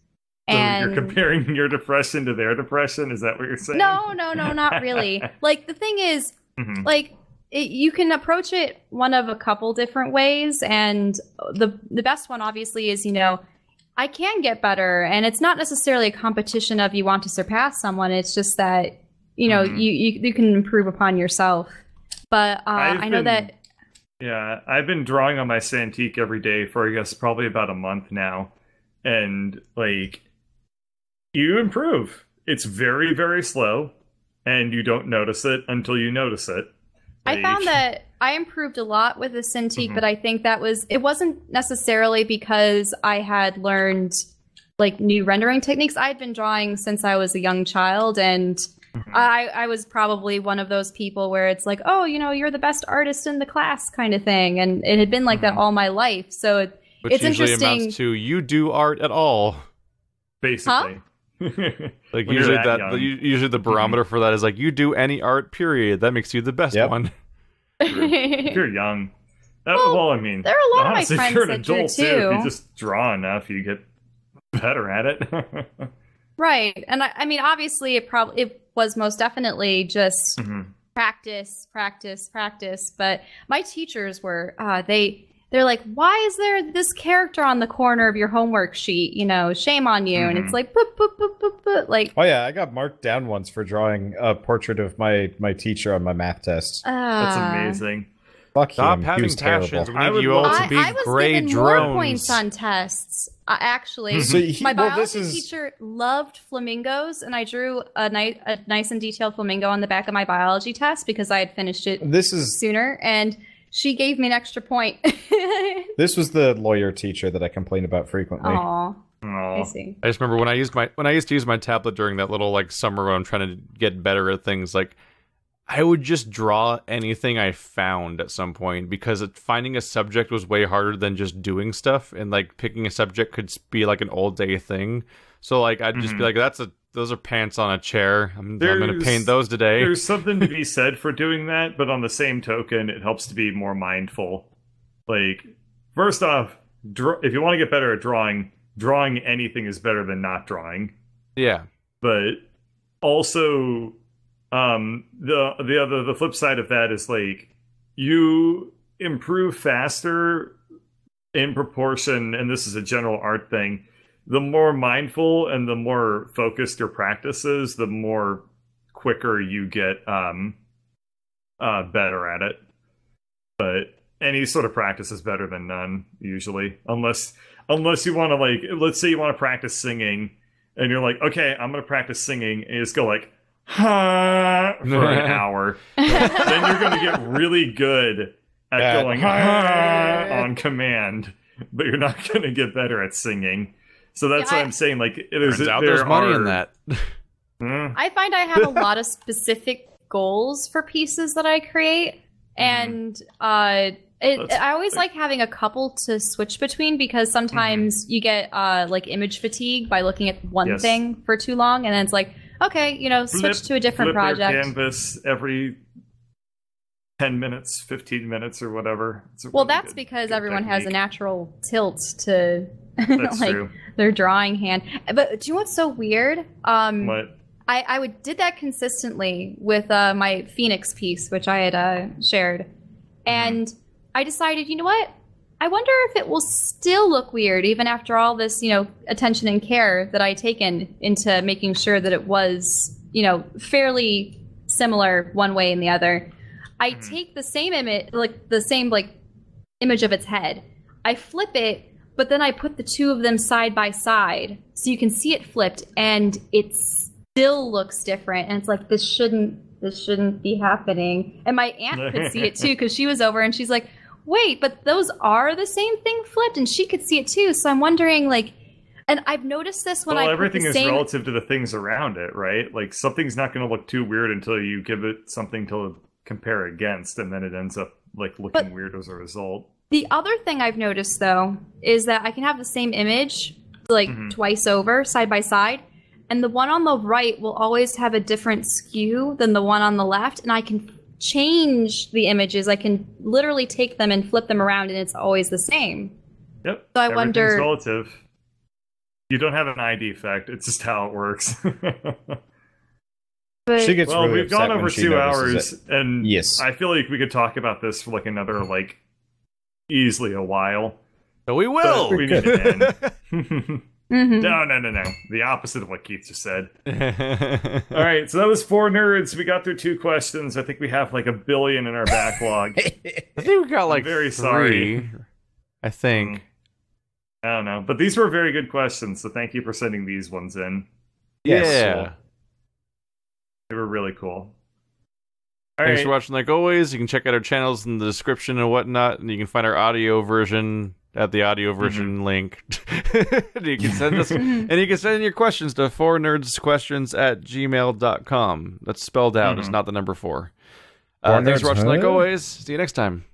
So And you're comparing your depression to their depression? Is that what you're saying? no, not really. Like the thing is, like you can approach it one of a couple different ways, and the best one obviously is, I can get better, and it's not necessarily a competition of you want to surpass someone. It's just that you can improve upon yourself. But I know that. Yeah, I've been drawing on my Cintiq every day for I guess probably about a month now, and like you improve. It's very, very slow, and you don't notice it until you notice it. I found that I improved a lot with the Cintiq, but I think it wasn't necessarily because I had learned like new rendering techniques. I had been drawing since I was a young child, and I was probably one of those people where it's like, oh, you're the best artist in the class kind of thing. And it had been like that all my life. So Which it's usually interesting. amounts to you do art at all. Basically. Like usually the barometer for that is like you do any art, period. That makes you the best one. If you're young. I mean, there are a lot honestly, of my if you're an friends that adult do too. If you just draw enough, you get better at it. Right. And I mean, obviously it was most definitely just practice. But my teachers were, they're like, why is there this character on the corner of your homework sheet? Shame on you. And it's like, boop, boop, boop, boop, boop. Like, oh yeah, I got marked down once for drawing a portrait of my teacher on my math test. That's amazing. Fuck Stop him. having He was passions. terrible. We need you all to be I was gray given drones. more points on tests. Actually, So my biology teacher loved flamingos, and I drew a nice and detailed flamingo on the back of my biology test because I had finished it sooner, and she gave me an extra point. This was the lawyer teacher that I complain about frequently. Aww. I see. I just remember when I used to use my tablet during that little like summer when I'm trying to get better at things, like I would just draw anything I found at some point because finding a subject was way harder than just doing stuff, and like picking a subject could be like an all day thing. So like I'd just be like, those are pants on a chair. I'm gonna paint those today. There's something to be said for doing that, but on the same token, it helps to be more mindful. Like, first off, if you want to get better at drawing anything is better than not drawing. Yeah, but also. The flip side of that is like you improve faster in proportion, and this is a general art thing. The more mindful and the more focused your practice is, the more quicker you get better at it. But any sort of practice is better than none, usually, unless you want to, like, let's say you want to practice singing, and you're like, okay, I'm gonna practice singing, and you just go like. For an hour. Then you're going to get really good at going on command, but you're not going to get better at singing. So that's what I'm saying. Like, there's money in that. I find I have a lot of specific goals for pieces that I create, and I always like having a couple to switch between because sometimes you get like image fatigue by looking at one thing for too long, and then it's like, okay, switch to a different project. Flip canvas every 10 minutes, 15 minutes, or whatever. Well, that's because everyone has a natural tilt to That's like true. their drawing hand. But do you know what's so weird? What? I did that consistently with my Phoenix piece, which I had shared, and I decided, you know what? I wonder if it will still look weird even after all this, attention and care that I taken into making sure that it was, fairly similar one way and the other. I take the same image, image of its head. I flip it, but then I put the two of them side by side so you can see it flipped, and it still looks different. And it's like, this shouldn't be happening. And my aunt could see it too because she was over and she's like, wait, but those are the same thing flipped, and she could see it too. So I'm wondering, like, and I've noticed this when everything is relative to the things around it, right? Like, something's not going to look too weird until you give it something to compare against, and then it ends up like looking weird as a result. The other thing I've noticed though is that I can have the same image like twice over, side by side, and the one on the right will always have a different skew than the one on the left, and I can change the images. I can literally take them and flip them around, and it's always the same. Yep. So I wonder. Relative. You don't have an eye defect. It's just how it works. But, she gets really we've gone upset over when she 2 notices hours, and yes, I feel like we could talk about this for like another easily a while. So we will. But we need to end. No. The opposite of what Keith just said. All right, so that was Four Nerds. We got through 2 questions. I think we have like 1 billion in our backlog. I think we got like very 3. sorry. I think. I don't know, but these were very good questions. So thank you for sending these ones in. Yeah. They were really cool. Thanks for watching, like always. You can check out our channels in the description and whatnot, and you can find our audio version at the audio version link. And you can send us and you can send in your questions to FourNerdsQuestions@gmail.com. That's spelled out. It's not the number 4. Thanks for watching, like always. See you next time.